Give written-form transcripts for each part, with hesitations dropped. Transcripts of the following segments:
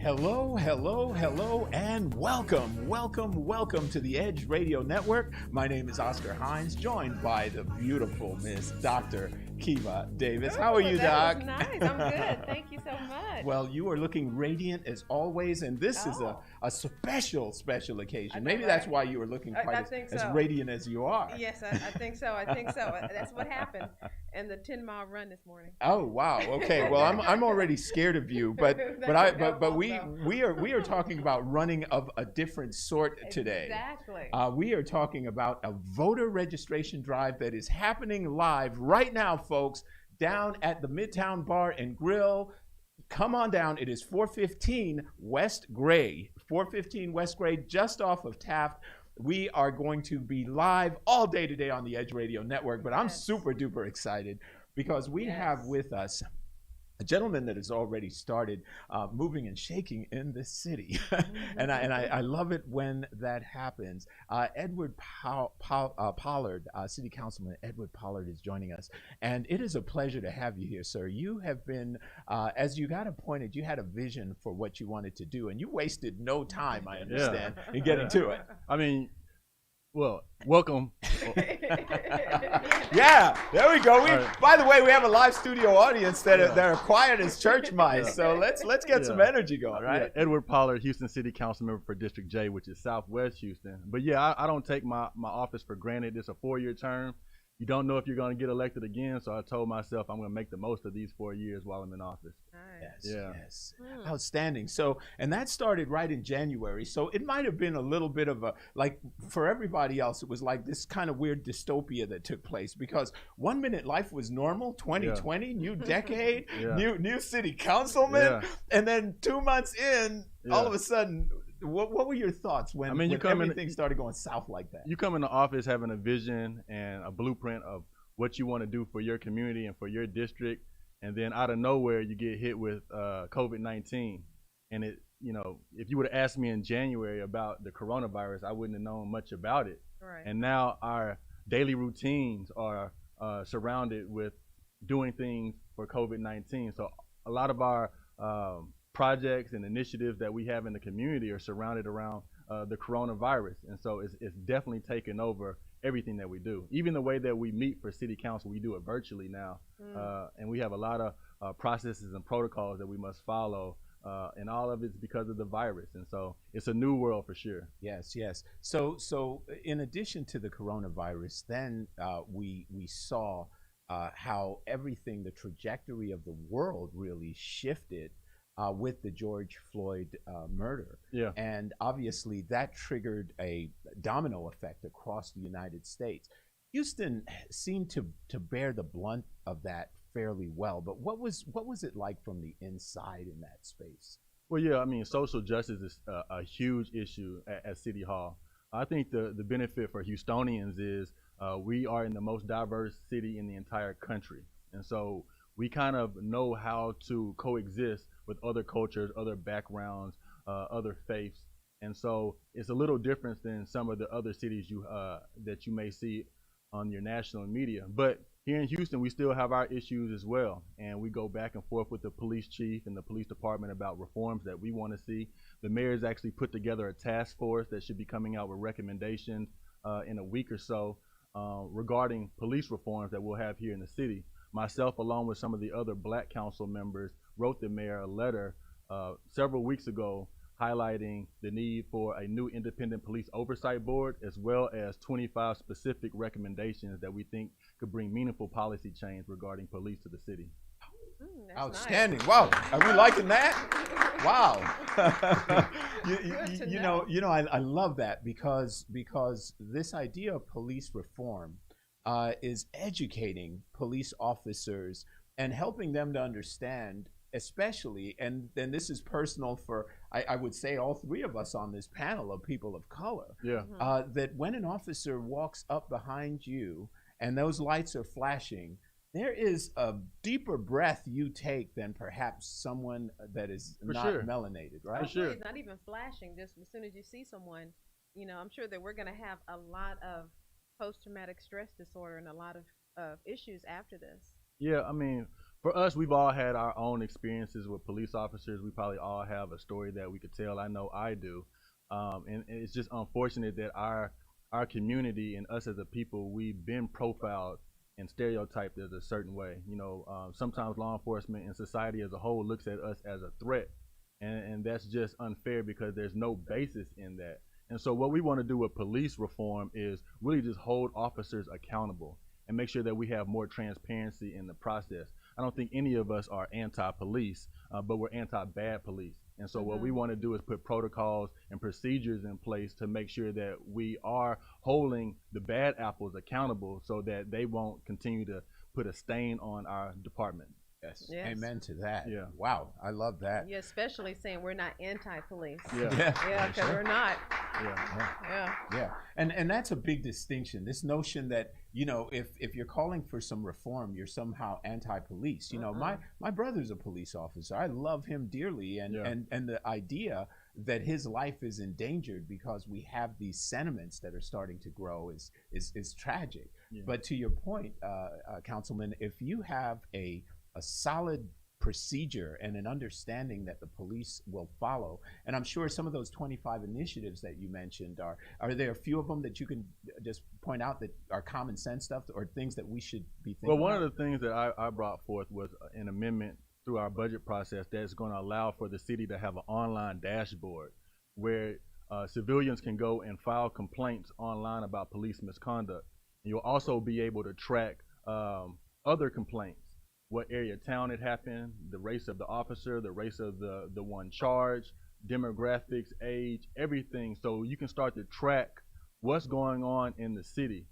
Hello, hello, hello, and welcome to the Edge Radio Network. My name is Oscar Hines, joined by the beautiful Miss Dr. Kiva Davis. How are you, that Doc? Was nice. I'm good. Thank you so much. Well, you are looking radiant as always, and this is a special occasion. Maybe that's why you are looking quite as radiant as you are. Yes, I think so. That's what happened in the 10-mile run this morning. Oh wow. Okay. Well, I'm already scared of you, but we are talking about running of a different sort today. Exactly. We are talking about a voter registration drive that is happening live right now, folks, down at the Midtown Bar and Grill. Come on down. It is 415 West Gray. 415 West Gray, just off of Taft. We are going to be live all day today on the Edge Radio Network, but I'm super duper excited because we have with us a gentleman that has already started moving and shaking in this city. and I love it when that happens. Edward Pollard, City Councilman Edward Pollard is joining us. And it is a pleasure to have you here, sir. You have been, as you got appointed, you had a vision for what you wanted to do. And you wasted no time, I understand, in getting to it. I mean, well, welcome. Yeah, there we go. By the way, we have a live studio audience that are quiet as church mice. So let's get some energy going, right? Yeah. Edward Pollard, Houston City Council member for District J, which is Southwest Houston. But yeah, I don't take my office for granted. It's a 4-year term. You don't know if you're going to get elected again, so I told myself I'm going to make the most of these 4 years while I'm in office. Nice. Yes. Outstanding. So, and that started right in January. So it might have been a little bit of a, like for everybody else, it was like this kind of weird dystopia that took place because 1 minute life was normal, 2020, new decade, new city councilman, and then 2 months in, all of a sudden, what were your thoughts when everything started going south like that? You come into office having a vision and a blueprint of what you want to do for your community and for your district, and then out of nowhere you get hit with COVID-19. And it, if you would have asked me in January about the coronavirus, I wouldn't have known much about it. Right. And now our daily routines are surrounded with doing things for COVID-19. So a lot of our projects and initiatives that we have in the community are surrounded around the coronavirus. And so it's definitely taken over everything that we do. Even the way that we meet for city council, we do it virtually now. And we have a lot of processes and protocols that we must follow. And all of it's because of the virus. And so it's a new world for sure. Yes. So in addition to the coronavirus, then we saw how everything, the trajectory of the world really shifted with the George Floyd murder. Yeah. And obviously that triggered a domino effect across the United States. Houston seemed to bear the blunt of that fairly well, but what was it like from the inside in that space? Well, yeah, I mean, social justice is a huge issue at City Hall. I think the benefit for Houstonians is we are in the most diverse city in the entire country. And so we kind of know how to coexist with other cultures, other backgrounds, other faiths. And so it's a little different than some of the other cities that you may see on your national media. But here in Houston, we still have our issues as well. And we go back and forth with the police chief and the police department about reforms that we want to see. The mayor's actually put together a task force that should be coming out with recommendations in a week or so regarding police reforms that we'll have here in the city. Myself, along with some of the other Black council members, wrote the mayor a letter several weeks ago highlighting the need for a new independent police oversight board, as well as 25 specific recommendations that we think could bring meaningful policy change regarding police to the city. Outstanding. Nice. Wow. Are we liking that? Wow. I love that because this idea of police reform is educating police officers and helping them to understand, especially, and then this is personal for, I would say, all three of us on this panel of people of color, that when an officer walks up behind you and those lights are flashing, there is a deeper breath you take than perhaps someone that is melanated, right? For sure. It's not even flashing. Just as soon as you see someone, I'm sure that we're going to have a lot of post-traumatic stress disorder and a lot of issues after this. Yeah, I mean, For us, we've all had our own experiences with police officers. We probably all have a story that we could tell. I know I do, and it's just unfortunate that our community and us as a people, we've been profiled and stereotyped as a certain way. Sometimes law enforcement and society as a whole looks at us as a threat, and that's just unfair because there's no basis in that. And so what we want to do with police reform is really just hold officers accountable and make sure that we have more transparency in the process. I don't think any of us are anti-police, but we're anti-bad police. And so what we want to do is put protocols and procedures in place to make sure that we are holding the bad apples accountable so that they won't continue to put a stain on our department. Yes. Yes. Amen to that. Yeah. Wow. I love that. Yeah, especially saying we're not anti-police. Yeah. Yeah, because we're not. Yeah. Yeah. Yeah. And that's a big distinction. This notion that, if you're calling for some reform, you're somehow anti-police. My brother's a police officer. I love him dearly. And, Yeah. and the idea that his life is endangered because we have these sentiments that are starting to grow is tragic. Yeah. But to your point, Councilman, if you have a solid procedure and an understanding that the police will follow, and I'm sure some of those 25 initiatives that you mentioned are there a few of them that you can just point out that are common sense stuff or things that we should be thinking Well, one about? of the things that I brought forth was an amendment through our budget process that's going to allow for the city to have an online dashboard where civilians can go and file complaints online about police misconduct. And you'll also be able to track other complaints, what area of town it happened, the race of the officer, the race of the one charged, demographics, age, everything. So you can start to track what's going on in the city.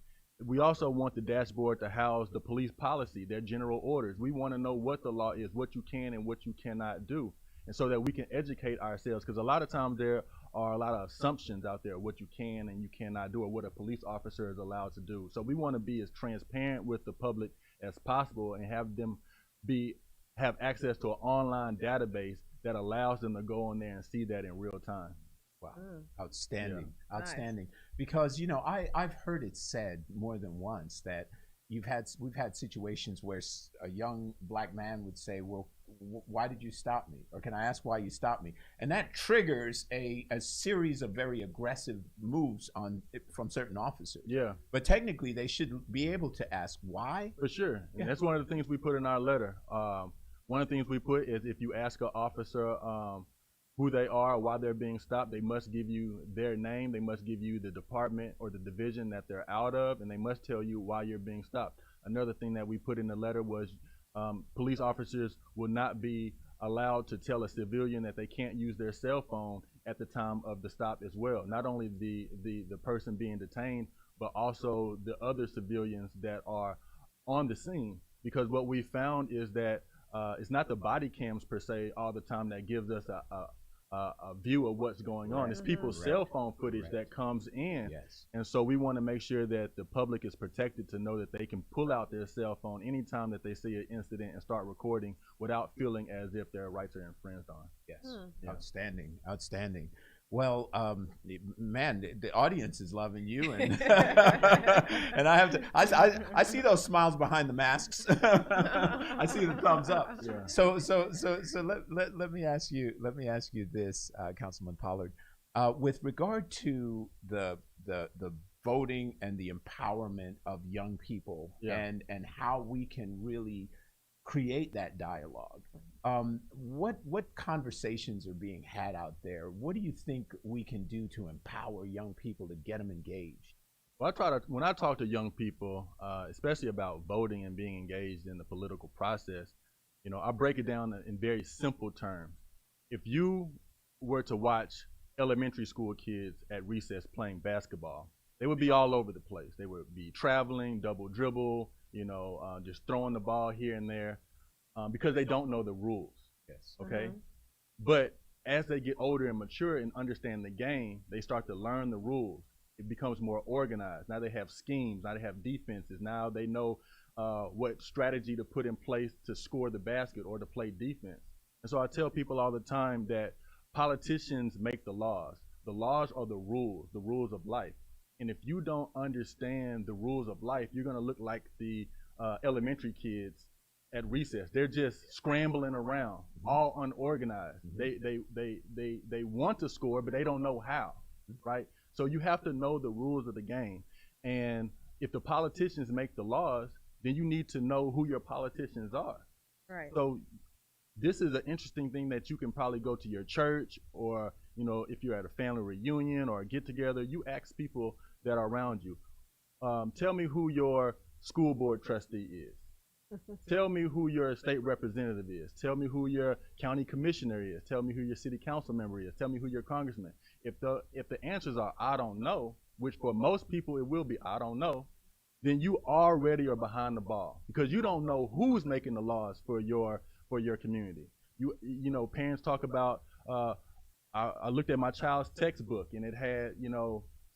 We also want the dashboard to house the police policy, their general orders. We want to know what the law is, what you can and what you cannot do, and so that we can educate ourselves, because a lot of times there are a lot of assumptions out there, what you can and you cannot do, or what a police officer is allowed to do. So we want to be as transparent with the public as possible and have them have access to an online database that allows them to go in there and see that in real time. Wow. Outstanding. Yeah. Outstanding. Nice. Because, I've heard it said more than once that we've had situations where a young black man would say, well, why did you stop me? Or can I ask why you stopped me? And that triggers a series of very aggressive moves from certain officers. Yeah. But technically, they should be able to ask why. For sure. And that's one of the things we put in our letter. One of the things we put is if you ask an officer who they are, why they're being stopped, they must give you their name, they must give you the department or the division that they're out of, and they must tell you why you're being stopped. Another thing that we put in the letter was police officers will not be allowed to tell a civilian that they can't use their cell phone at the time of the stop as well. Not only the person being detained, but also the other civilians that are on the scene. Because what we found is that it's not the body cams per se all the time that gives us a view of what's going on. It's people's cell phone footage that comes in. Yes. And so we want to make sure that the public is protected to know that they can pull out their cell phone anytime that they see an incident and start recording without feeling as if their rights are infringed on. Yes. Yeah. Outstanding. Outstanding. Well, man, the audience is loving you, and and I have to. I see those smiles behind the masks. I see the thumbs up. Yeah. So let me ask you. Let me ask you this, Councilman Pollard, with regard to the voting and the empowerment of young people, and how we can really create that dialogue. What conversations are being had out there? What do you think we can do to empower young people to get them engaged? Well, when I talk to young people, especially about voting and being engaged in the political process, I break it down in very simple terms. If you were to watch elementary school kids at recess playing basketball, they would be all over the place. They would be traveling, double dribble, just throwing the ball here and there, because they don't know the rules. Yes. Okay. But as they get older and mature and understand the game, they start to learn the rules. It becomes more organized. Now they have schemes. Now they have defenses. Now they know what strategy to put in place to score the basket or to play defense. And so I tell people all the time that politicians make the laws. The laws are the rules of life. And if you don't understand the rules of life, you're going to look like the elementary kids at recess. They're just scrambling around, all unorganized. They want to score, but they don't know how, right? So you have to know the rules of the game. And if the politicians make the laws, then you need to know who your politicians are. Right. So this is an interesting thing that you can probably go to your church, or if you're at a family reunion or a get together, you ask people that are around you. Tell me who your school board trustee is. Tell me who your state representative is. Tell me who your county commissioner is. Tell me who your city council member is. Tell me who your congressman. If the answers are I don't know, which for most people it will be I don't know, then you already are behind the ball, because you don't know who's making the laws for your community. Parents talk about I looked at my child's textbook and it had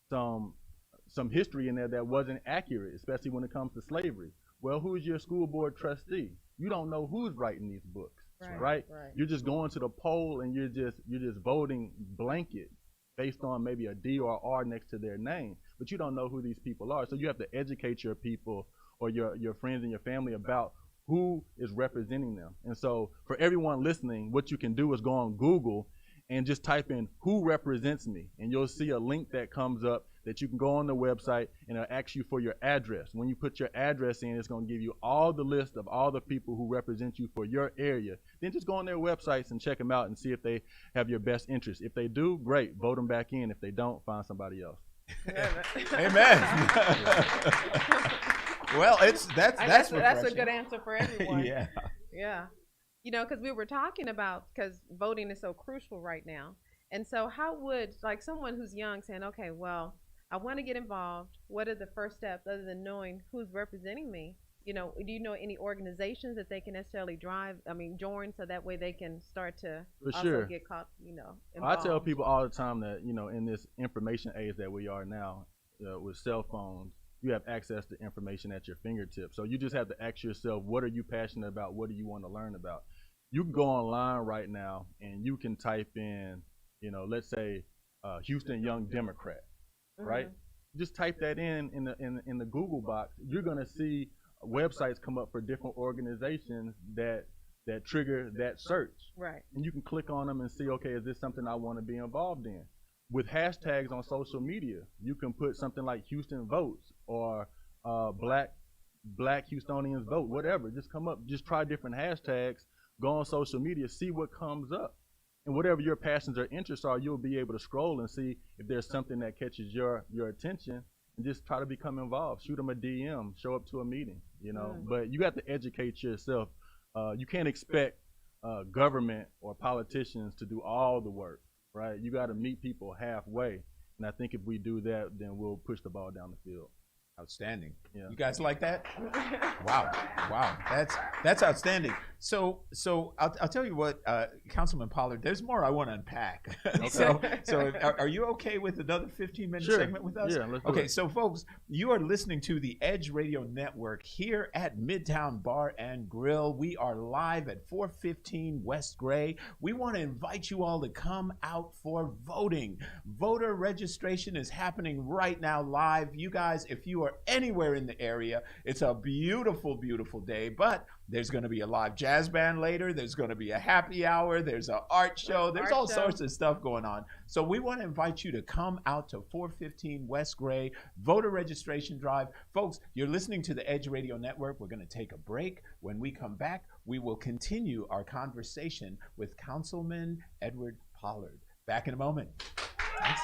some history in there that wasn't accurate, especially when it comes to slavery. Well, who's your school board trustee? You don't know who's writing these books, right? You're just going to the poll and you're just voting blanket based on maybe a D or R next to their name, but you don't know who these people are. So you have to educate your people or your friends and your family about who is representing them. And so for everyone listening, what you can do is go on Google and just type in who represents me, and you'll see a link that comes up that you can go on the website, and it'll ask you for your address. When you put your address in, it's going to give you all the list of all the people who represent you for your area. Then just go on their websites and check them out and see if they have your best interest. If they do, great, vote them back in. If they don't, find somebody else. Amen. Well, that's a good answer for everyone. Yeah. Yeah. Because we were talking about, because voting is so crucial right now. And so how would, like, someone who's young saying, okay, well, I want to get involved. What are the first steps other than knowing who's representing me? Do you know any organizations that they can necessarily join, so that way they can start to get caught, involved? I tell people all the time that, in this information age that we are now, with cell phones, you have access to information at your fingertips. So you just have to ask yourself, what are you passionate about? What do you want to learn about? You can go online right now and you can type in, let's say Houston Young Democrat, right? Just type that in the Google box. You're gonna see websites come up for different organizations that trigger that search. Right. And you can click on them and see, okay, is this something I want to be involved in? With hashtags on social media, you can put something like Houston Votes or Black Houstonians Vote, whatever. Just come up, just try different hashtags, go on social media, see what comes up. And whatever your passions or interests are, you'll be able to scroll and see if there's something that catches your attention, and just try to become involved. Shoot them a DM, show up to a meeting, But you have to educate yourself. You can't expect government or politicians to do all the work, right? You got to meet people halfway. And I think if we do that, then we'll push the ball down the field. Outstanding. Yeah. You guys like that? Wow. That's outstanding. So I'll tell you what, Councilman Pollard, there's more I want to unpack. Okay. So are you okay with another 15-minute segment with us? Yeah, let's do Okay, it. so folks, you are listening to the Edge Radio Network here at Midtown Bar and Grill. We are live at 415 West Gray. We want to invite you all to come out for voting. Voter registration is happening right now live. You guys, if you are anywhere in the area, it's a beautiful, beautiful day, but there's going to be a live jazz band later. There's going to be a happy hour. There's an art show. There's all sorts of stuff going on. So we want to invite you to come out to 415 West Gray, voter registration drive. Folks, you're listening to the Edge Radio Network. We're going to take a break. When we come back, we will continue our conversation with Councilman Edward Pollard. Back in a moment. Thanks.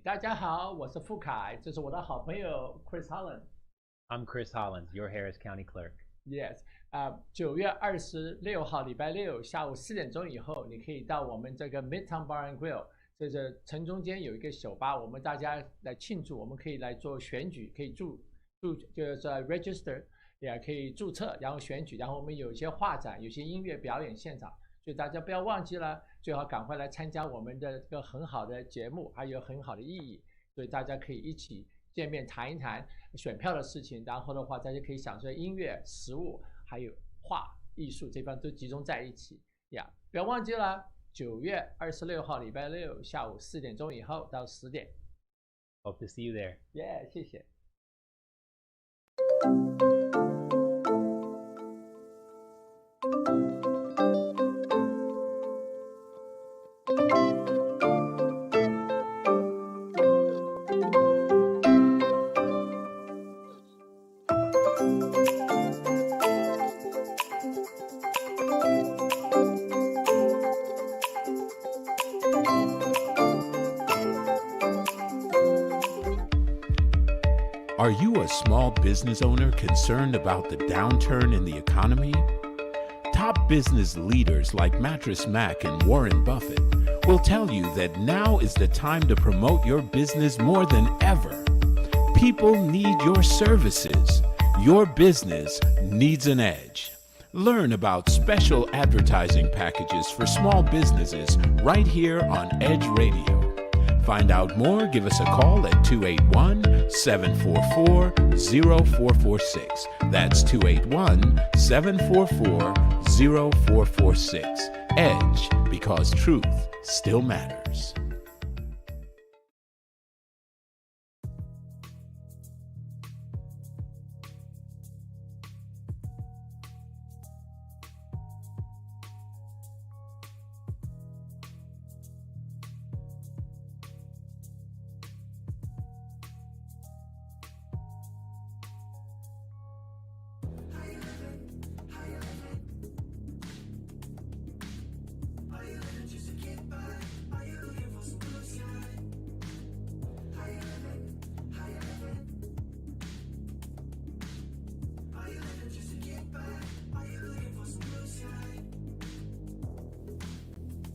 大家好，我是傅凯，这是我的好朋友 Chris Holland。 I'm Chris Hollins, your Harris County Clerk. Yes， 9月26号礼拜六下午4点钟以后，你可以到我们这个 Midtown Bar and Grill， 这是城中间有一个酒吧，我们大家来庆祝，我们可以来做选举，可以就是 register， 也可以注册，然后选举，然后我们有一些画展，有些音乐表演现场。 所以大家不要忘记了，最好赶快来参加我们的这个很好的节目，还有很好的意义。所以大家可以一起见面谈一谈选票的事情，然后的话大家可以享受音乐、食物还有画艺术这方都集中在一起呀。不要忘记了9月26号礼拜六下午4点钟以后到10点。Hope to see you there. 谢谢。Are you a small business owner concerned about the downturn in the economy? Top business leaders like Mattress Mac and Warren Buffett will tell you that now is the time to promote your business more than ever. People need your services. Your business needs an edge. Learn about special advertising packages for small businesses right here on Edge Radio. Find out more, give us a call at 281-744-0446. That's 281-744-0446. Edge, because truth still matters.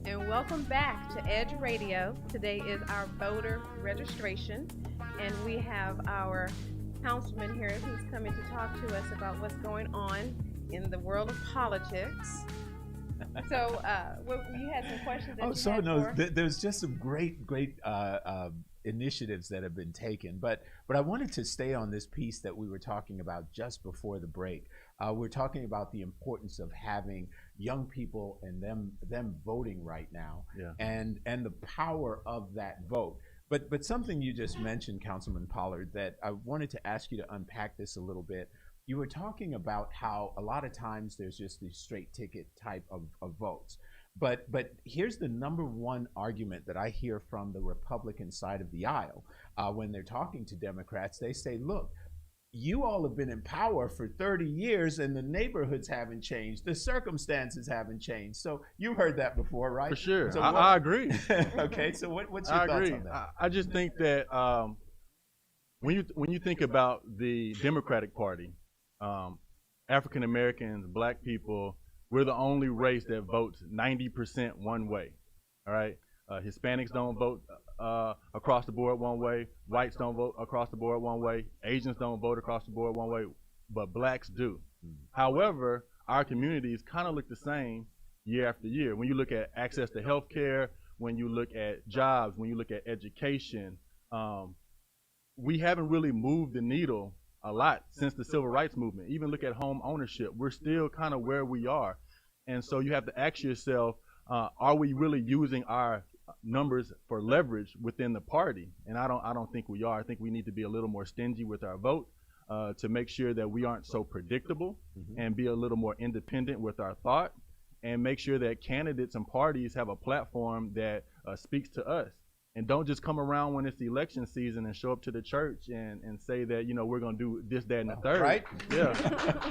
And welcome back to Edge Radio. Today is our voter registration, and we have our councilman here who's coming to talk to us about what's going on in the world of politics. So, you had some questions that you had for? There's just some great initiatives that have been taken, but I wanted to stay on this piece that we were talking about just before the break. We're talking about the importance of having young people and them voting right now, and the power of that vote. But something you just mentioned, Councilman Pollard, that I wanted to ask you to unpack this a little bit. You were talking about how a lot of times there's just these straight ticket type of votes. But here's the number one argument that I hear from the Republican side of the aisle when they're talking to Democrats. They say, look, you all have been in power for 30 years and the neighborhoods haven't changed. The circumstances haven't changed. So you've heard that before, right? For sure. So I agree. Okay, so what's your thoughts on that? I just think that when you think about the Democratic Party, African Americans, Black people, we're the only race that votes 90% one way. All right, Hispanics don't vote across the board one way. Whites don't vote across the board one way. Asians don't vote across the board one way, but Blacks do. However, our communities kind of look the same year after year. When you look at access to health care, when you look at jobs, when you look at education, we haven't really moved the needle a lot since the civil rights movement. Even look at home ownership. We're still kind of where we are. And so you have to ask yourself, are we really using our numbers for leverage within the party? And I don't think we are. I think we need to be a little more stingy with our vote to make sure that we aren't so predictable, and be a little more independent with our thought, and make sure that candidates and parties have a platform that speaks to us. And don't just come around when it's election season and show up to the church and say that, you know, we're going to do this, that, and the third. Right? Yeah.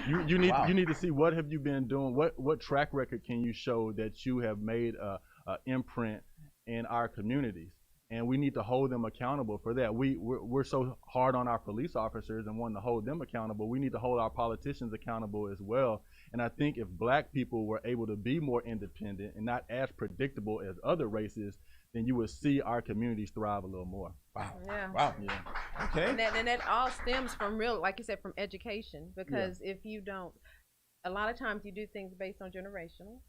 You need to see, what have you been doing? What track record can you show that you have made a imprint in our communities? And we need to hold them accountable for that. We're so hard on our police officers and wanting to hold them accountable. We need to hold our politicians accountable as well. And I think if Black people were able to be more independent and not as predictable as other races, then you would see our communities thrive a little more. Wow. Yeah. Wow. Yeah. Okay. And that all stems from like you said, from education. Because if you don't, a lot of times you do things based on generational.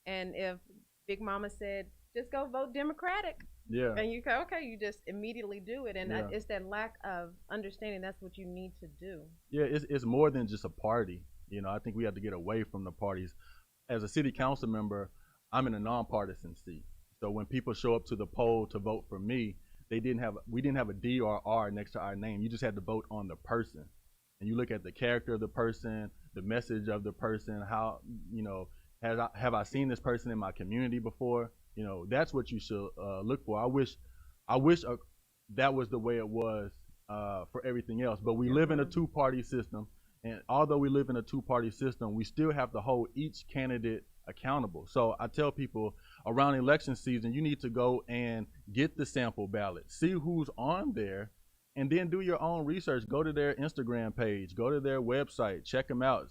And if Big Mama said, just go vote Democratic, Yeah. And you go, okay, you just immediately do it, and Yeah. it's that lack of understanding. That's what you need to do. Yeah, it's more than just a party. I think we have to get away from the parties. As a city council member, I'm in a nonpartisan seat. So when people show up to the poll to vote for me, we didn't have a D or R next to our name. You just had to vote on the person. And you look at the character of the person, the message of the person, how, have I seen this person in my community before? That's what you should look for. I wish that was the way it was for everything else. But we live in a two-party system, and although we live in a two-party system, we still have to hold each candidate accountable. So I tell people around election season, you need to go and get the sample ballot, see who's on there, and then do your own research. Go to their Instagram page, go to their website, check them out.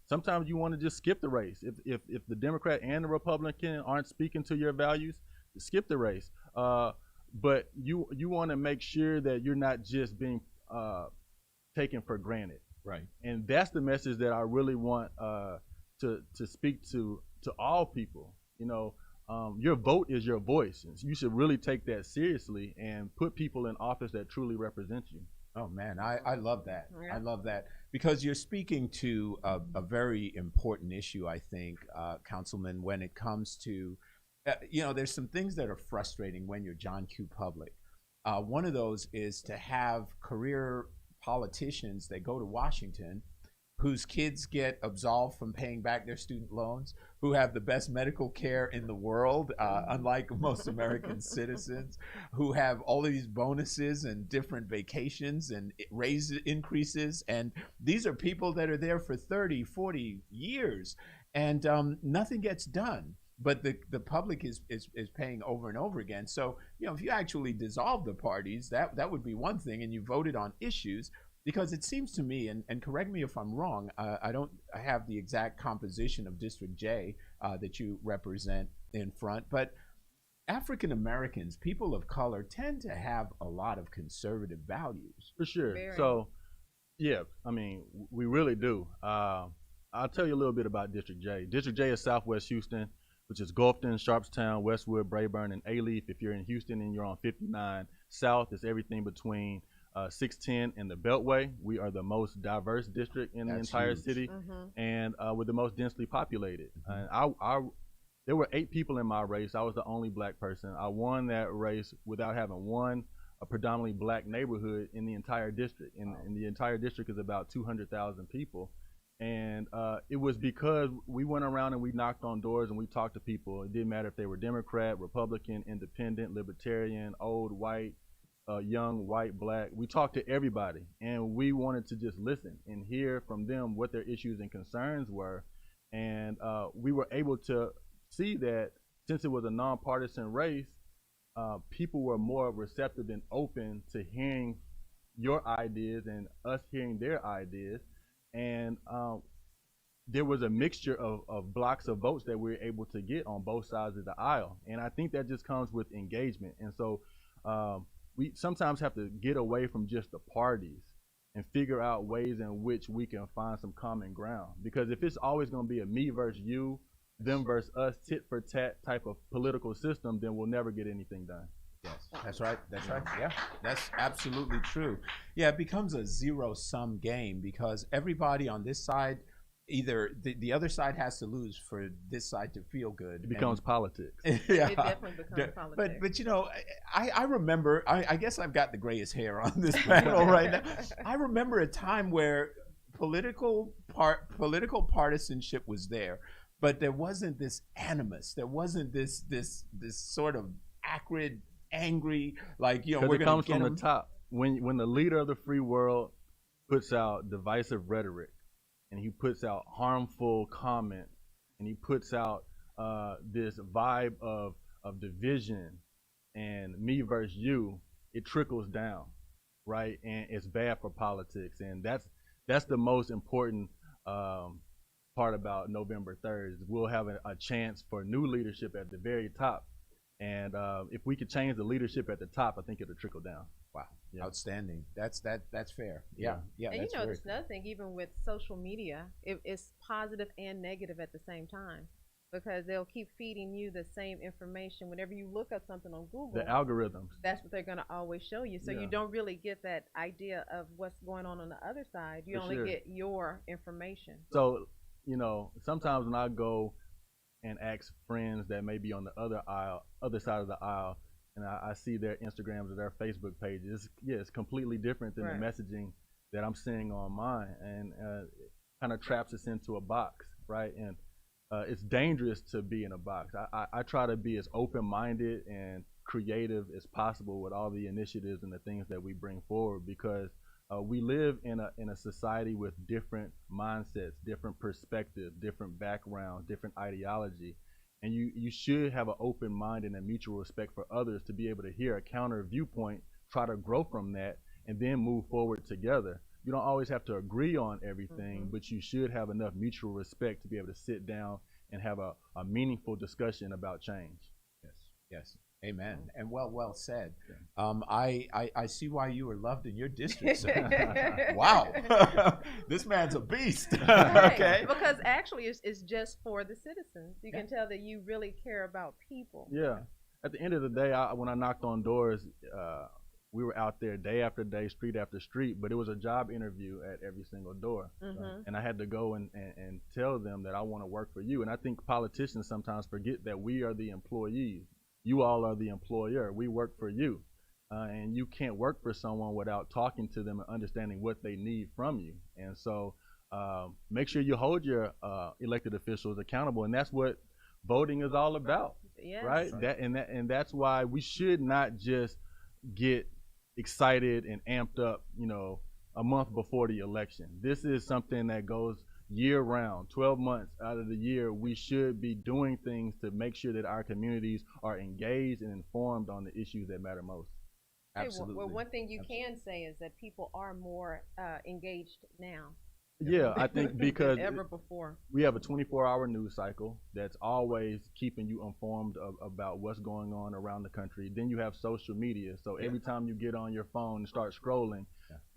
Sometimes you want to just skip the race. If the Democrat and the Republican aren't speaking to your values, skip the race. But you want to make sure that you're not just being taken for granted. Right. And that's the message that I really want to speak to all people. Your vote is your voice. And you should really take that seriously and put people in office that truly represent you. Oh man, I love that. Yeah. I love that because you're speaking to a very important issue, I think, Councilman, when it comes to, there's some things that are frustrating when you're John Q. Public. One of those is to have career politicians that go to Washington whose kids get absolved from paying back their student loans, who have the best medical care in the world, unlike most American citizens, who have all of these bonuses and different vacations and raise increases. And these are people that are there for 30, 40 years, and nothing gets done. But the public is paying over and over again. So, if you actually dissolve the parties, that would be one thing, and you voted on issues. Because it seems to me, and correct me if I'm wrong, I have the exact composition of District J that you represent in front, but African Americans, people of color, tend to have a lot of conservative values. For sure. Very. So, yeah, we really do. I'll tell you a little bit about District J. District J is Southwest Houston, which is Gulfton, Sharpstown, Westwood, Brayburn, and Alief. If you're in Houston and you're on 59 South, it's everything between 610 and the Beltway. We are the most diverse district in the entire huge. city, and we're the most densely populated. Mm-hmm. And there were 8 people in my race. I was the only black person. I won that race without having won a predominantly black neighborhood in the entire district. And the entire district is about 200,000 people. And it was because we went around and we knocked on doors and we talked to people. It didn't matter if they were Democrat, Republican, Independent, Libertarian, old, white, young, white, black. We talked to everybody, and we wanted to just listen and hear from them what their issues and concerns were. And we were able to see that since it was a nonpartisan race, people were more receptive and open to hearing your ideas and us hearing their ideas. And there was a mixture of blocks of votes that we were able to get on both sides of the aisle. And I think that just comes with engagement. And so we sometimes have to get away from just the parties and figure out ways in which we can find some common ground. Because if it's always going to be a me versus you, them versus us, tit for tat type of political system, then we'll never get anything done. Yes, that's right. That's right. Yeah, that's absolutely true. Yeah, it becomes a zero-sum game because everybody on this side, either the other side has to lose for this side to feel good. It becomes politics. Yeah. It definitely becomes politics. But I remember, I guess I've got the grayest hair on this panel right now. I remember a time where political partisanship was there, but there wasn't this animus. There wasn't this sort of acrid, angry, like, we're going to get comes from the top. When the leader of the free world puts out divisive rhetoric, and he puts out harmful comments, and he puts out this vibe of division and me versus you, it trickles down, right? And it's bad for politics. And that's the most important part about November 3rd. Is we'll have a chance for new leadership at the very top. And if we could change the leadership at the top, I think it'll trickle down. Wow. Yeah. Outstanding. That's fair. Yeah. And that's there's another thing, even with social media, it's positive and negative at the same time. because they'll keep feeding you the same information. Whenever you look up something on Google, The algorithms. that's what they're going to always show you. So Yeah. you don't really get that idea of what's going on the other side. You For only sure. get your information. So, sometimes when I go and ask friends that may be on the other side of the aisle, and I see their Instagrams or their Facebook pages, it's completely different than Right. the messaging that I'm seeing on mine, and it kind of traps us into a box, right? And it's dangerous to be in a box. I try to be as open-minded and creative as possible with all the initiatives and the things that we bring forward, because we live in a society with different mindsets, different perspectives, different backgrounds, different ideology, and you should have an open mind and a mutual respect for others to be able to hear a counter viewpoint, try to grow from that, and then move forward together. You don't always have to agree on everything, but you should have enough mutual respect to be able to sit down and have a meaningful discussion about change. Yes. Amen. And well said. I see why you were loved in your district, sir. Wow. This man's a beast. Right. Okay. Because actually, it's just for the citizens. You can tell that you really care about people. Yeah. At the end of the day, when I knocked on doors, we were out there day after day, street after street, but it was a job interview at every single door. Mhm. And I had to go and tell them that I want to work for you. And I think politicians sometimes forget that we are the employees. You all are the employer. We work for you. And you can't work for someone without talking to them and understanding what they need from you. And so make sure you hold your elected officials accountable. And that's what voting is all about, Yes. right? And that's why we should not just get excited and amped up, a month before the election. This is something that goes year round, 12 months out of the year. We should be doing things to make sure that our communities are engaged and informed on the issues that matter most. Hey, Absolutely. well, one thing you can say is that people are more engaged now Yeah, I think because than ever before. we have a 24-hour news cycle that's always keeping you informed about what's going on around the country. Then you have social media. So every time you get on your phone and start scrolling,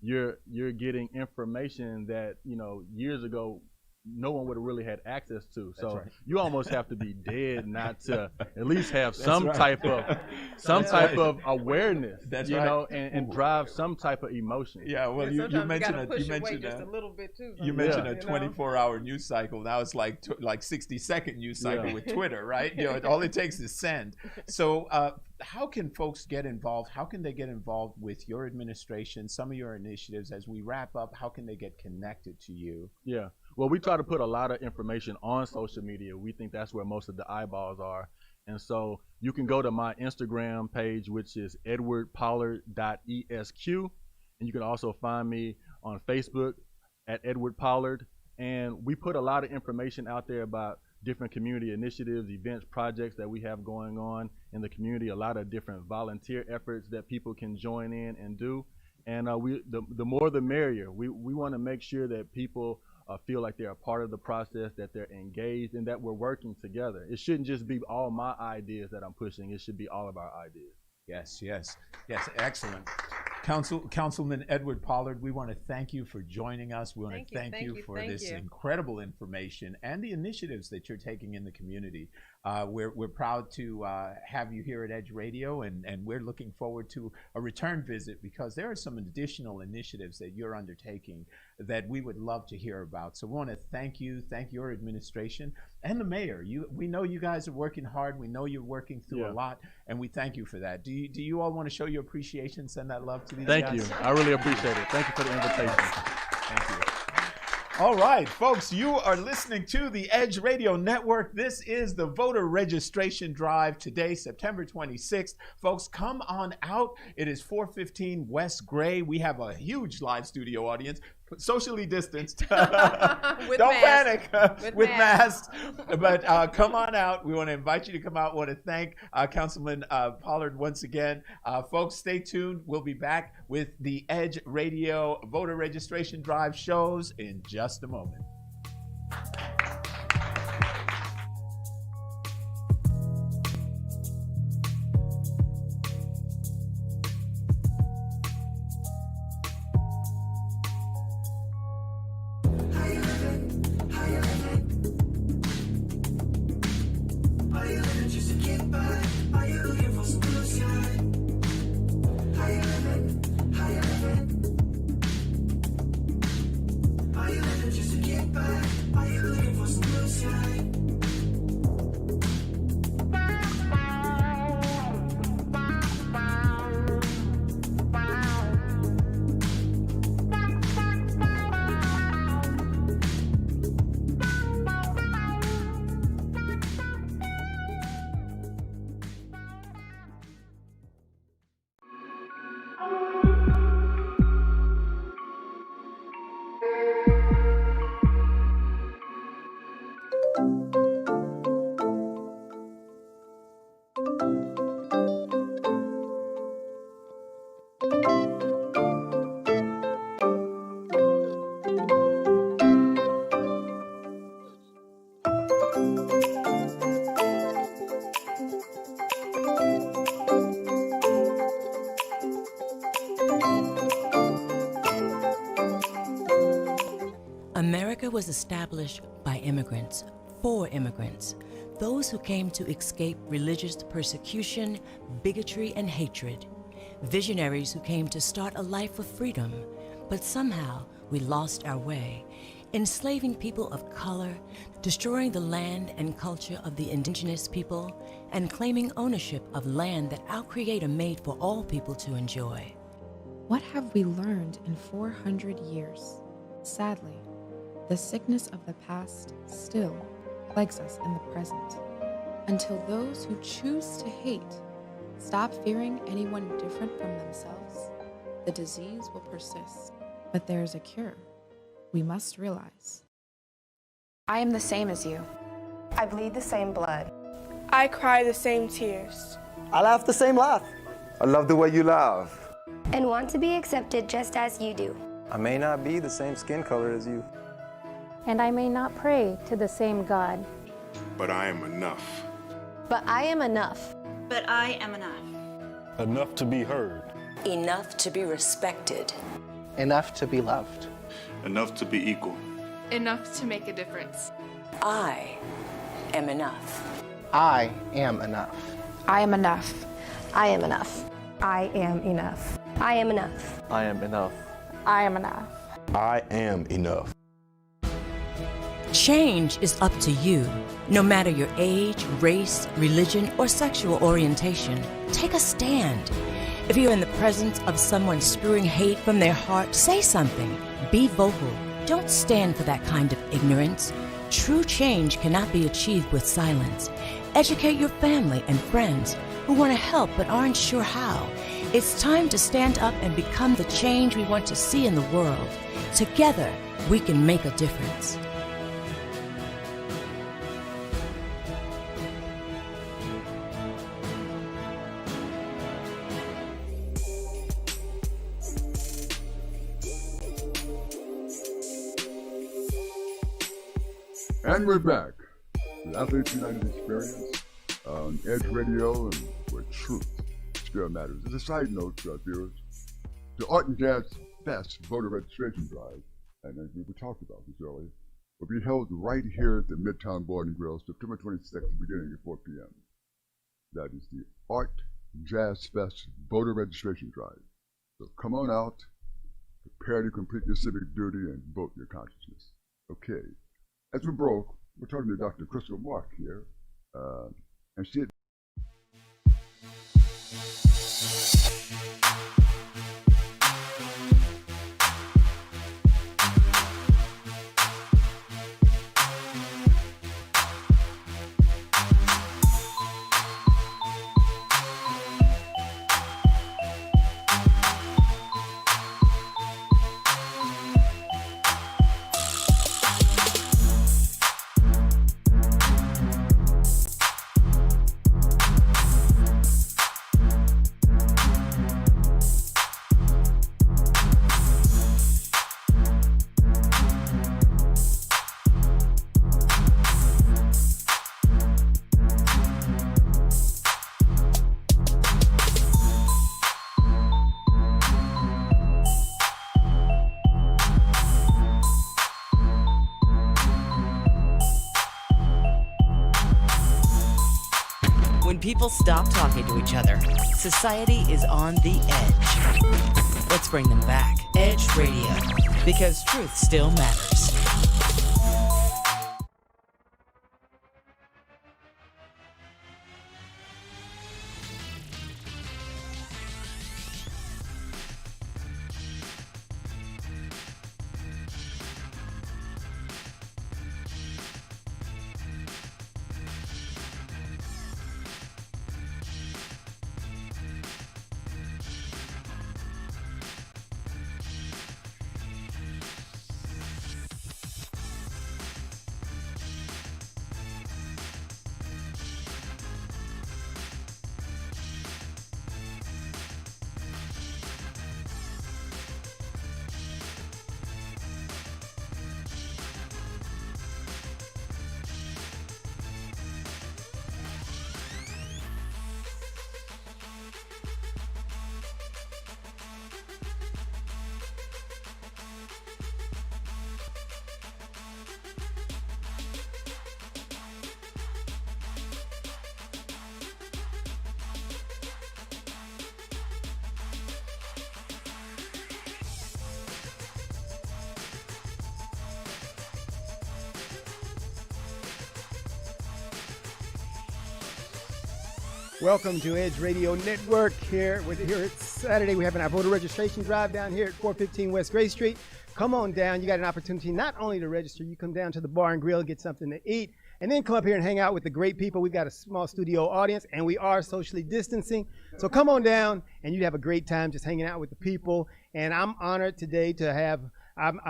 you're getting information that, years ago no one would have really had access to. So right. you almost have to be dead not to at least have some right. type of awareness, That's you right. know, and drive some type of emotion. Yeah, well, Yeah, you sometimes mentioned gotta push you your weight mentioned just that. a little bit too. You sometimes, mentioned a you know? 24-hour news cycle. Now it's like 60-second news cycle Yeah. with Twitter, right? All it takes is send. So how can folks get involved? How can they get involved with your administration, some of your initiatives? As we wrap up, how can they get connected to you? Yeah. Well, we try to put a lot of information on social media. We think that's where most of the eyeballs are. And so you can go to my Instagram page, which is edwardpollard.esq. And you can also find me on Facebook at Edward Pollard. And we put a lot of information out there about different community initiatives, events, projects that we have going on in the community, a lot of different volunteer efforts that people can join in and do. And the more the merrier. We want to make sure that people feel like they're a part of the process, that they're engaged, and that we're working together. It shouldn't just be all my ideas that I'm pushing. It should be all of our ideas. Yes, excellent. Councilman Edward Pollard, we want to thank you for joining us. We want to thank you for this incredible information and the initiatives that you're taking in the community. We're proud to have you here at Edge Radio, and we're looking forward to a return visit, because there are some additional initiatives that you're undertaking that we would love to hear about. So we want to thank you, thank your administration and the mayor. We know you guys are working hard. We know you're working through a lot, and we thank you for that. Do you all want to show your appreciation, send that love to these guys? Thank you. I really appreciate it. Thank you for the invitation. Thank you. All right, folks, you are listening to the Edge Radio Network. This is the voter registration drive today, September 26th. Folks, come on out. It is 415 West Gray. We have a huge live studio audience, socially distanced. With Don't masks. panic with masks. But come on out. We want to invite you to come out. We want to thank Councilman Pollard once again. Folks, stay tuned. We'll be back with the Edge Radio voter registration drive shows in just a moment. America was established by immigrants, for immigrants, those who came to escape religious persecution, bigotry, and hatred. Visionaries who came to start a life of freedom, but somehow we lost our way, enslaving people of color, destroying the land and culture of the indigenous people, and claiming ownership of land that our Creator made for all people to enjoy. What have we learned in 400 years? Sadly, the sickness of the past still plagues us in the present. Until those who choose to hate stop fearing anyone different from themselves, the disease will persist. But there is a cure. We must realize. I am the same as you. I bleed the same blood. I cry the same tears. I laugh the same laugh. I love the way you laugh. And want to be accepted just as you do. I may not be the same skin color as you. And I may not pray to the same God. But I am enough. But I am enough. But I am enough. Enough to be heard. Enough to be respected. Enough to be loved. Enough to be equal. Enough to make a difference. I am enough. I am enough. I am enough. I am enough. I am enough. I am enough. I am enough. I am enough. I am enough. Change is up to you. No matter your age, race, religion, or sexual orientation, take a stand. If you're in the presence of someone spewing hate from their heart, say something. Be vocal. Don't stand for that kind of ignorance. True change cannot be achieved with silence. Educate your family and friends who want to help but aren't sure how. It's time to stand up and become the change we want to see in the world. Together, we can make a difference. And we're back with Athletes United Experience on Edge Radio, and where truth still matters. As a side note, viewers, the Art and Jazz Fest voter registration drive, and as we talked about this earlier, will be held right here at the Midtown Bar and Grill, September 26th, beginning at 4 p.m. That is the Art Jazz Fest voter registration drive. So come on out, prepare to complete your civic duty, and vote your consciousness. Okay. As we broke, we're talking to Dr. Crystal Mark here, and she had When people stop talking to each other, society is on the edge. Let's bring them back. Edge Radio, because truth still matters. Welcome to Edge Radio Network. Here it's Saturday. We're having our voter registration drive down here at 415 West Gray Street. Come on down. You got an opportunity not only to register, you come down to the bar and grill, get something to eat, and then come up here and hang out with the great people. We've got a small studio audience, and we are socially distancing. So come on down, and you have a great time just hanging out with the people. And I'm honored today to have,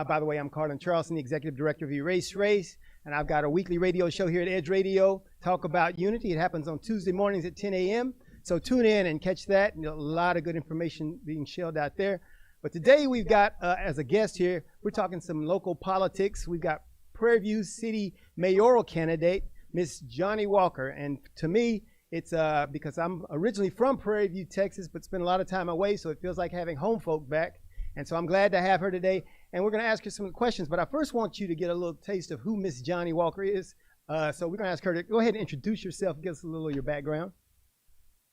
by the way, I'm Carlin Charleston, the Executive Director of Erase Race. And I've got a weekly radio show here at Edge Radio, Talk About Unity. It happens on Tuesday mornings at 10 a.m. So tune in and catch that. A lot of good information being shelled out there. But today we've got, as a guest here, we're talking some local politics. We've got Prairie View City mayoral candidate, Miss Johnnie Walker. And to me, it's because I'm originally from Prairie View, Texas, but spent a lot of time away, so it feels like having home folk back. And so I'm glad to have her today. And we're going to ask her some questions, but I first want you to get a little taste of who Miss Johnnie Walker is. So we're going to ask her to go ahead and introduce yourself, give us a little of your background.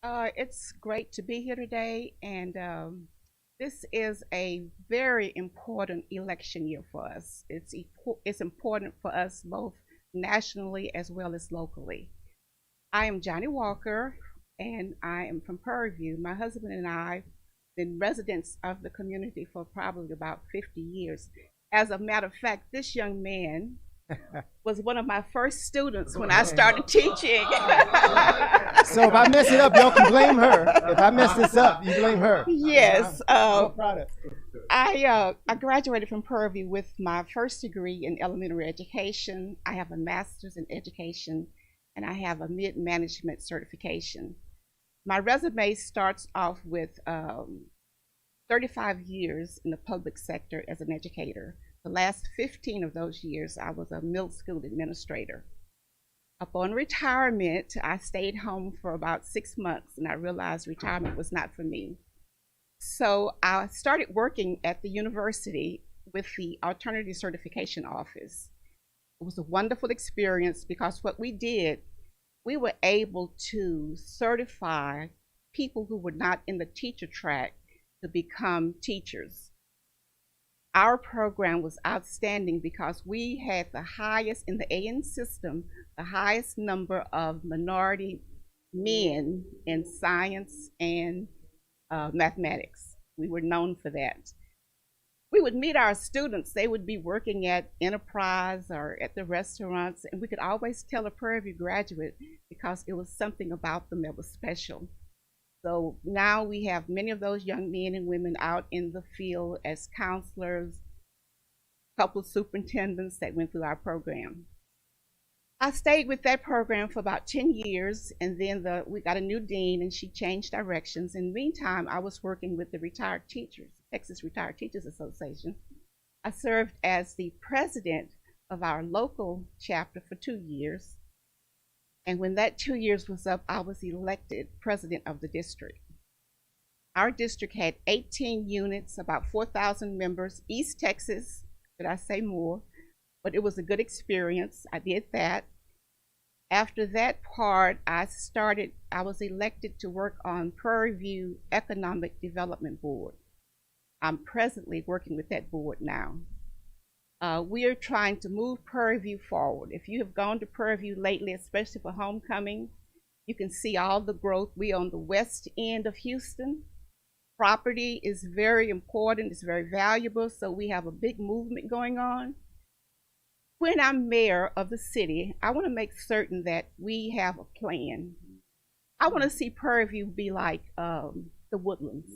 It's great to be here today, and this is a very important election year for us. It's important for us both nationally as well as locally. I am Johnnie Walker, and I am from Prairie View. My husband and I been residents of the community for probably about 50 years. As a matter of fact, this young man was one of my first students when I started teaching. So if I mess it up, y'all can blame her. If I mess this up, you blame her. Yes. I graduated from Prairie View with my first degree in elementary education. I have a master's in education, and I have a mid-management certification. My resume starts off with 35 years in the public sector as an educator. The last 15 of those years, I was a middle school administrator. Upon retirement, I stayed home for about 6 months, and I realized retirement was not for me. So I started working at the university with the Alternative Certification Office. It was a wonderful experience because what we did, we were able to certify people who were not in the teacher track to become teachers. Our program was outstanding because we had the highest in the AN system, the highest number of minority men in science and mathematics. We were known for that. We would meet our students. They would be working at Enterprise or at the restaurants, and we could always tell a Prairie View graduate because it was something about them that was special. So now we have many of those young men and women out in the field as counselors, a couple of superintendents that went through our program. I stayed with that program for about 10 years, and then we got a new dean, and she changed directions. In the meantime, I was working with the retired teachers, Texas Retired Teachers Association. I served as the president of our local chapter for 2 years. And when that 2 years was up, I was elected president of the district. Our district had 18 units, about 4,000 members. East Texas, should I say more? But it was a good experience. I did that. After that part, I was elected to work on Prairie View Economic Development Board. I'm presently working with that board now. We are trying to move Prairie View forward. If you have gone to Prairie View lately, especially for homecoming, you can see all the growth. We on the west end of Houston. Property is very important, it's very valuable, so we have a big movement going on. When I'm mayor of the city, I want to make certain that we have a plan. I want to see Prairie View be like the Woodlands.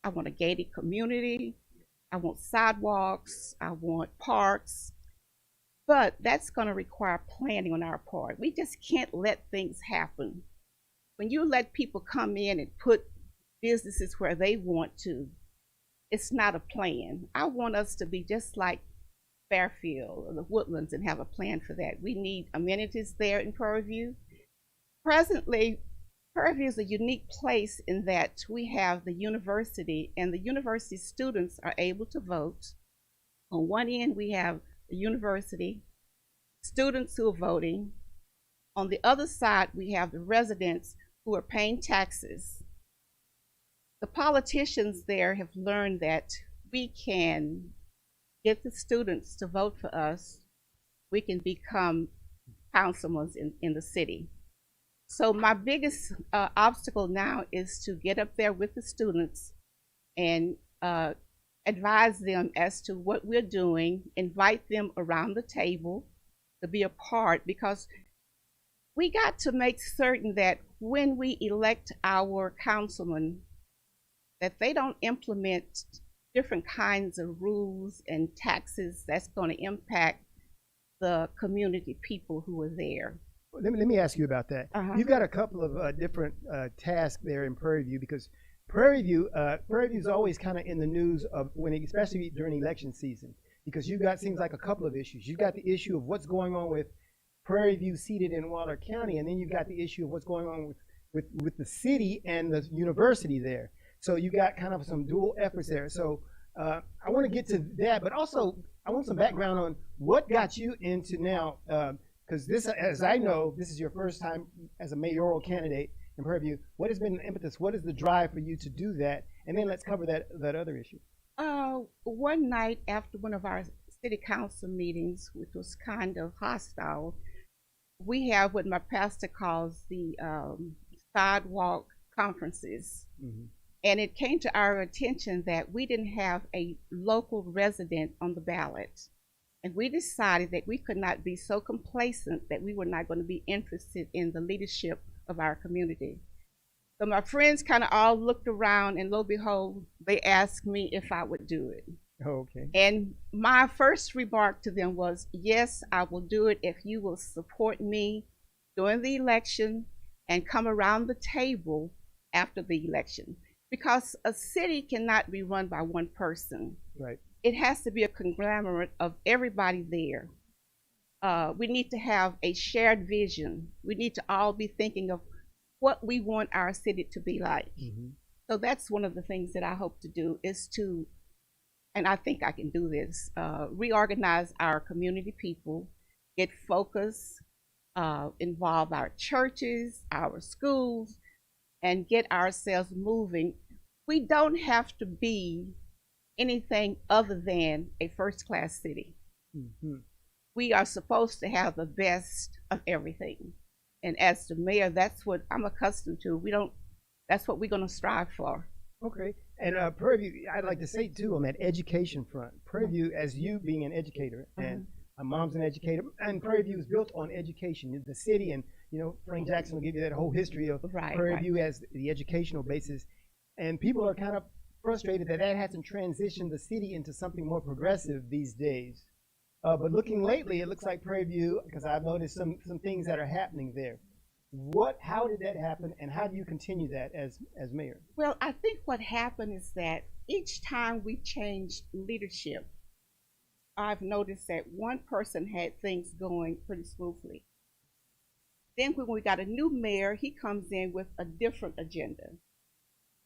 I want a gated community. I want sidewalks. I want parks. But that's going to require planning on our part. We just can't let things happen. When you let people come in and put businesses where they want to, it's not a plan. I want us to be just like Fairfield or the Woodlands and have a plan for that. We need amenities there in Prairie View. Presently, Prairie View is a unique place in that we have the university, and the university students are able to vote. On one end, we have the university, students who are voting. On the other side, we have the residents who are paying taxes. The politicians there have learned that we can get the students to vote for us. We can become councilmen in the city. So my biggest obstacle now is to get up there with the students and advise them as to what we're doing, invite them around the table to be a part, because we got to make certain that when we elect our councilmen, that they don't implement different kinds of rules and taxes that's going to impact the community people who are there. Let me ask you about that. You've got a couple of different tasks there in Prairie View, because Prairie View is always kind of in the news of especially during election season, because you've got, seems like, a couple of issues. You've got the issue of what's going on with Prairie View seated in Waller County, and then you've got the issue of what's going on with the city and the university there. So you got kind of some dual efforts there. So I want to get to that, but also I want some background on what got you into now, because this, as I know, this is your first time as a mayoral candidate in Prairie View. What has been the impetus? What is the drive for you to do that? And then let's cover that other issue. One night after one of our city council meetings, which was kind of hostile, we have what my pastor calls the sidewalk conferences. Mm-hmm. And it came to our attention that we didn't have a local resident on the ballot. And we decided that we could not be so complacent that we were not going to be interested in the leadership of our community. So my friends kind of all looked around, and lo and behold, they asked me if I would do it. Oh, okay. And my first remark to them was, yes, I will do it if you will support me during the election and come around the table after the election. Because a city cannot be run by one person. Right. It has to be a conglomerate of everybody there. We need to have a shared vision. We need to all be thinking of what we want our city to be like. Mm-hmm. So that's one of the things that I hope to do, is to, and I think I can do this, reorganize our community people, get focused, involve our churches, our schools, and get ourselves moving. We don't have to be anything other than a first-class city. Mm-hmm. We are supposed to have the best of everything. And as the mayor, that's what I'm accustomed to. That's what we're going to strive for. Okay. And Prairie View, I'd like to say too, on that education front, Prairie View, as you being an educator, and my mom's an educator, and Prairie View is built on education. The city, and Frank Jackson will give you that whole history of Prairie View as the educational basis. And people are kind of frustrated that hasn't transitioned the city into something more progressive these days. But looking lately, it looks like Prairie View, because I've noticed some things that are happening there. How did that happen, and how do you continue that as mayor? Well, I think what happened is that each time we changed leadership, I've noticed that one person had things going pretty smoothly. Then when we got a new mayor, he comes in with a different agenda.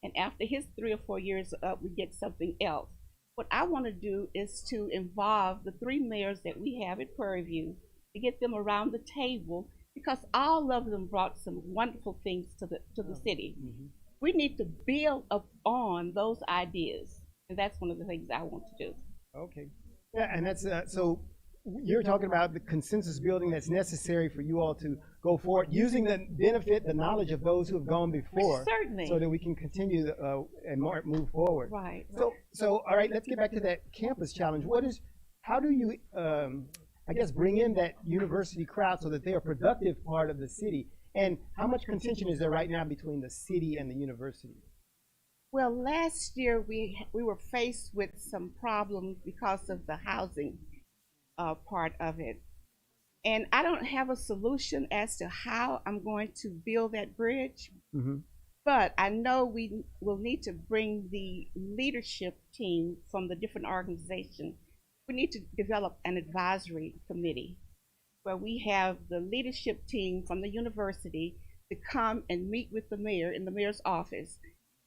And after his 3 or 4 years up, we get something else. What I want to do is to involve the 3 mayors that we have at Prairie View, to get them around the table, because all of them brought some wonderful things to the city. Mm-hmm. We need to build up on those ideas, and that's one of the things I want to do. Okay. Yeah, and that's so you're talking about the consensus building that's necessary for you all to go forward, using the benefit, the knowledge of those who have gone before. Certainly. So that we can continue and move forward. Right. So all right, let's get back to that campus challenge. How do you, bring in that university crowd so that they're a productive part of the city? And how much contention is there right now between the city and the university? Well, last year we were faced with some problems because of the housing part of it. And I don't have a solution as to how I'm going to build that bridge. Mm-hmm. But I know we will need to bring the leadership team from the different organizations. We need to develop an advisory committee where we have the leadership team from the university to come and meet with the mayor in the mayor's office,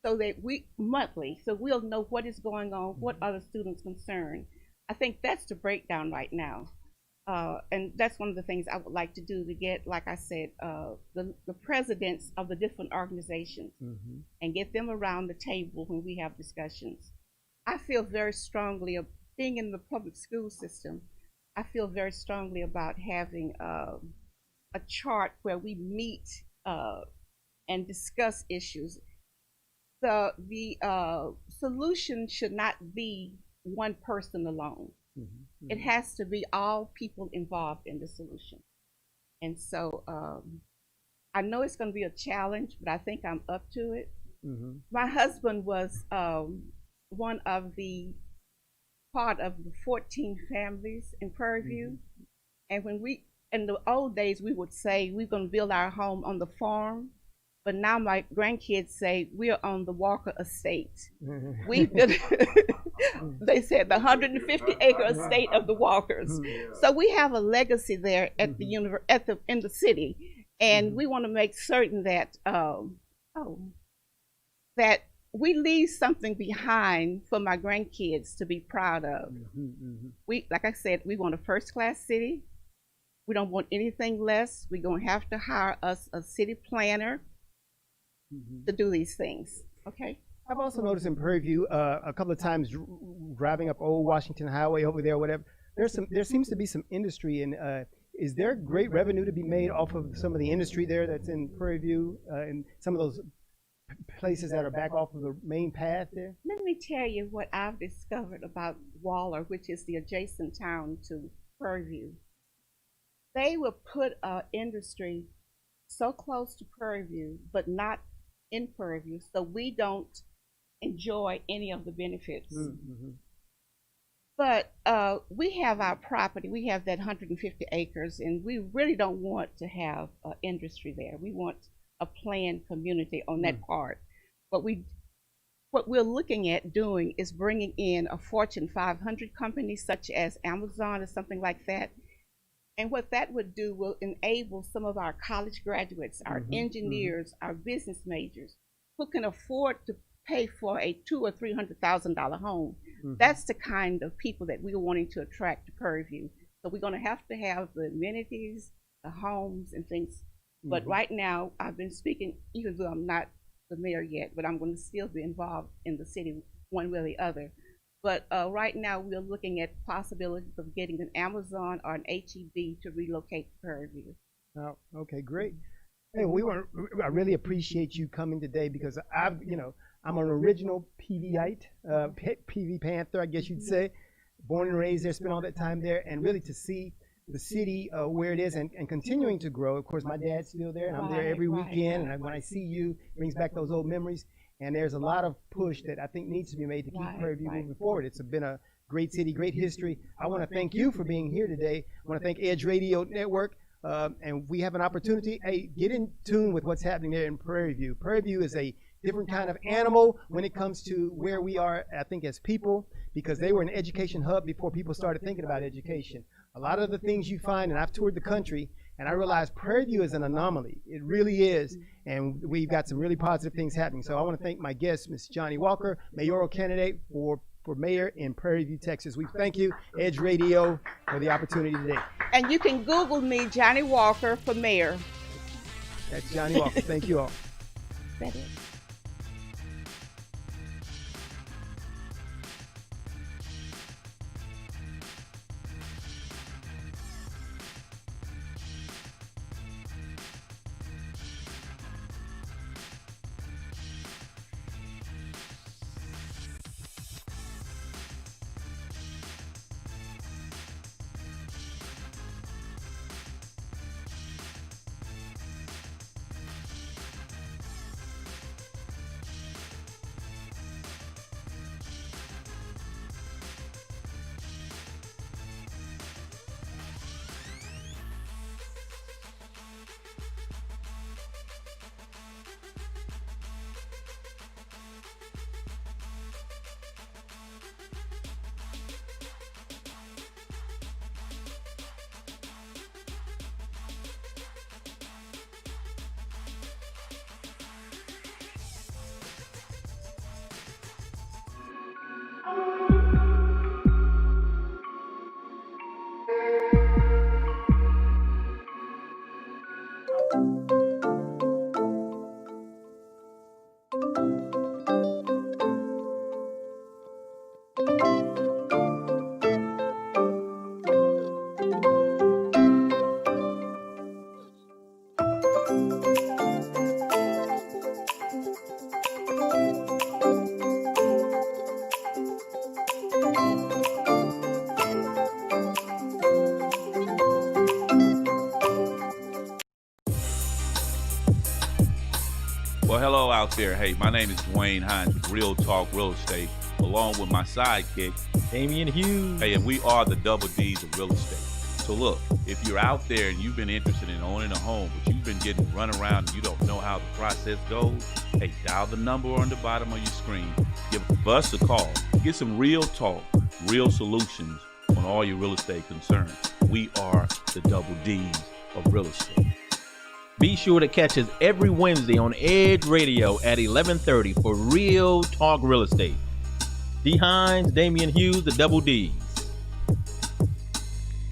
so that monthly, so we'll know what is going on, what are the students' concerned. I think that's the breakdown right now. And that's one of the things I would like to do, to get, like I said, the presidents of the different organizations, mm-hmm. and get them around the table when we have discussions. I feel very strongly, being in the public school system, I feel very strongly about having a chart where we meet and discuss issues. The solution should not be one person alone. It has to be all people involved in the solution. And so I know it's going to be a challenge, but I think I'm up to it. My husband was one of the part of the 14 families in Prairie View. And when in the old days, we would say we're going to build our home on the farm. But now my grandkids say we're on the Walker Estate. We've been, they said the 150-acre estate of the Walkers. So we have a legacy there at in the city, and we want to make certain that that we leave something behind for my grandkids to be proud of. We, like I said, we want a first-class city. We don't want anything less. We're going to have to hire us a city planner to do these things. Okay. I've also noticed in Prairie View a couple of times driving up Old Washington Highway over there, whatever. There seems to be some industry, and is there great revenue to be made off of some of the industry there that's in Prairie View and some of those places that are back off of the main path there? Let me tell you what I've discovered about Waller, which is the adjacent town to Prairie View. They will put industry so close to Prairie View, but not in Prairie View, so we don't enjoy any of the benefits. But we have our property, we have that 150 acres, and we really don't want to have industry there. We want a planned community on that part. But what we're looking at doing is bringing in a Fortune 500 company such as Amazon or something like that. And what that would do will enable some of our college graduates, our engineers, our business majors, who can afford to pay for a $200,000 or $300,000 home. That's the kind of people that we're wanting to attract to Prairie View. So we're going to have the amenities, the homes, and things. But right now, I've been speaking, even though I'm not the mayor yet, but I'm going to still be involved in the city one way or the other. But right now, we're looking at possibilities of getting an Amazon or an HEB to relocate to Prairie View. Oh, okay, great. Hey, I really appreciate you coming today because I'm an original PVite, PV Panther, I guess you'd say. Born and raised there, spent all that time there, and really to see the city where it is and continuing to grow. Of course, my dad's still there, and I'm there every weekend. And when I see you, it brings back those old memories. And there's a lot of push that I think needs to be made to keep Prairie View moving forward. It's been a great city, great history. I want to thank you for being here today. I want to thank Edge Radio Network. And we have an opportunity. Hey, get in tune with what's happening there in Prairie View. Prairie View is a different kind of animal when it comes to where we are, I think, as people, because they were an education hub before people started thinking about education. A lot of the things you find, and I've toured the country, and I realized Prairie View is an anomaly. It really is, and we've got some really positive things happening. So I want to thank my guest, Ms. Johnnie Walker, mayoral candidate for mayor in Prairie View, Texas. We thank you, Edge Radio, for the opportunity today. And you can Google me, Johnnie Walker, for mayor. That's Johnnie Walker. Thank you all. That is. out there, hey, my name is Dwayne Hines with Real Talk Real Estate, along with my sidekick, Damian Hughes. Hey, and we are the double D's of real estate. So look, if you're out there and you've been interested in owning a home, but you've been getting run around and you don't know how the process goes, hey, dial the number on the bottom of your screen. Give us a call. Get some real talk, real solutions on all your real estate concerns. We are the double D's of real estate. Be sure to catch us every Wednesday on Edge Radio at 11:30 for Real Talk Real Estate. D. Hines, Damian Hughes, the double D's.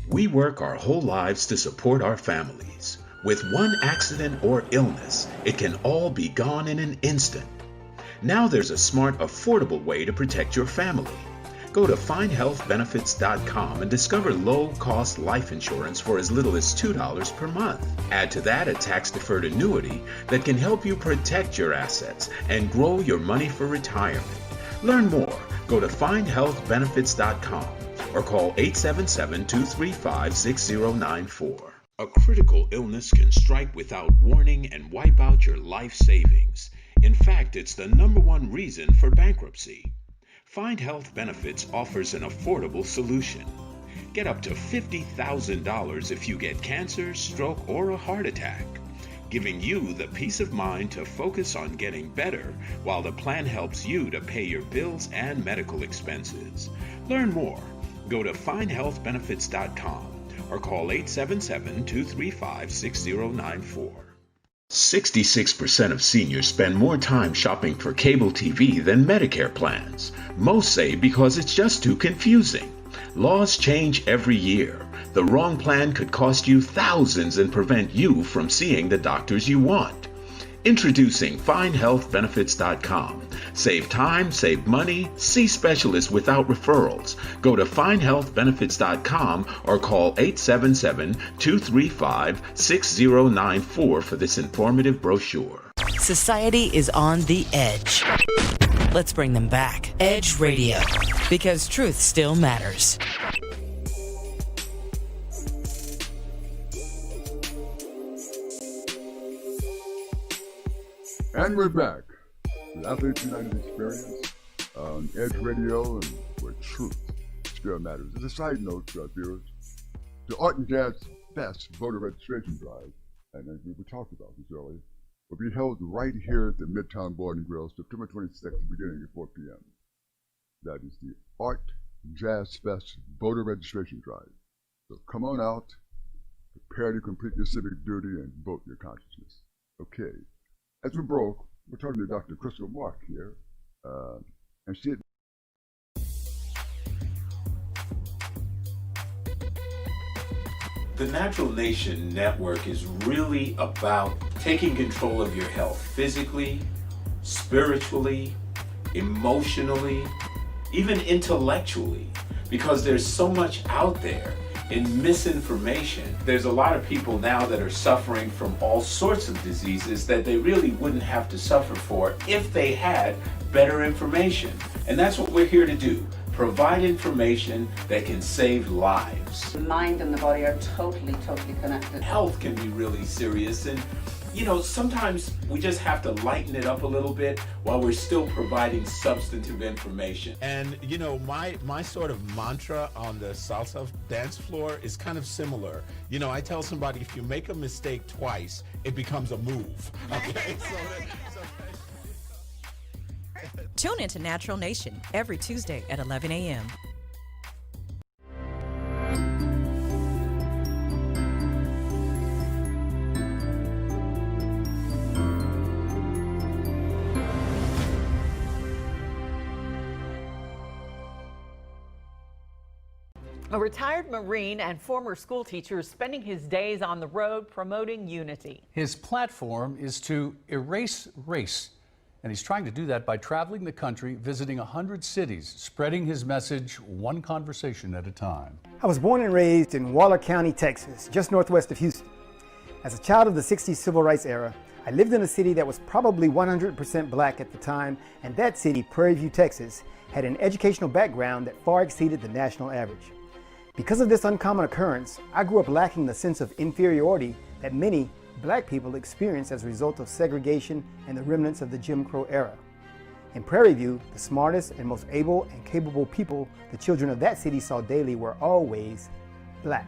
We work our whole lives to support our families. With one accident or illness, it can all be gone in an instant. Now there's a smart, affordable way to protect your family. Go to findhealthbenefits.com and discover low-cost life insurance for as little as $2 per month. Add to that a tax-deferred annuity that can help you protect your assets and grow your money for retirement. Learn more. Go to findhealthbenefits.com or call 877-235-6094. A critical illness can strike without warning and wipe out your life savings. In fact, it's the #1 reason for bankruptcy. Find Health Benefits offers an affordable solution. Get up to $50,000 if you get cancer, stroke, or a heart attack, giving you the peace of mind to focus on getting better while the plan helps you to pay your bills and medical expenses. Learn more. Go to findhealthbenefits.com or call 877-235-6094. 66% of seniors spend more time shopping for cable TV than Medicare plans. Most say because it's just too confusing. Laws change every year. The wrong plan could cost you thousands and prevent you from seeing the doctors you want. Introducing FindHealthBenefits.com. Save time, save money, see specialists without referrals. Go to FindHealthBenefits.com or call 877-235-6094 for this informative brochure. Society is on the edge. Let's bring them back. Edge Radio, because truth still matters. And we're back with Athletes United Experience on Edge Radio, and where truth still matters. As a side note, viewers, the Art and Jazz Fest voter registration drive, and as we talked about this earlier, will be held right here at the Midtown Bar and Grill, September 26th, beginning at 4 p.m. That is the Art Jazz Fest voter registration drive. So come on out, prepare to complete your civic duty, and vote your consciousness. Okay. As we broke, we're talking to Dr. Crystal Mark here, and she had The Natural Nation Network is really about taking control of your health physically, spiritually, emotionally, even intellectually, because there's so much out there in misinformation. There's a lot of people now that are suffering from all sorts of diseases that they really wouldn't have to suffer for if they had better information. And that's what we're here to do. Provide information that can save lives. The mind and the body are totally connected. Health can be really serious, and sometimes we just have to lighten it up a little bit while we're still providing substantive information. And my sort of mantra on the salsa dance floor is kind of similar. I tell somebody, if you make a mistake twice, it becomes a move. Okay? Tune into Natural Nation every Tuesday at 11 a.m. A retired Marine and former school teacher is spending his days on the road promoting unity. His platform is to erase race, and he's trying to do that by traveling the country, visiting 100 cities, spreading his message one conversation at a time. I was born and raised in Waller County, Texas, just northwest of Houston. As a child of the 60s civil rights era, I lived in a city that was probably 100% black at the time, and that city, Prairie View, Texas, had an educational background that far exceeded the national average. Because of this uncommon occurrence, I grew up lacking the sense of inferiority that many black people experienced as a result of segregation and the remnants of the Jim Crow era. In Prairie View, the smartest and most able and capable people the children of that city saw daily were always black.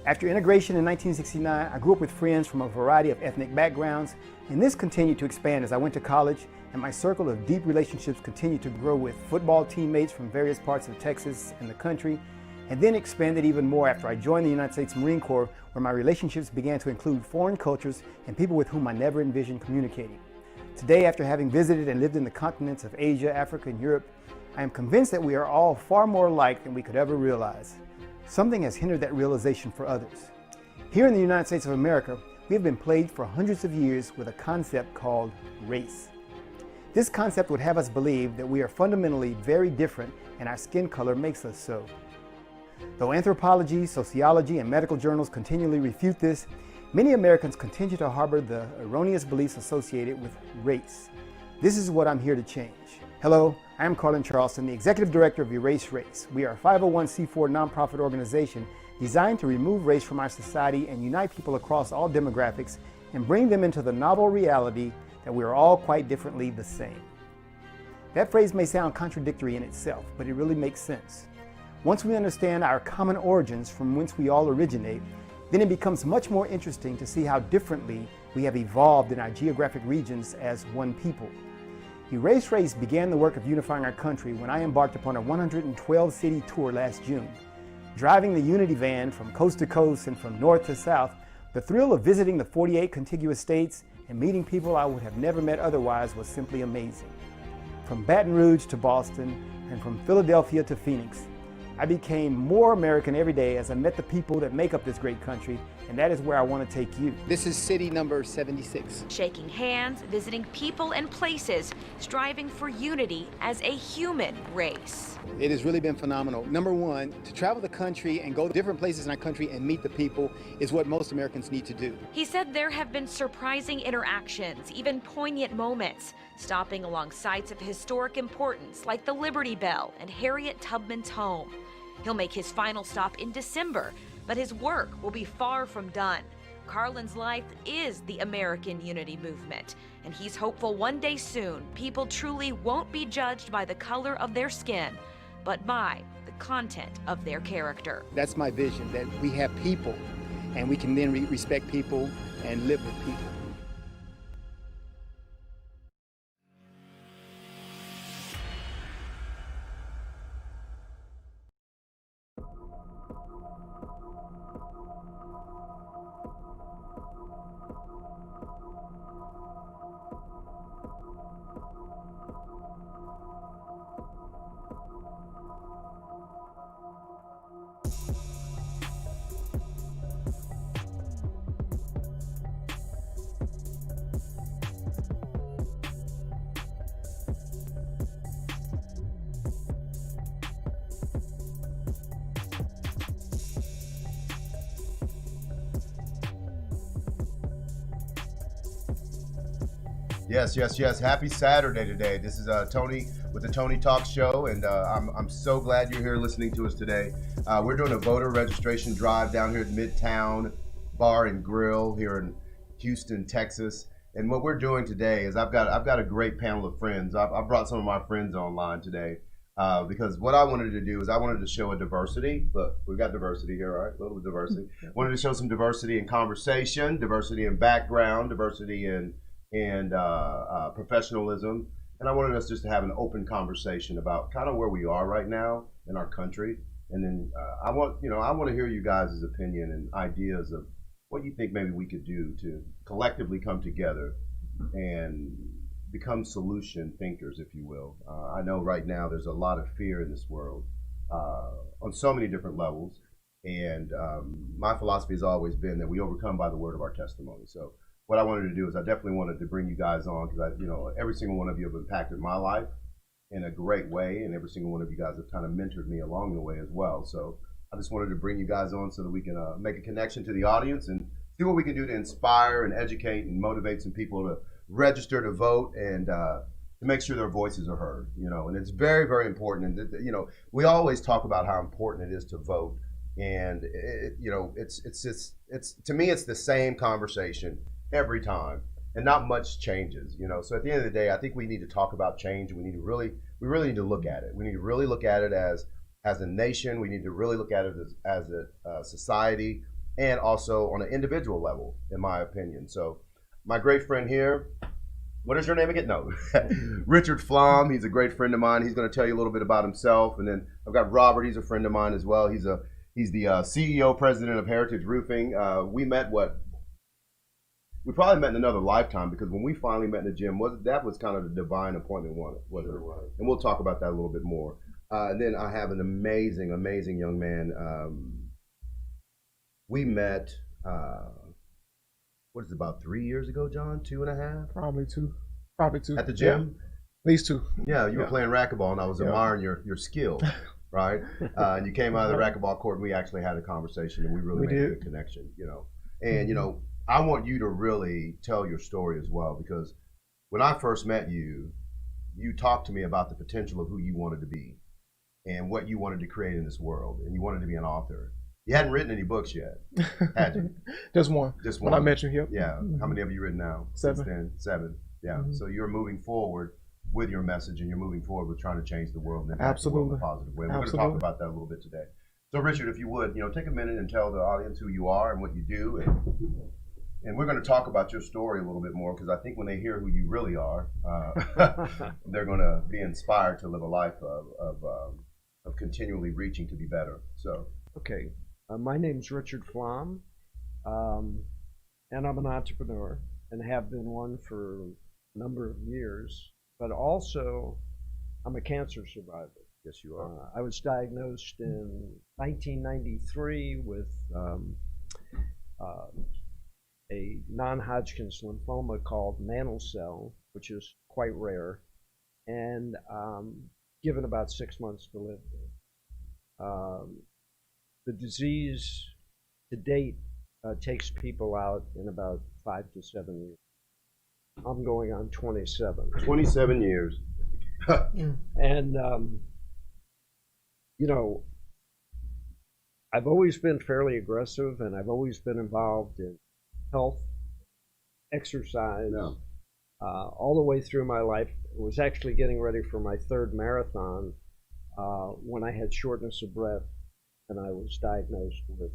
After integration in 1969, I grew up with friends from a variety of ethnic backgrounds, and this continued to expand as I went to college, and my circle of deep relationships continued to grow with football teammates from various parts of Texas and the country, and then expanded even more after I joined the United States Marine Corps, where my relationships began to include foreign cultures and people with whom I never envisioned communicating. Today, after having visited and lived in the continents of Asia, Africa, and Europe, I am convinced that we are all far more alike than we could ever realize. Something has hindered that realization for others. Here in the United States of America, we have been plagued for hundreds of years with a concept called race. This concept would have us believe that we are fundamentally very different and our skin color makes us so. Though anthropology, sociology, and medical journals continually refute this, many Americans continue to harbor the erroneous beliefs associated with race. This is what I'm here to change. Hello, I am Carlin Charleston, the Executive Director of Erase Race. We are a 501c4 nonprofit organization designed to remove race from our society and unite people across all demographics and bring them into the novel reality that we are all quite differently the same. That phrase may sound contradictory in itself, but it really makes sense. Once we understand our common origins from whence we all originate, then it becomes much more interesting to see how differently we have evolved in our geographic regions as one people. Erase Race began the work of unifying our country when I embarked upon a 112-city tour last June. Driving the Unity van from coast to coast and from north to south, the thrill of visiting the 48 contiguous states and meeting people I would have never met otherwise was simply amazing. From Baton Rouge to Boston and from Philadelphia to Phoenix, I became more American every day as I met the people that make up this great country, and that is where I want to take you. This is city number 76. Shaking hands, visiting people and places, striving for unity as a human race. It has really been phenomenal. Number one, to travel the country and go to different places in our country and meet the people is what most Americans need to do. He said there have been surprising interactions, even poignant moments, stopping along sites of historic importance like the Liberty Bell and Harriet Tubman's home. He'll make his final stop in December, but his work will be far from done. Carlin's life is the American Unity Movement, and he's hopeful one day soon people truly won't be judged by the color of their skin, but by the content of their character. That's my vision, that we have people, and we can then respect people and live with people. Yes. Happy Saturday today. This is Tony with the Tony Talk Show, and I'm so glad you're here listening to us today. We're doing a voter registration drive down here at Midtown Bar and Grill here in Houston, Texas. And what we're doing today is I've got a great panel of friends. I've brought some of my friends online today because what I wanted to do is I wanted to show a diversity. Look, we've got diversity here, all right? A little diversity. Wanted to show some diversity in conversation, diversity in background, diversity in professionalism, and I wanted us just to have an open conversation about kind of where we are right now in our country, and then I want to hear you guys' opinion and ideas of what you think maybe we could do to collectively come together and become solution thinkers, if you will. I know right now there's a lot of fear in this world on so many different levels, and my philosophy has always been that we overcome by the word of our testimony. So what I wanted to do is I definitely wanted to bring you guys on because every single one of you have impacted my life in a great way, and every single one of you guys have kind of mentored me along the way as well. So I just wanted to bring you guys on so that we can make a connection to the audience and see what we can do to inspire and educate and motivate some people to register to vote and to make sure their voices are heard. And it's very, very important. And we always talk about how important it is to vote And it's to me, it's the same conversation every time, and not much changes. So at the end of the day, I think we need to talk about change, and we really need to look at it. We need to really look at it as a nation. We need to really look at it as a society, and also on an individual level, in my opinion. So my great friend here, what is your name again? No, Richard Flom. He's a great friend of mine. He's going to tell you a little bit about himself. And then I've got Robert. He's a friend of mine as well. He's the CEO, president of Heritage Roofing. We probably met in another lifetime, because when we finally met in the gym, that was kind of the divine appointment, wasn't it? And we'll talk about that a little bit more. And then I have an amazing, amazing young man. We met, what is it, about 3 years ago, John? 2.5? Probably two. At the gym? At least two. Yeah, you were playing racquetball, and I was admiring your skill, right? And you came out of the racquetball court, and we actually had a conversation, and we really made a good connection, And, I want you to really tell your story as well, because when I first met you, you talked to me about the potential of who you wanted to be and what you wanted to create in this world, and you wanted to be an author. You hadn't written any books yet, had you? Just one. When I met you, yep. Yeah. How many have you written now? 7. Since then? 7. Yeah. So you're moving forward with your message, and you're moving forward with trying to change the world and impact the world in a positive way. We're going to talk about that a little bit today. So Richard, if you would, take a minute and tell the audience who you are and what you do, and we're going to talk about your story a little bit more, because I think when they hear who you really are, they're going to be inspired to live a life of continually reaching to be better. So. Okay. My name's Richard Flom, and I'm an entrepreneur, and have been one for a number of years, but also I'm a cancer survivor. Yes, you are. I was diagnosed in 1993 with a non-Hodgkin's lymphoma called mantle cell, which is quite rare, and given about 6 months to live. The disease to date takes people out in about 5 to 7 years. I'm going on 27. 27 years. And, I've always been fairly aggressive, and I've always been involved in health, exercise, all the way through my life. I was actually getting ready for my 3rd marathon when I had shortness of breath, and I was diagnosed with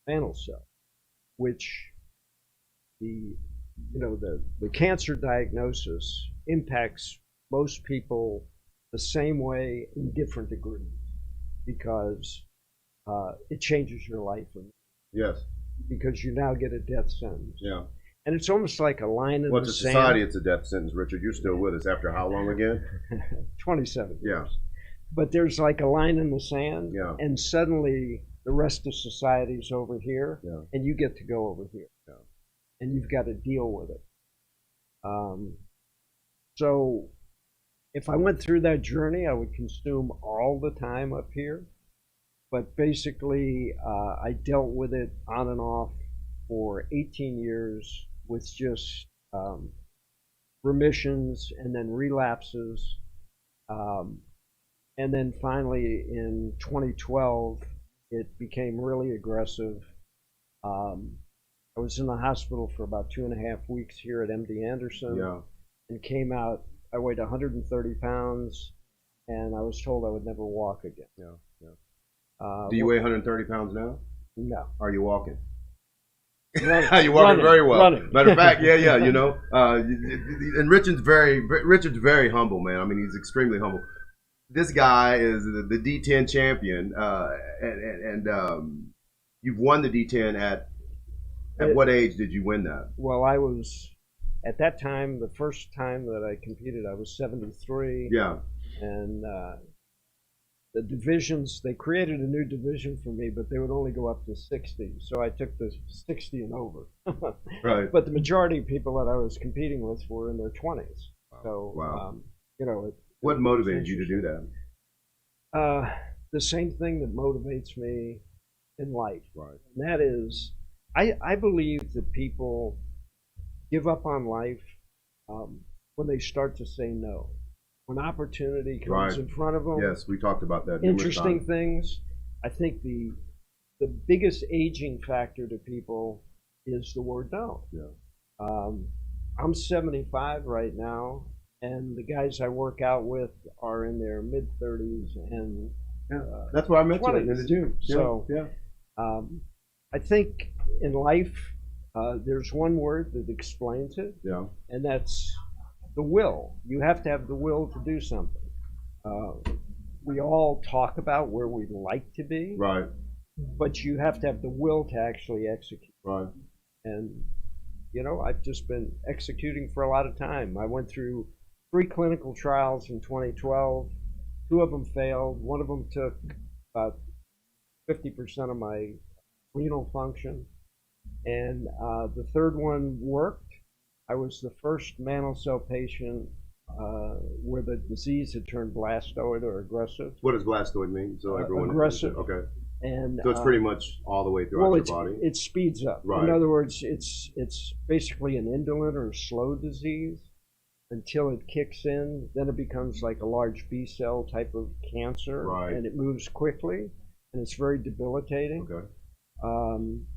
mantle cell, which the cancer diagnosis impacts most people the same way in different degrees, because it changes your life. Yes. Because you now get a death sentence. Yeah. And it's almost like a line in the sand. Well, to society, it's a death sentence, Richard. You're still with us after how long again? 27 years. Yeah. But there's like a line in the sand, yeah. And suddenly the rest of society's over here, yeah. And you get to go over here. Yeah. And you've got to deal with it. So if I went through that journey, I would consume all the time up here. But basically, I dealt with it on and off for 18 years with just remissions and then relapses. And then finally in 2012, it became really aggressive. I was in the hospital for about 2.5 weeks here at MD Anderson, yeah. And came out. I weighed 130 pounds, and I was told I would never walk again. Yeah, yeah. Do you weigh 130 pounds now? No. Are you walking? Running. You're walking very well. Running. Matter of fact, yeah. And Richard's very humble, man. I mean, he's extremely humble. This guy is the D10 champion, and you've won the D10 at what age did you win that? Well, I was, at that time, the first time that I competed, I was 73. Yeah. And the divisions, they created a new division for me, but they would only go up to 60. So I took the 60 and over. Right. But the majority of people that I was competing with were in their 20s. So, wow. What motivated you to do that? The same thing that motivates me in life. Right. And that is, I believe that people give up on life when they start to say no. When opportunity comes in front of them. Yes, we talked about that. Interesting things. I think the the biggest aging factor to people is the word no. I'm 75 right now, and the guys I work out with are in their mid-30s and that's where I met you 20s. in the gym. So I think in life there's one word that explains it, and that's the will. You have to have the will to do something. We all talk about where we'd like to be, right? But you have to have the will to actually execute, right? And you know, I've just been executing for a lot of time. I went through 3 clinical trials in 2012. 2 of them failed. One of them took about 50% of my renal function, and the third one worked. I was the first mantle cell patient where the disease had turned blastoid or aggressive. What does blastoid mean? So everyone aggressive. Okay. And so it's pretty much all the way throughout your body. It speeds up. Right. In other words, it's basically an indolent or slow disease until it kicks in. Then it becomes like a large B cell type of cancer, right? And it moves quickly, and it's very debilitating. Okay.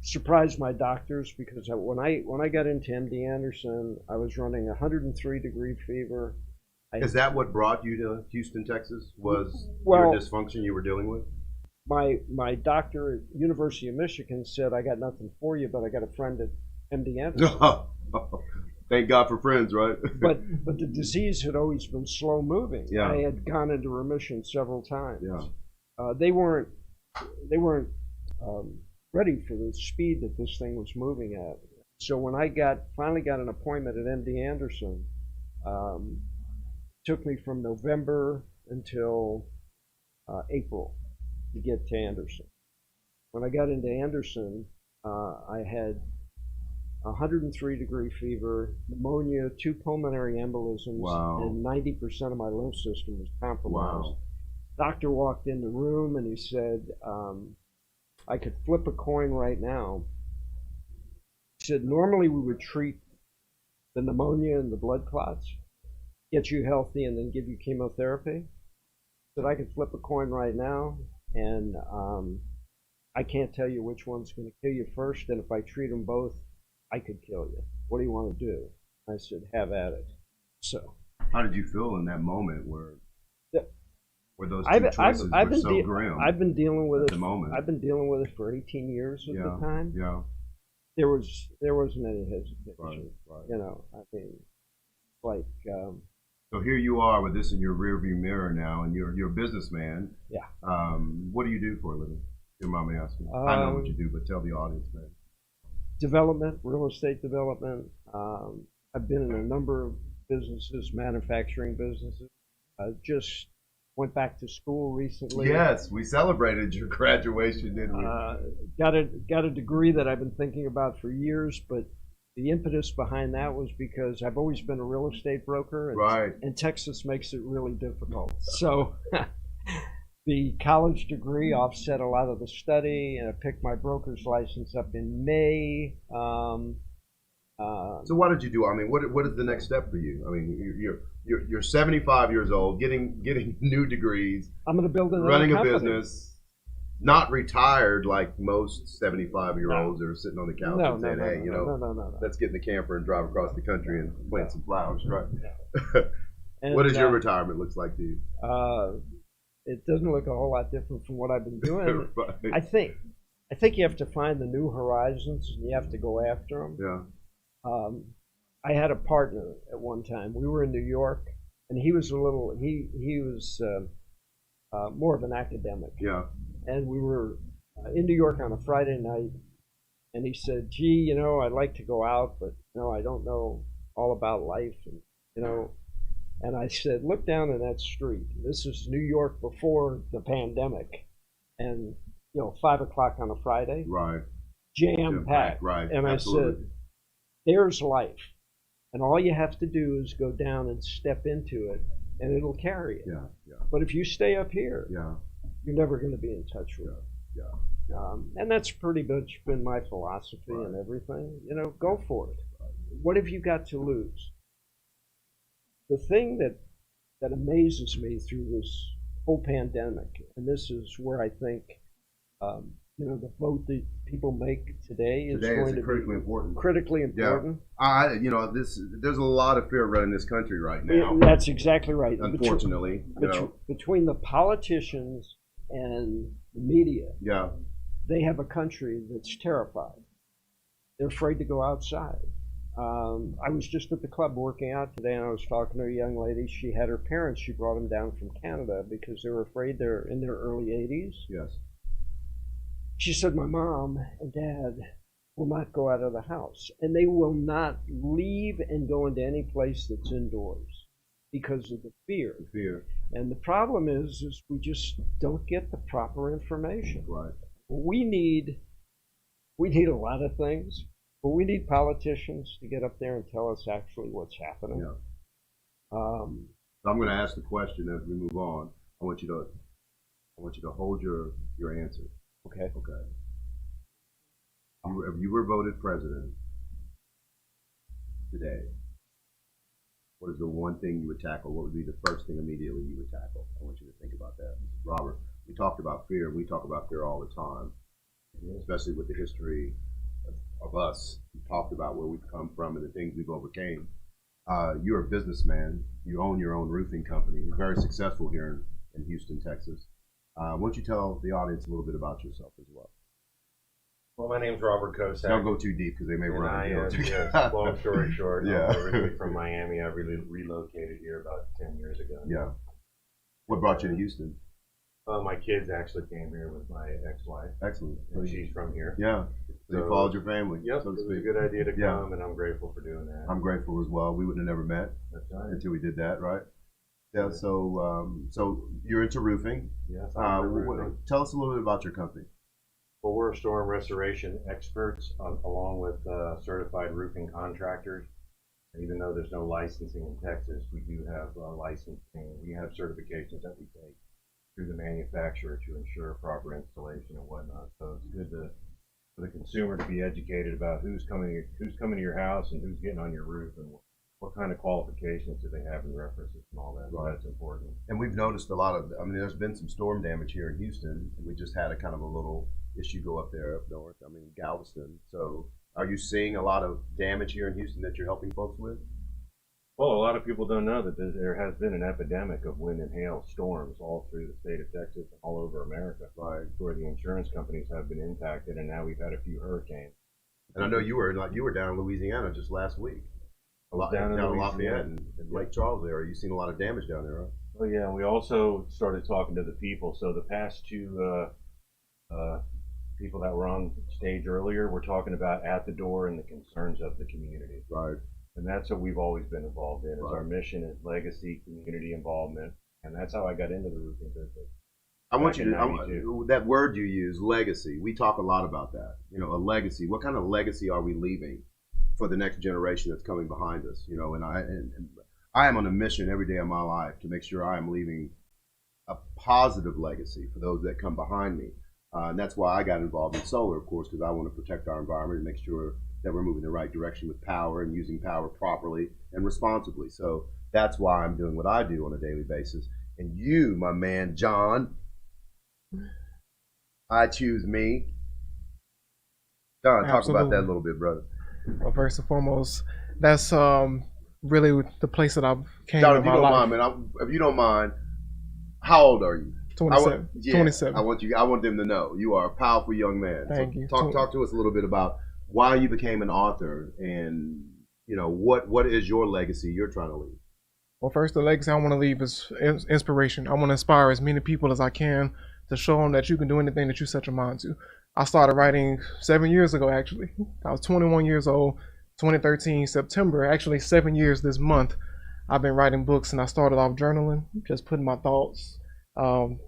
Surprised my doctors because when I got into MD Anderson, I was running 103-degree fever. Is that what brought you to Houston, Texas? Was your dysfunction you were dealing with? My doctor at University of Michigan said, I got nothing for you, but I got a friend at MD Anderson. Thank God for friends, right? but the disease had always been slow moving. Yeah. I had gone into remission several times. Yeah. They weren't ready for the speed that this thing was moving at. So when I finally got an appointment at MD Anderson, took me from November until April to get to Anderson. When I got into Anderson, I had 103-degree fever, pneumonia, 2 pulmonary embolisms, and 90% of my lymph system was compromised. Doctor walked in the room and he said, I could flip a coin right now. He said, normally we would treat the pneumonia and the blood clots, get you healthy, and then give you chemotherapy. He said, I could flip a coin right now, and I can't tell you which one's going to kill you first, and if I treat them both, I could kill you. What do you want to do? I said, have at it. So, how did you feel in that moment where those two choices were so grim? I've been dealing with it. The moment. I've been dealing with it for 18 years at the time. Yeah. There wasn't any hesitation. Right. You know, I mean, like. So here you are with this in your rearview mirror now, and you're a businessman. Yeah. What do you do for a living? Your mom asking. I know what you do, but tell the audience, man. Development, real estate development. I've been in a number of businesses, manufacturing businesses. I just went back to school recently. Yes, we celebrated your graduation, didn't we? Got a degree that I've been thinking about for years, but the impetus behind that was because I've always been a real estate broker, and Texas makes it really difficult. So the college degree offset a lot of the study, and I picked my broker's license up in May. So what did you do? I mean, what is the next step for you? I mean, you're 75 years old, getting new degrees. I'm going to build running company. A business. Not retired like most 75-year-olds that are sitting on the couch and saying, "Hey, let's get in the camper and drive across the country and plant some flowers." Right. What does your retirement looks like to you? It doesn't look a whole lot different from what I've been doing. Right. I think you have to find the new horizons and you have to go after them. Yeah. I had a partner at one time. We were in New York, and he was more of an academic. Yeah. And we were in New York on a Friday night, and he said, "Gee, I'd like to go out, but I don't know all about life, and And I said, look down in that street. This is New York before the pandemic, and 5 o'clock on a Friday, right? Jam packed, right? And absolutely. I said, there's life, and all you have to do is go down and step into it, and it'll carry you. Yeah. But if you stay up here, you're never going to be in touch with it. And that's pretty much been my philosophy and everything. Go for it. What have you got to lose? The thing that amazes me through this whole pandemic, and this is where I think the vote that people make today is Today going is to critically be important. critically important. Yeah. There's a lot of fear running this country right now. That's exactly right. Unfortunately, between the politicians and the media, yeah, they have a country that's terrified. They're afraid to go outside. I was just at the club working out today, and I was talking to a young lady. She had her parents. She brought them down from Canada because they were afraid. They're in their early 80s. Yes. She said, my mom and dad will not go out of the house, and they will not leave and go into any place that's indoors because of the fear. The fear. And the problem is we just don't get the proper information. Right. We need a lot of things. But we need politicians to get up there and tell us actually what's happening. Yeah. So I'm going to ask the question as we move on. I want you to hold your answer. Okay. Okay. If you were voted president today, what is the one thing you would tackle? What would be the first thing immediately you would tackle? I want you to think about that. Robert, we talked about fear. We talk about fear all the time, especially with the history of us. We talked about where we've come from and the things we've overcame. You're a businessman. You own your own roofing company. You're very successful here in Houston, Texas. Why don't you tell the audience a little bit about yourself as well? Well, my name's Robert Kosak. Don't go too deep because they may run. Long story short, yeah. I'm originally from Miami. I relocated here about 10 years ago. Yeah. What brought you to Houston? My kids actually came here with my ex-wife. Excellent. And she's from here. Yeah. So you followed your family. Yep. So to it was a speak. good idea to come, and I'm grateful for doing that. I'm grateful as well. We would have never met until we did that, right? Yeah. So you're into roofing. Yes. Tell us a little bit about your company. Well, we're storm restoration experts, along with certified roofing contractors. And even though there's no licensing in Texas, we do have licensing. We have certifications that we take through the manufacturer to ensure proper installation and whatnot. So it's good for the consumer to be educated about who's coming to your house and who's getting on your roof and what kind of qualifications do they have in references and all that. Right. So that's important. And we've noticed a lot of, there's been some storm damage here in Houston. We just had a kind of a little issue go up there up north, Galveston. So are you seeing a lot of damage here in Houston that you're helping folks with? Well, a lot of people don't know that there has been an epidemic of wind and hail storms all through the state of Texas and all over America. Right. Where the insurance companies have been impacted, and now we've had a few hurricanes. And I know you were down in Louisiana just last week. Down in Louisiana Lafayette and Lake Charles area. You've seen a lot of damage down there, right? Oh yeah, and we also started talking to the people. So the past two people that were on stage earlier, we're talking about at the door and the concerns of the community. Right. And that's what we've always been involved in. Is our mission is legacy, community involvement, and that's how I got into the roofing business. I want you to, that word you use, legacy, we talk a lot about that. A legacy. What kind of legacy are we leaving for the next generation that's coming behind us? And I am on a mission every day of my life to make sure I am leaving a positive legacy for those that come behind me. And that's why I got involved in solar, of course, because I want to protect our environment and make sure that we're moving in the right direction with power and using power properly and responsibly. So that's why I'm doing what I do on a daily basis. And you, my man, John, I choose me. John, talk about that a little bit, brother. Well, first and foremost, that's really the place that I came John, in my life. if you don't mind, how old are you? 27. 27. I want them to know you are a powerful young man. Thank you. Talk to us a little bit about why you became an author and what is your legacy you're trying to leave. Well, first, the legacy I want to leave is inspiration. I want to inspire as many people as I can to show them that you can do anything that you set your mind to. I started writing 7 years ago, actually. I was 21 years old, 2013, September, actually 7 years this month. I've been writing books, and I started off journaling, just putting my thoughts. Did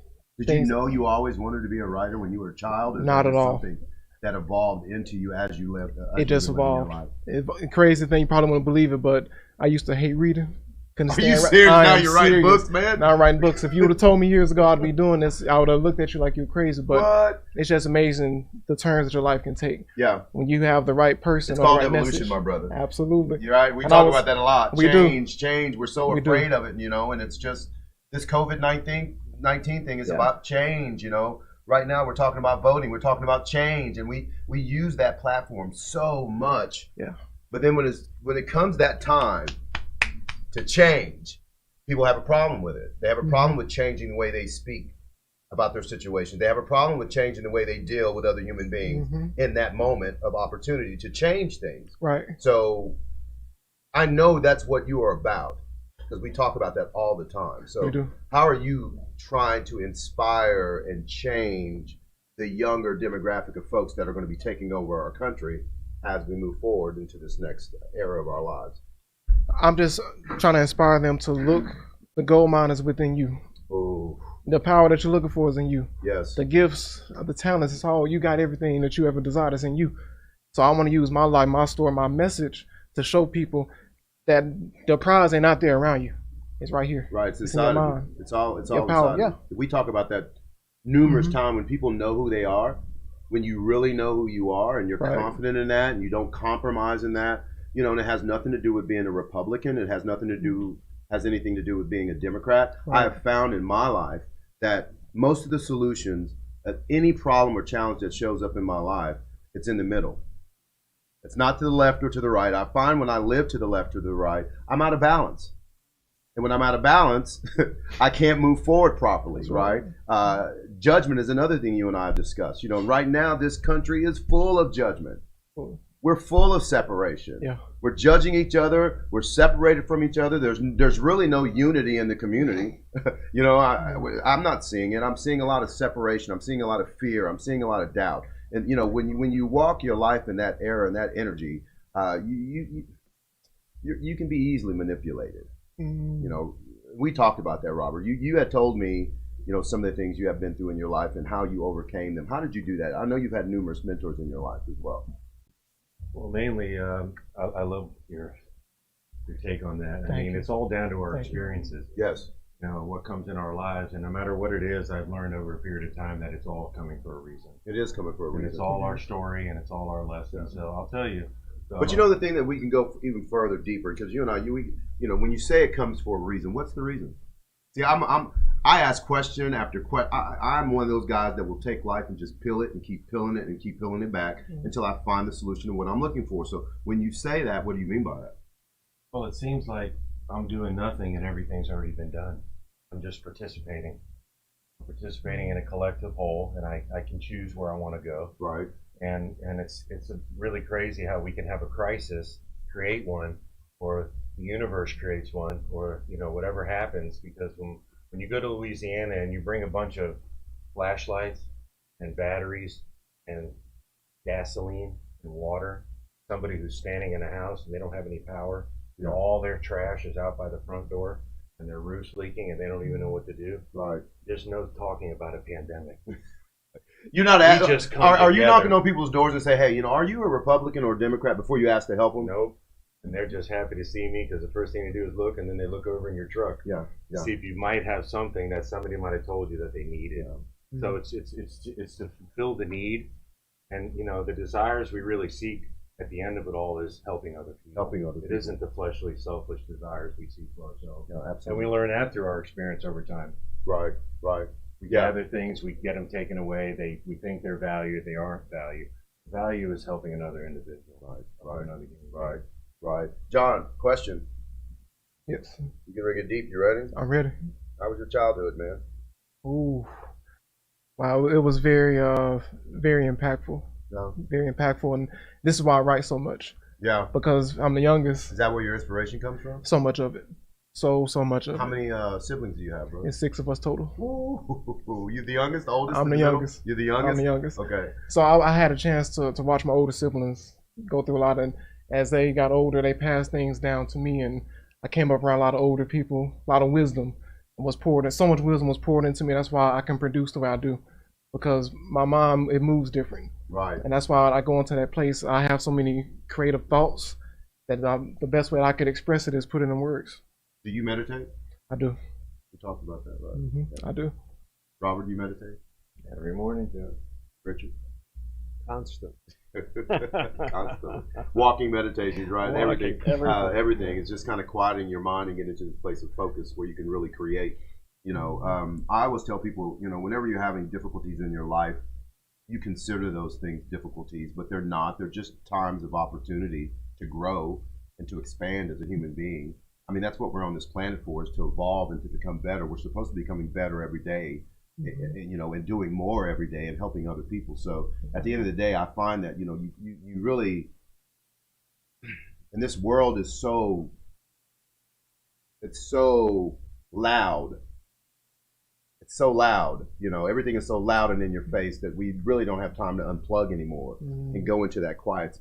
you know you always wanted to be a writer when you were a child? Not at all. Something that evolved into you as you lived? It just evolved. Crazy thing, you probably wouldn't believe it, but I used to hate reading. Are you serious? Now you're writing books, man? Now I'm writing books. If you would have told me years ago I'd be doing this, I would have looked at you like you're crazy. But it's just amazing the turns that your life can take. Yeah. When you have the right person. It's called right evolution, message. my brother. Absolutely. You're right. We talk about that a lot. We change. We're so afraid do. of it, and it's just this COVID-19 thing is about change, right now we're talking about voting, we're talking about change, and we use that platform so much. Yeah. But then when it comes that time to change, people have a problem with it. They have a problem with changing the way they speak about their situation. They have a problem with changing the way they deal with other human beings in that moment of opportunity to change things. Right. So I know that's what you are about, because we talk about that all the time. So We do. how are you trying to inspire and change the younger demographic of folks that are going to be taking over our country as we move forward into this next era of our lives? I'm just trying to inspire them to look. The gold mine is within you. Ooh. The power that you're looking for is in you. Yes. The gifts, the talents, it's all, you got everything that you ever desired is in you. So I want to use my life, my story, my message to show people that the prize ain't out there around you. It's right here. Right. It's in your inside of you. mind. It's all Your power, inside of you. We talk about that numerous times when people know who they are, when you really know who you are and you're Right. confident in that and you don't compromise in that, you know, and it has nothing to do with being a Republican. It has nothing to do, has anything to do with being a Democrat. Right. I have found in my life that most of the solutions of any problem or challenge that shows up in my life, it's in the middle. It's not to the left or to the right. I find when I live to the left or the right, I'm out of balance. And when I'm out of balance, I can't move forward properly, right? Judgment is another thing you and I have discussed. You know, right now, this country is full of judgment. We're full of separation. Yeah. We're judging each other. We're separated from each other. There's really no unity in the community. You know, I'm not seeing it. I'm seeing a lot of separation. I'm seeing a lot of fear. I'm seeing a lot of doubt. And, you know, when you walk your life in that era and that energy, you can be easily manipulated. You know, we talked about that, Robert. You had told me, you know, some of the things you have been through in your life and how you overcame them. How did you do that? I know you've had numerous mentors in your life as well. Well, mainly, I love your take on that. I mean, it's all down to our experiences. Yes. You know, what comes in our lives, and no matter what it is, I've learned over a period of time that it's all coming for a reason. It is coming for a reason. And it's all our story, and it's all our lessons. So I'll tell you. But you know the thing that we can go even further deeper, because you and I, you know, when you say it comes for a reason, what's the reason? See, I ask question after question. I'm one of those guys that will take life and just peel it and keep peeling it and keep peeling it back until I find the solution to what I'm looking for. So when you say that, what do you mean by that? Well, it seems like I'm doing nothing and everything's already been done. I'm just participating. I'm participating in a collective whole, and I can choose where I want to go. Right. And it's really crazy how we can have a crisis, create one, or the universe creates one, or you know whatever happens. Because when you go to Louisiana and you bring a bunch of flashlights and batteries and gasoline and water, somebody who's standing in a house and they don't have any power, you know, all their trash is out by the front door and their roof's leaking and they don't even know what to do. Right. There's no talking about a pandemic. You're not asking. Are you knocking on people's doors and say, hey, you know, are you a Republican or a Democrat before you ask to help them? Nope. And they're just happy to see me because the first thing they do is look, and then they look over in your truck. Yeah. See if you might have something that somebody might have told you that they needed. So it's to fulfill the need, and you know the desires we really seek at the end of it all is helping other people. Helping other people. It isn't the fleshly, selfish desires we seek for ourselves. Yeah, absolutely. And we learn that through our experience over time. Right. Right. We gather things, we get them taken away. We think they're valued, they aren't valued. Value is helping another individual. Right. Another human being. Right. Right. John, question. Yes. You can ring it deep. You ready? I'm ready. How was your childhood, man? Ooh. Wow, it was very impactful. Yeah. Very impactful, and this is why I write so much. Yeah. Because I'm the youngest. Is that where your inspiration comes from? So much of it. So much of it. How many siblings do you have, bro? It's 6 of us total. Ooh, you the youngest, the oldest? I'm the youngest. You're the youngest? I'm the youngest. Okay. So I had a chance to watch my older siblings go through a lot, and as they got older, they passed things down to me, and I came up around a lot of older people, a lot of wisdom was poured, and so much wisdom was poured into me. That's why I can produce the way I do, because my mom, it moves different. Right. And that's why I go into that place. I have so many creative thoughts that the best way I could express it is put it in words. Do you meditate? I do. We talked about that, right? I do. Robert, you meditate? Every morning, yeah. Richard? Constant. Constant. Walking meditations, right? Walking, everything is just kind of quieting your mind and getting into the place of focus where you can really create. You know, I always tell people, you know, whenever you're having difficulties in your life, you consider those things difficulties, but they're not. They're just times of opportunity to grow and to expand as a human being. I mean, that's what we're on this planet for, is to evolve and to become better. We're supposed to be becoming better every day, and, you know, and doing more every day and helping other people. So at the end of the day, I find that, you know, you really, and this world is so, it's so loud. It's so loud, you know, everything is so loud and in your face that we really don't have time to unplug anymore and go into that quiet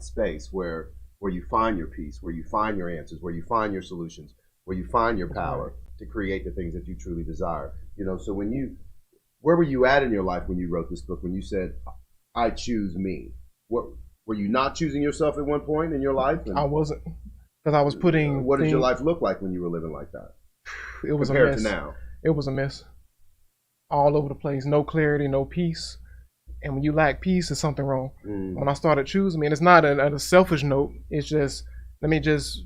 space where you find your peace, where you find your answers, where you find your solutions, where you find your power to create the things that you truly desire. You know, so where were you at in your life when you wrote this book, when you said, I choose me? Were you not choosing yourself at one point in your life? I wasn't, because I was putting What did your life look like when you were living like that? It was compared a mess. to now? It was a mess. All over the place. No clarity, no peace. And when you lack peace, there's something wrong. When I started choosing me, and it's not at a selfish note, it's just, let me just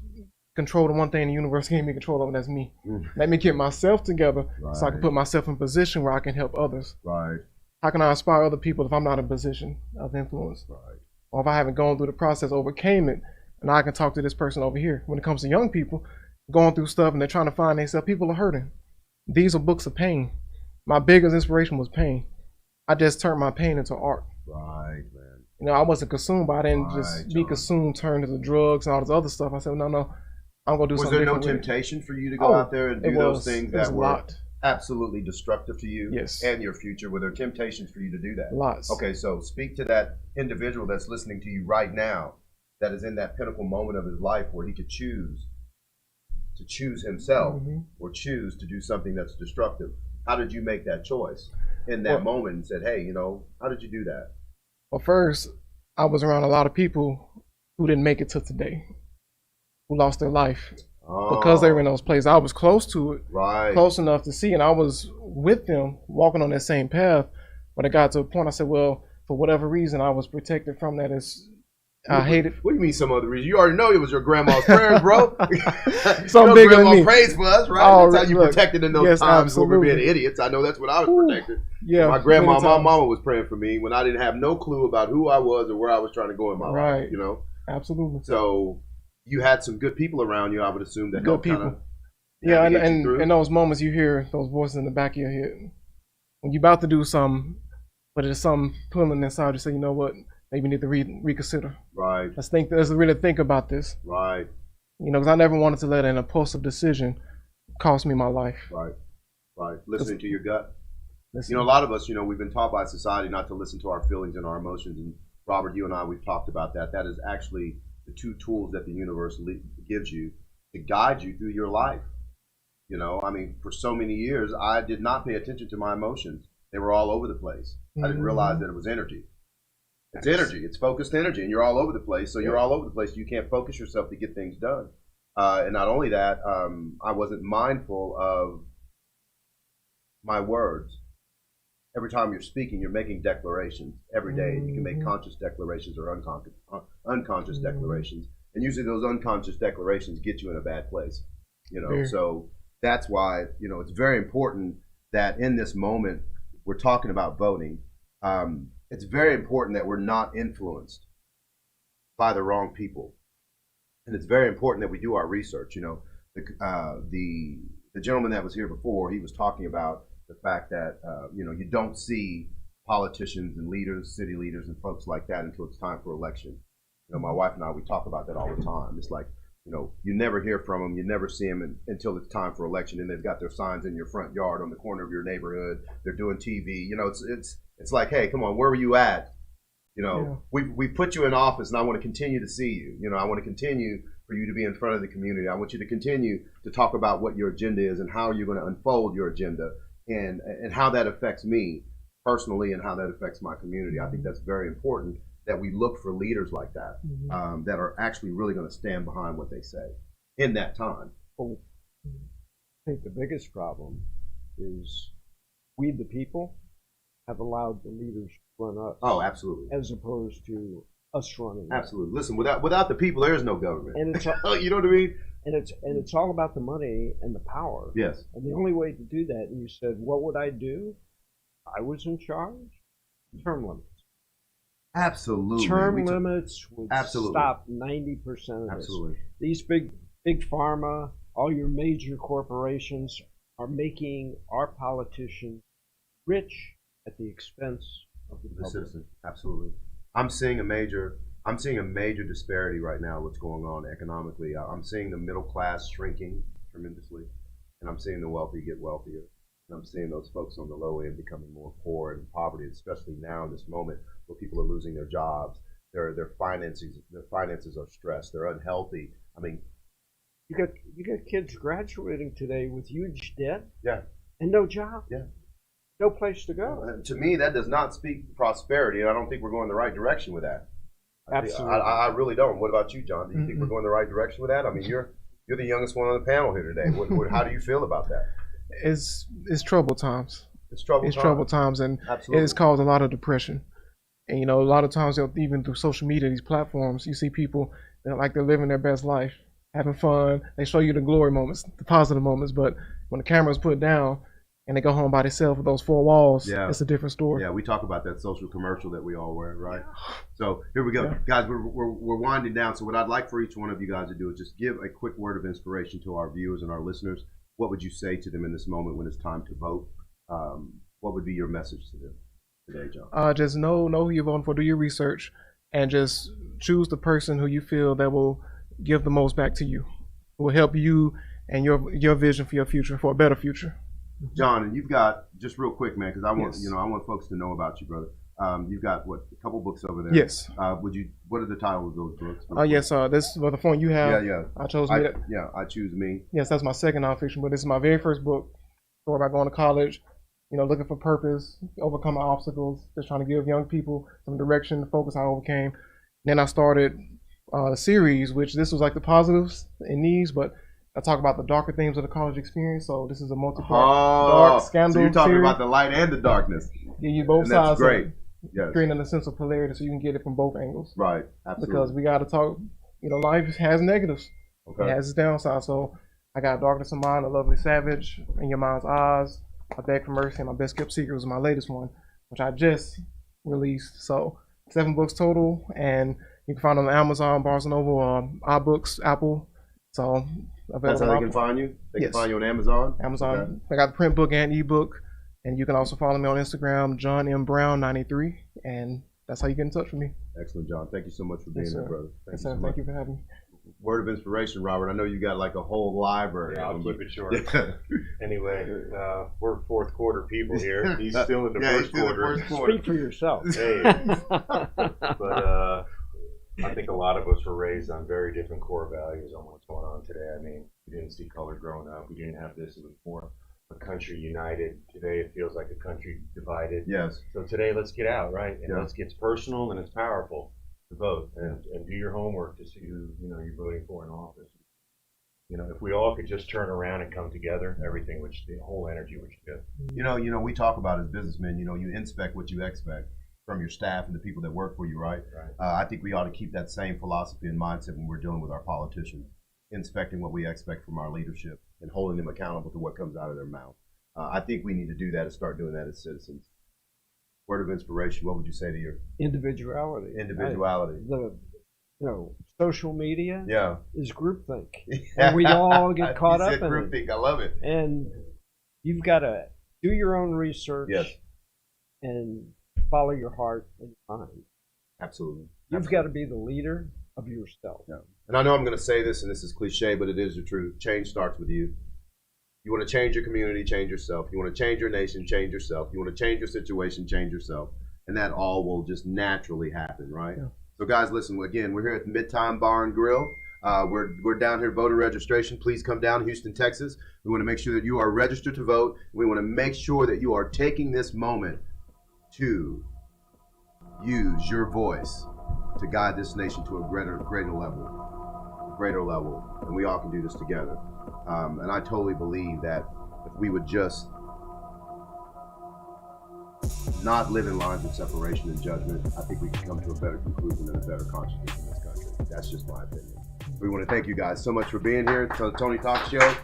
control the one thing the universe gave me control over, that's me. Let me get myself together so I can put myself in a position where I can help others. Right. How can I inspire other people if I'm not in a position of influence? Right. Or if I haven't gone through the process, overcame it, and I can talk to this person over here. When it comes to young people going through stuff and they're trying to find themselves, people are hurting. These are books of pain. My biggest inspiration was pain. I just turned my pain into art. Right, man. You know, I wasn't consumed, but I didn't just be consumed, turn into drugs and all this other stuff. I said, no, I'm going to do something different. Was there no temptation for you to go out there and do those things that were absolutely destructive to you and your future? Were there temptations for you to do that? Lots. Okay, so speak to that individual that's listening to you right now, that is in that pinnacle moment of his life where he could choose to choose himself or choose to do something that's destructive. How did you make that choice in that moment and said, hey, you know, how did you do that? Well, first, I was around a lot of people who didn't make it to today, who lost their life because they were in those places. I was close to it, close enough to see, and I was with them walking on that same path. But it got to a point I said, well, for whatever reason, I was protected from that. I hate it. What do you mean some other reason? You already know it was your grandma's prayers, bro. Something bigger than me. Grandma prays for us, right? That's how you protected in those times when we were being idiots. I know that's what I was protected. Yeah, my grandma, my mama was praying for me when I didn't have no clue about who I was or where I was trying to go in my life. You know, absolutely. So you had some good people around you, I would assume, that good people. Yeah, and in those moments you hear those voices in the back of your head when you're about to do something, but there's something pulling inside you. Say, you know what? Maybe you need to reconsider. Right. Let's really think about this. Right. You know, because I never wanted to let an impulsive decision cost me my life. Right. Right. Listening to your gut. You know, a lot of us, you know, we've been taught by society not to listen to our feelings and our emotions. And Robert, you and I, we've talked about that. That is actually the two tools that the universe gives you to guide you through your life. You know, I mean, for so many years, I did not pay attention to my emotions. They were all over the place. I didn't realize that it was energy. It's energy. It's focused energy, and you're all over the place. So you're all over the place. You can't focus yourself to get things done. And not only that, I wasn't mindful of my words. Every time you're speaking, you're making declarations every day. You can make conscious declarations or unconscious declarations. And usually those unconscious declarations get you in a bad place. You know, so that's why, you know, it's very important that in this moment, we're talking about voting. It's very important that we're not influenced by the wrong people. And it's very important that we do our research. You know, the gentleman that was here before, he was talking about the fact that, you know, you don't see politicians and leaders, city leaders and folks like that until it's time for election. You know, my wife and I, we talk about that all the time. It's like, you know, you never hear from them. You never see them until it's time for election. And they've got their signs in your front yard on the corner of your neighborhood. They're doing TV. You know, it's like, hey, come on, where were you at? You know, we put you in office, and I want to continue to see you. You know, I want to continue for you to be in front of the community. I want you to continue to talk about what your agenda is and how you're going to unfold your agenda and how that affects me personally and how that affects my community. I think that's very important that we look for leaders like that, that are actually really going to stand behind what they say in that time. Well, I think the biggest problem is we, the people, have allowed the leaders to run us. Oh, absolutely. As opposed to us running. Absolutely. Listen, without the people, there is no government. And it's you know what I mean? And it's all about the money and the power. Yes. And the only way to do that, and you said, what would I do? I was in charge. Term limits. Absolutely. Term limits would Absolutely. stop 90% of this. Absolutely. These big pharma, all your major corporations are making our politicians rich at the expense of the public. Citizen. Absolutely. I'm seeing a major disparity right now. What's going on economically? I'm seeing the middle class shrinking tremendously, and I'm seeing the wealthy get wealthier. And I'm seeing those folks on the low end becoming more poor and in poverty, especially now in this moment where people are losing their jobs. Their finances are stressed. They're unhealthy. I mean, you got kids graduating today with huge debt. Yeah. And no job. Yeah. No place to go. To me, that does not speak prosperity, and I don't think we're going the right direction with that. Absolutely. I really don't. What about you, John? Do you think we're going the right direction with that? I mean, you're the youngest one on the panel here today. How do you feel about that? It's troubled times. It's troubled times, and Absolutely. it has caused a lot of depression. And a lot of times, even through social media, these platforms, you see people that like they're living their best life, having fun. They show you the glory moments, the positive moments, but when the camera's put down and they go home by themselves with those four walls, it's a different story. Yeah, we talk about that social commercial that we all wear, right? So here we go. Guys, we're winding down. So what I'd like for each one of you guys to do is just give a quick word of inspiration to our viewers and our listeners. What would you say to them in this moment when it's time to vote? What would be your message to them today, John? Just know who you're voting for, do your research, and just choose the person who you feel that will give the most back to you, who will help you and your vision for your future, for a better future. John, and you've got, just real quick, man, because I want Yes. I want folks to know about you, brother. You've got a couple books over there. Yes. What are the titles of those books? Yes, this was the phone you have. Yeah. I chose I me. Choose Me. Yes, that's my second nonfiction, but this is my very first book. Story about going to college, looking for purpose, overcoming obstacles, just trying to give young people some direction to focus how I overcame. Then I started a series, which this was like the positives in these, but I talk about the darker themes of the college experience. So this is a multi-part dark scandal. So you're talking series. about the light and the darkness. Give you both And sides. that's great. Of it, Yes. creating a sense of polarity so you can get it from both angles. Right. Absolutely. Because we got to talk. Life has negatives. Okay. It has its downside. So I got Darkness of Mine, A Lovely Savage, In Your Mind's Eyes, I Beg for Mercy, and My Best Kept Secret was my latest one, which I just released. So 7 books total, and you can find them on Amazon, Barnes & Noble, iBooks, Apple. So That's how they can find you? They can find you on Amazon? Amazon. Okay. I got the print book and ebook, and you can also follow me on Instagram, John M. Brown 93, and that's how you get in touch with me. Excellent, John. Thank you so much for being Yes, here, sir. brother. Yes, so sir. much. Thank you for having me. Word of inspiration, Robert. I know you got like a whole library. Yeah, I'll of them, keep it but- short. Anyway, we're fourth quarter people here. He's still in the Yeah, he's first still in the quarter. first quarter. Speak for yourself. Hey, but I think a lot of us were raised on very different core values on what's going on today. I mean, we didn't see color growing up. We didn't have this. It was more a country united. Today it feels like a country divided. Yes. So today let's get out, right? And Yeah. let's get personal and it's powerful to vote and do your homework to see who you're voting for in office. If we all could just turn around and come together, the whole energy would shift. We talk about as businessmen, you inspect what you expect from your staff and the people that work for you, right? I think we ought to keep that same philosophy and mindset when we're dealing with our politicians, inspecting what we expect from our leadership and holding them accountable to what comes out of their mouth. I think we need to do that and start doing that as citizens. Word of inspiration, what would you say to your Individuality. Social media is groupthink. And we all get caught You up said in groupthink. it. I love it. And you've got to do your own research and follow your heart and your mind. Absolutely. You've got to be the leader of yourself. And I know I'm going to say this, and this is cliche, but it is the truth. Change starts with you. You want to change your community, change yourself. You want to change your nation, change yourself. You want to change your situation, change yourself. And that all will just naturally happen, right? Yeah. So guys, listen, again, we're here at the Midtime Bar and Grill. We're down here, voter registration. Please come down, Houston, Texas. We want to make sure that you are registered to vote. We want to make sure that you are taking this moment to use your voice to guide this nation to a greater level. And we all can do this together. And I totally believe that if we would just not live in lines of separation and judgment, I think we can come to a better conclusion and a better consciousness in this country. That's just my opinion. We want to thank you guys so much for being here to the Tony Talk Show.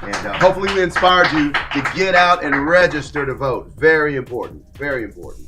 And hopefully we inspired you to get out and register to vote. Very important. Very important.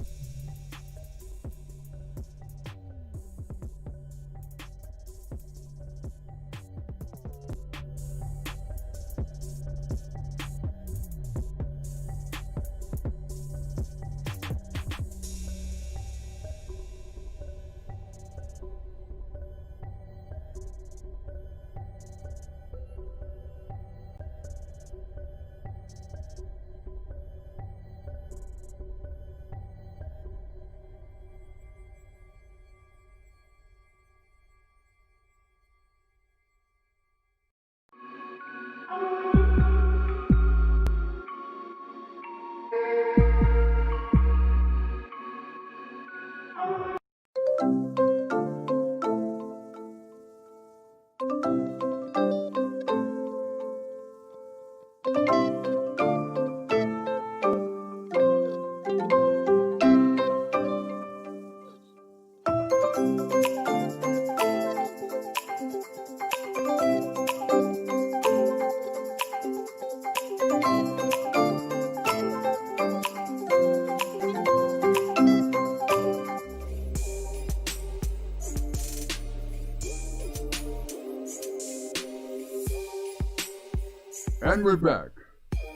And we're back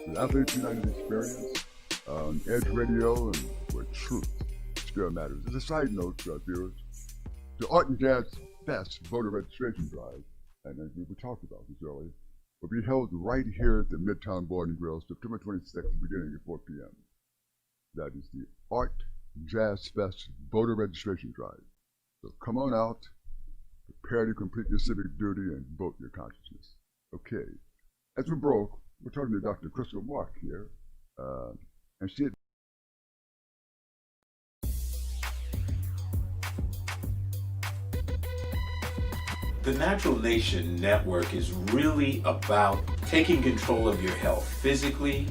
with Athletes United Experience on Edge Radio, and where truth still matters. As a side note, viewers, the Art and Jazz Fest voter registration drive, and as we talked about this earlier, will be held right here at the Midtown Bar and Grill, September 26th, beginning at 4 p.m. That is the Art Jazz Fest voter registration drive. So come on out, prepare to complete your civic duty, and vote your consciousness. Okay. As we broke, we're talking to Dr. Crystal Mark here, and she had The Natural Nation Network is really about taking control of your health physically,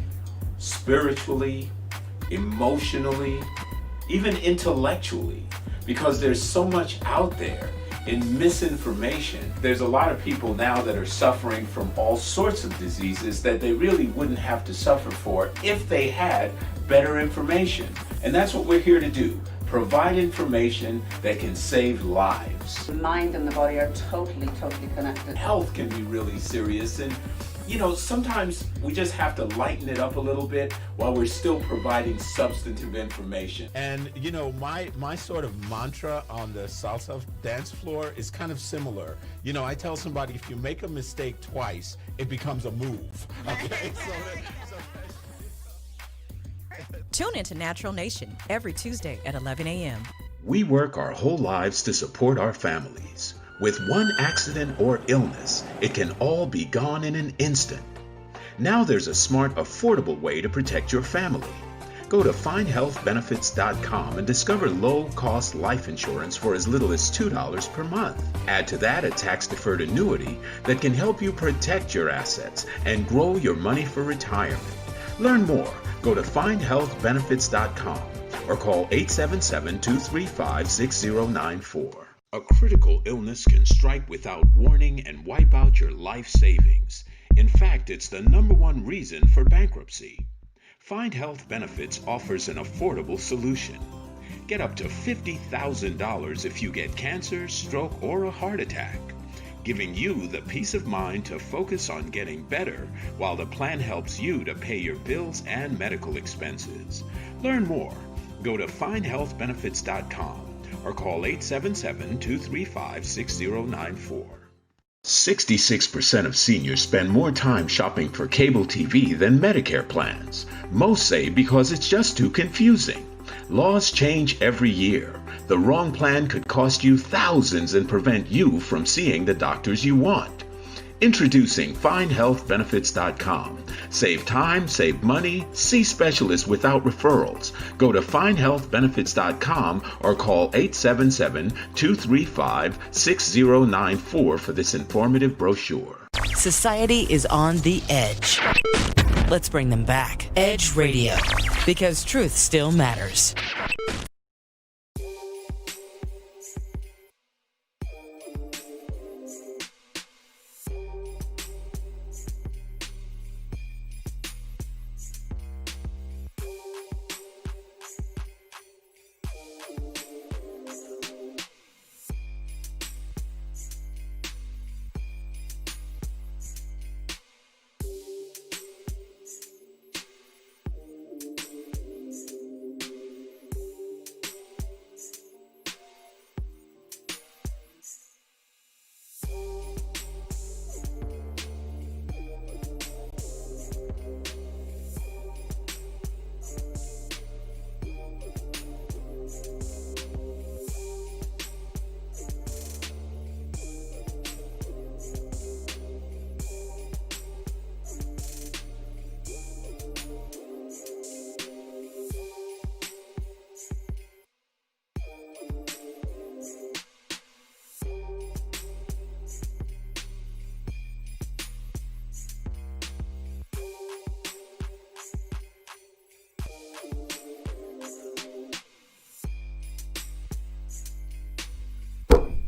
spiritually, emotionally, even intellectually, because there's so much out there in misinformation. There's a lot of people now that are suffering from all sorts of diseases that they really wouldn't have to suffer for if they had better information. And that's what we're here to do. Provide information that can save lives. The mind and the body are totally connected. Health can be really serious, and you know, sometimes we just have to lighten it up a little bit while we're still providing substantive information. And you know, my sort of mantra on the salsa dance floor is kind of similar. You know, I tell somebody, if you make a mistake twice, it becomes a move. Okay? Tune into Natural Nation every Tuesday at 11 a.m. We work our whole lives to support our families. With one accident or illness, it can all be gone in an instant. Now there's a smart, affordable way to protect your family. Go to findhealthbenefits.com and discover low-cost life insurance for as little as $2 per month. Add to that a tax-deferred annuity that can help you protect your assets and grow your money for retirement. Learn more. Go to findhealthbenefits.com or call 877-235-6094. A critical illness can strike without warning and wipe out your life savings. In fact, it's the #1 reason for bankruptcy. Find Health Benefits offers an affordable solution. Get up to $50,000 if you get cancer, stroke, or a heart attack, giving you the peace of mind to focus on getting better while the plan helps you to pay your bills and medical expenses. Learn more. Go to findhealthbenefits.com or call 877-235-6094. 66% of seniors spend more time shopping for cable TV than Medicare plans. Most say because it's just too confusing. Laws change every year. The wrong plan could cost you thousands and prevent you from seeing the doctors you want. Introducing FindHealthBenefits.com. Save time, save money, see specialists without referrals. Go to FindHealthBenefits.com or call 877-235-6094 for this informative brochure. Society is on the edge. Let's bring them back. Edge Radio, because truth still matters.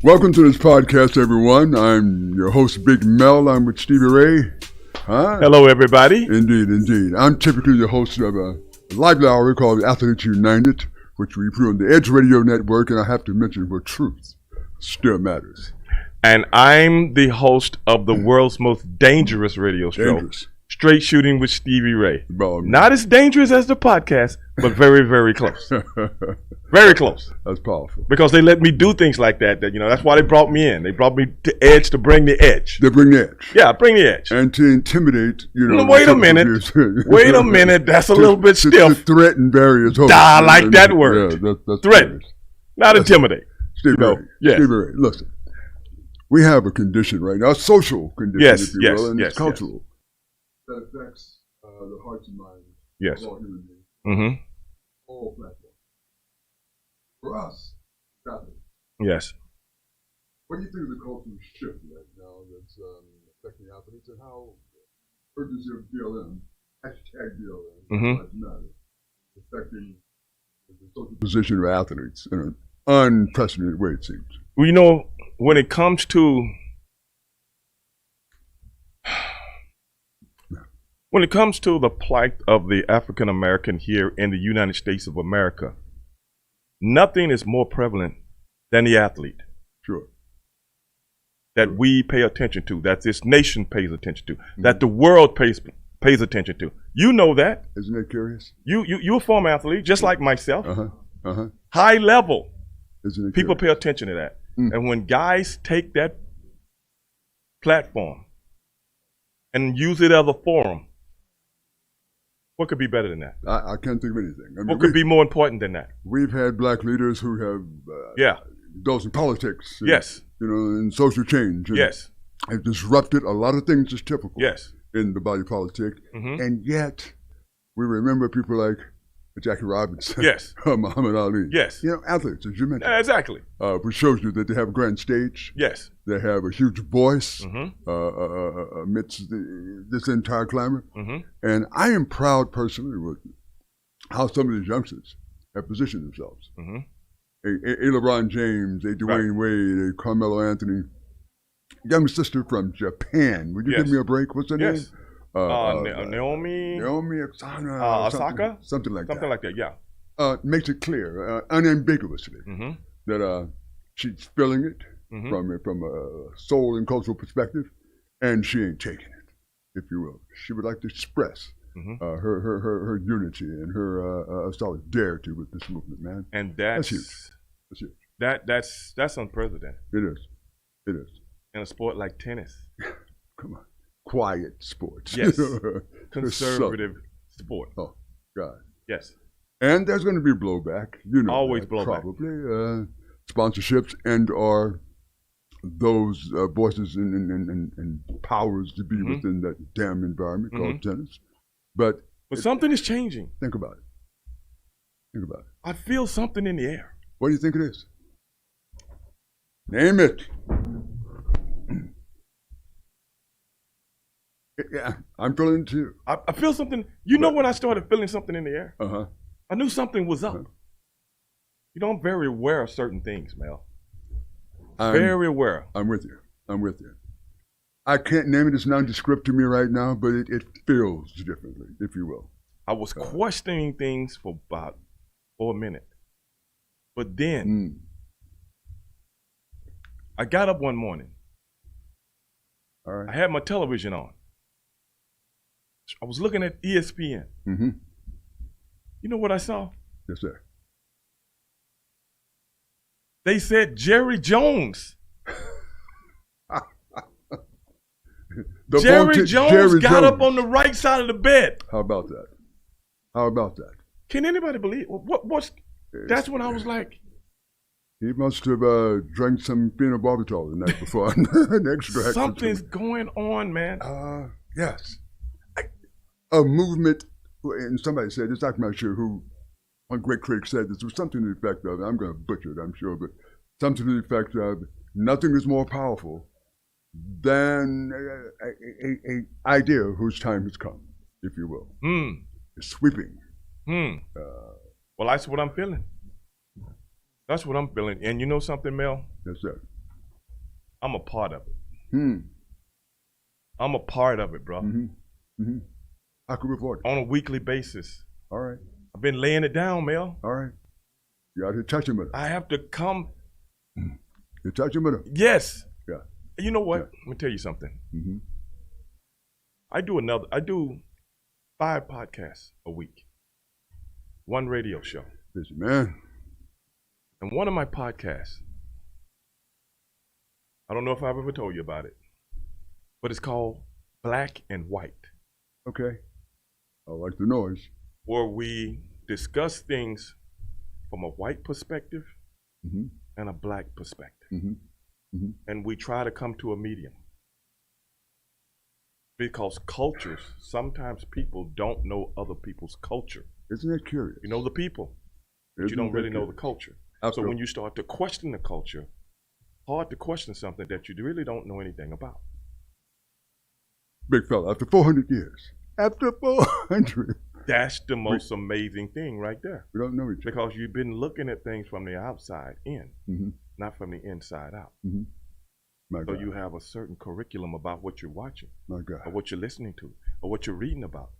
Welcome to this podcast, everyone. I'm your host, Big Mel. I'm with Stevie Ray. Huh? Hello, everybody. Indeed, indeed. I'm typically the host of a lively hour called Athletes United, which we put on the Edge Radio Network, and I have to mention where truth still matters. And I'm the host of the world's most dangerous radio show, Straight Shooting with Stevie Ray. Not as dangerous as the podcast, but very, very close. Very close. That's powerful. Because they let me do things like that. That's why they brought me in. They brought me to Edge to bring the edge. They bring the edge. Yeah, bring the edge. And to intimidate, Wait a minute. Wait a minute. That's a little bit stiff. To threaten various hosts. I like that word. Yeah, that's threaten. Not intimidate. Stevie Ray. Yes. Stevie Ray, listen. We have a condition right now, a social condition, if you will, and it's cultural. That affects the hearts and minds of all human beings. Mm-hmm. All platforms. For us, Catholics. Yes. What do you think of the cultural shift right now that's affecting athletes, and how urgency of BLM, hashtag BLM, is affecting the social position of athletes in an unprecedented way, it seems? Well, when it comes to the plight of the African American here in the United States of America, nothing is more prevalent than the athlete. Sure. That we pay attention to, that this nation pays attention to, that the world pays attention to. You know that. Isn't that curious? You're a former athlete, just like myself. High level. Isn't it people pay attention to that. And when guys take that platform and use it as a forum, what could be better than that? I can't think of anything. I mean, what could be more important than that? We've had black leaders who have those in politics, and, and social change. And have disrupted a lot of things that's typical in the body politic. And yet, we remember people like Jackie Robinson, Muhammad Ali. Athletes, as you mentioned. Exactly. Which shows you that they have a grand stage. They have a huge voice amidst this entire clamor. And I am proud personally with how some of these youngsters have positioned themselves. A LeBron James, a Dwayne Wade, a Carmelo Anthony, young sister from Japan. Would you give me a break? What's her name? Naomi Osaka? Something like that. Something like that, makes it clear, unambiguously, that she's feeling it from a soul and cultural perspective, and she ain't taking it, if you will. She would like to express her unity and her solidarity with this movement, man. And that's huge. That's huge. That's unprecedented. It is. It is. In a sport like tennis. Come on. Quiet sports. Yes. Conservative sport. Oh, God. Yes. And there's going to be blowback. Always that, blowback. Probably. Sponsorships and or those voices and powers to be within that damn environment called tennis. But something is changing. Think about it. Think about it. I feel something in the air. What do you think it is? Name it. Yeah, I'm feeling it too. I feel something. You know when I started feeling something in the air? I knew something was up. I'm very aware of certain things, Mel. Very aware. I'm with you. I can't name it. It's nondescript to me right now, but it feels differently, if you will. I was questioning things for a minute. But then I got up one morning. All right. I had my television on. I was looking at ESPN. You know what I saw? Yes, sir. They said Jerry Jones. Jerry Jones got up on the right side of the bed. How about that? Can anybody believe? That's when I was like. He must have drank some phenobarbital the night before. Something's going on, man. Yes. A movement, and somebody said this, I'm not sure who, one great critic said this, was something to the effect of, I'm going to butcher it, I'm sure, but something to the effect of, nothing is more powerful than a idea whose time has come, if you will. It's sweeping. Well, that's what I'm feeling. That's what I'm feeling. And you know something, Mel? Yes, sir. I'm a part of it. Hmm. I'm a part of it, bro. Mm-hmm. I could report it. On a weekly basis. All right. I've been laying it down, Mel. All right. You out here touching with it. I have to come. You're touching with it? Yes. Yeah. You know what? Let me tell you something. Mm-hmm. I do 5 podcasts a week. 1 radio show. Busy man. And one of my podcasts, I don't know if I've ever told you about it, but it's called Black and White. Okay. I like the noise. Where we discuss things from a white perspective and a black perspective. And we try to come to a medium. Because cultures, sometimes people don't know other people's culture. Isn't that curious? You know the people, but you don't really know the culture. So when you start to question the culture, hard to question something that you really don't know anything about. Big fella, after 400 years. After 400. That's the most amazing thing right there. We don't know each other. Because you've been looking at things from the outside in, not from the inside out. My So God. you have a certain curriculum about what you're watching, My God. or what you're listening to, or what you're reading about.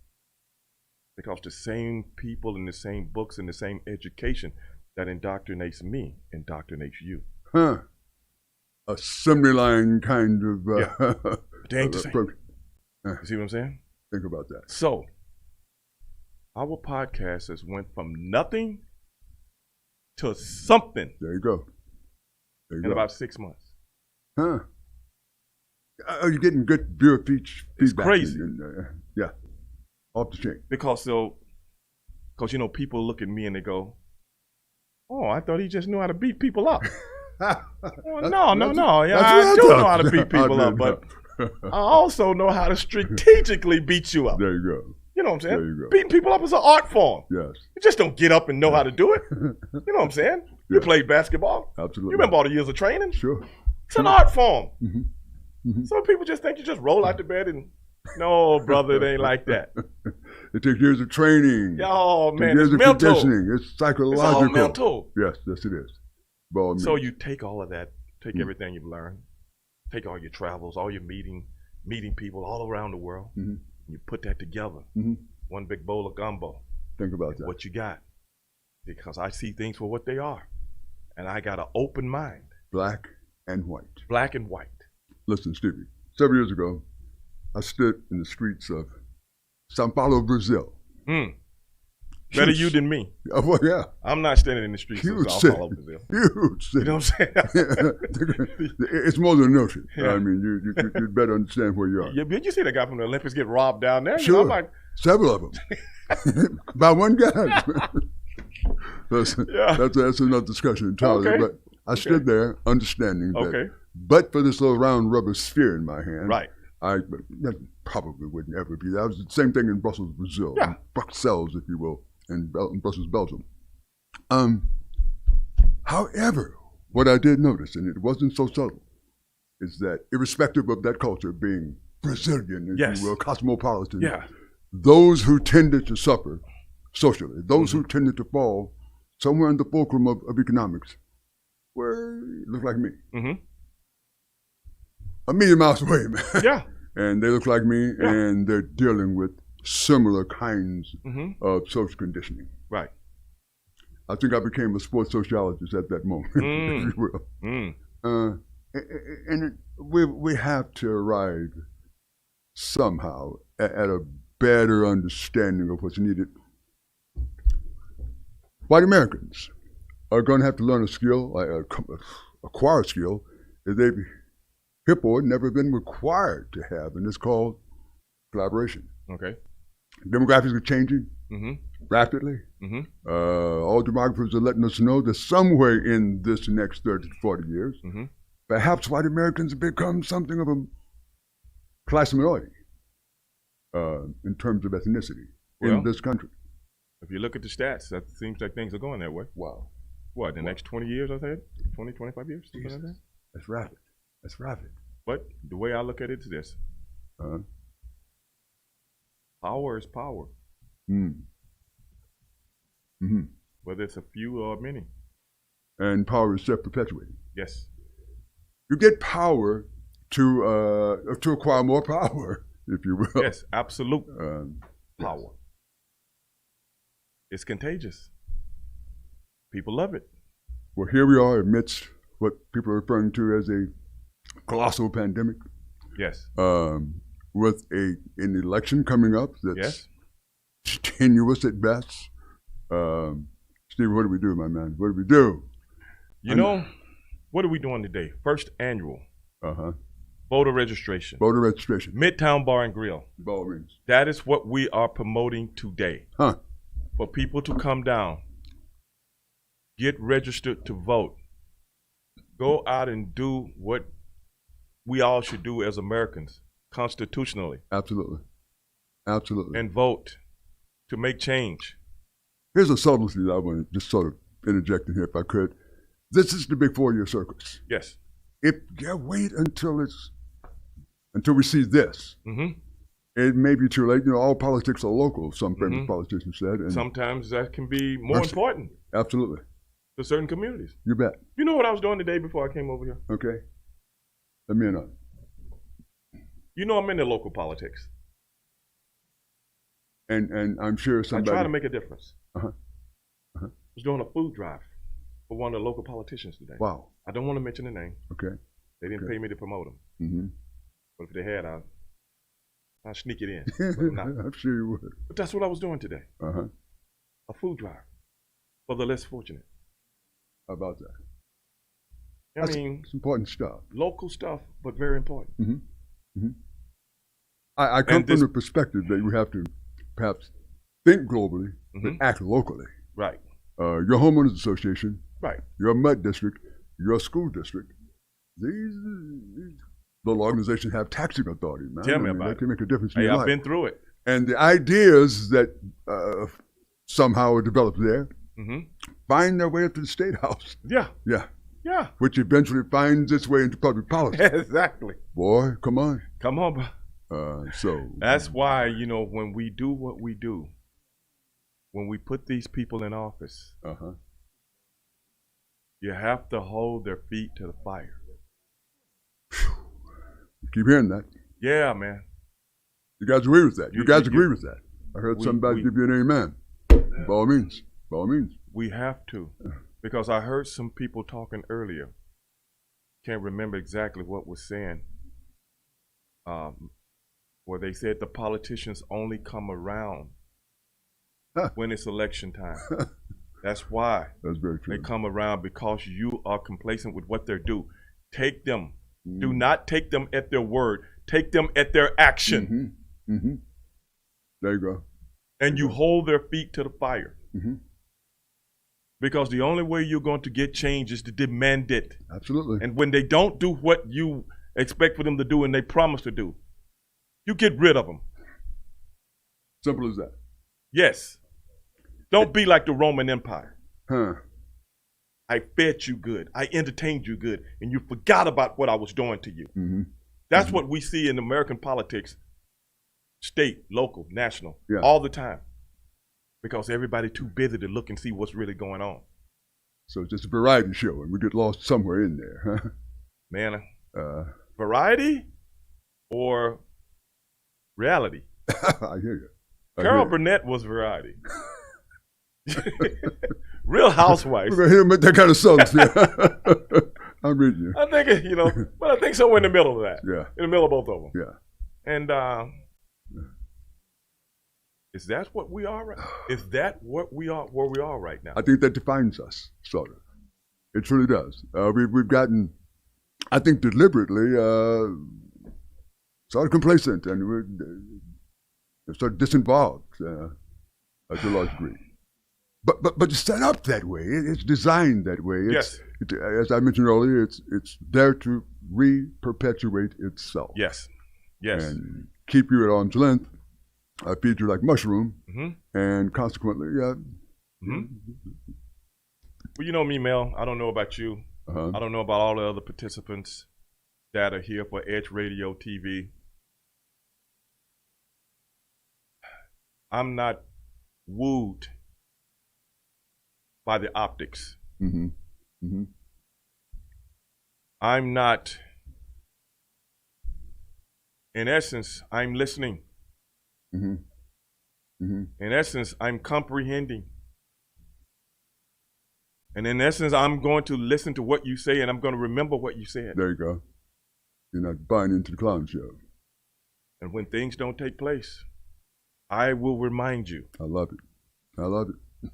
Because the same people and the same books and the same education that indoctrinates me indoctrinates you. Huh. Assembly line kind of They ain't the same. approach. You see what I'm saying? Think about that. So, our podcast has went from nothing to something. There you go. There you in go. about 6 months. Huh. Are you getting good viewer feedback? It's crazy. Yeah. Off the chain. Because you know, people look at me and they go, "Oh, I thought he just knew how to beat people up." Well, no. Yeah, I do know how to beat people up, but I also know how to strategically beat you up. There you go. You know what I'm saying? There you go. Beating people up is an art form. Yes. You just don't get up and know how to do it. You know what I'm saying? You played basketball. Absolutely. You remember all the years of training? Sure. It's an art form. Some people just think you just roll out the bed and, no, brother, it ain't like that. It takes years of training. Oh, It takes man, years it's of mental. conditioning. It's psychological. It's all mental. Yes, it is. By all So means. you take all of that, take everything you've learned, take all your travels, all your meeting people all around the world, and you put that together. One big bowl of gumbo. Think about that. What you got. Because I see things for what they are. And I got an open mind. Black and white. Black and white. Listen, Stevie, several years ago, I stood in the streets of Sao Paulo, Brazil. Better you than me. Oh, well, yeah. I'm not standing in the streets Huge of Sao city. Paulo, Brazil. Huge city. You know what I'm saying? It's more than a notion. Yeah. I mean, you better understand where you are. Yeah, but you see that guy from the Olympics get robbed down there? Sure. You know, I'm like, several of them. By one guy. Listen, that's another discussion entirely. Okay. But I stood there understanding that, Okay. but for this little round rubber sphere in my hand, Right. that probably wouldn't ever be. That was the same thing in Brussels, Brazil. Yeah. Bruxelles, if you will, and Brussels, Belgium. However, what I did notice, and it wasn't so subtle, is that irrespective of that culture being Brazilian, if Yes. you will, cosmopolitan, Yeah. those who tended to suffer socially, those who tended to fall somewhere in the fulcrum of economics, look like me. A million miles away, man. Yeah. And they look like me, and they're dealing with similar kinds of social conditioning. Right. I think I became a sports sociologist at that moment, if you will. And we have to arrive somehow at a better understanding of what's needed. White Americans are going to have to learn a skill, acquire a skill that they've heretofore never been required to have, and it's called collaboration. Okay. Demographics are changing rapidly. All demographers are letting us know that somewhere in this next 30 to 40 years, perhaps white Americans have become something of a class minority in terms of ethnicity in this country. If you look at the stats, that seems like things are going that way. Wow. What, the next 20 years, I said? 20, 25 years? Something like that? That's rapid. That's rapid. But the way I look at it is this. Power is power. Whether it's a few or many. And power is self-perpetuating. Yes. you get power to acquire more power, if you will. Yes, absolute power. It's contagious. People love it. Well, here we are amidst what people are referring to as a colossal pandemic. Yes. With an election coming up that's Yes. tenuous at best. Steve, what do we do, my man? What do we do? You know, what are we doing today? First annual voter registration. Voter registration. Midtown Bar and Grill. By all means. That is what we are promoting today. Huh. For people to come down, get registered to vote, go out and do what we all should do as Americans, constitutionally. Absolutely. Absolutely. And vote to make change. Here's a subtlety that I want to just sort of interject in here if I could. This is the big 4-year circus. Yes. If you wait until we see this, it may be too late. You know, all politics are local, some famous politicians said. And sometimes that can be more important. Absolutely. To certain communities. You bet. You know what I was doing today before I came over here? Okay. Let me in on it. You know I'm into local politics. And I'm sure somebody... I try to make a difference. I was doing a food drive for one of the local politicians today. Wow. I don't want to mention the name. Okay. They didn't pay me to promote them. Mm-hmm. But if they had, I'll sneak it in. I'm sure you would. But that's what I was doing today. A food drive for the less fortunate. How about that? I mean, it's important stuff. Local stuff, but very important. I come from the perspective that you have to perhaps think globally, but act locally. Right. Your homeowners association, right? Your mud district, your school district. These little organizations have taxing authority, man. Tell me about it. They can make a difference in Hey, your I've life. been through it. And the ideas that somehow are developed there find their way up to the State House. Yeah. Yeah. Yeah. Which eventually finds its way into public policy. Exactly. Boy, come on. Come on, bro. So that's why, you know, when we do what we do, when we put these people in office, you have to hold their feet to the fire. Keep hearing that. Yeah, man. You guys agree with that? You guys agree with that? I heard somebody give you an amen. By all means. By all means. We have to. Because I heard some people talking earlier. Can't remember exactly what was saying. Where they said the politicians only come around when it's election time. That's why. That's very true. They come around because you are complacent with what they do. Take them. Do not take them at their word. Take them at their action. There you go. And you hold their feet to the fire. Because the only way you're going to get change is to demand it. Absolutely. And when they don't do what you expect for them to do and they promise to do, you get rid of them. Simple as that. Yes. Don't be like the Roman Empire. Huh. I fed you good. I entertained you good. And you forgot about what I was doing to you. That's what we see in American politics, state, local, national, all the time. Because everybody too busy to look and see what's really going on. So it's just a variety show, and we get lost somewhere in there, huh? Man, variety or reality? I hear you. Carol Burnett was variety. Real Housewives. We're going to hear that kind of songs. I'm reading you. I think, you know, but I think somewhere in the middle of that. Yeah. In the middle of both of them. Yeah. And is that what we are? Is that what we are? Where we are right now? I think that defines us, sort of. It truly does. We've gotten, I think, deliberately sort of complacent, and we're sort of disinvolved to a large degree. But it's set up that way. It's designed that way. Yes. As I mentioned earlier, it's there to re-perpetuate itself. Yes. Yes. And keep you at arm's length. Feed you like mushroom, and consequently, Well, you know me, Mel. I don't know about you. I don't know about all the other participants that are here for Edge Radio TV. I'm not wooed by the optics. I'm not, in essence, I'm listening. Mm-hmm. Mm-hmm. In essence, I'm comprehending. And in essence, I'm going to listen to what you say, and I'm going to remember what you said. There you go. You're not buying into the clown show. And when things don't take place, I will remind you. I love it. I love it.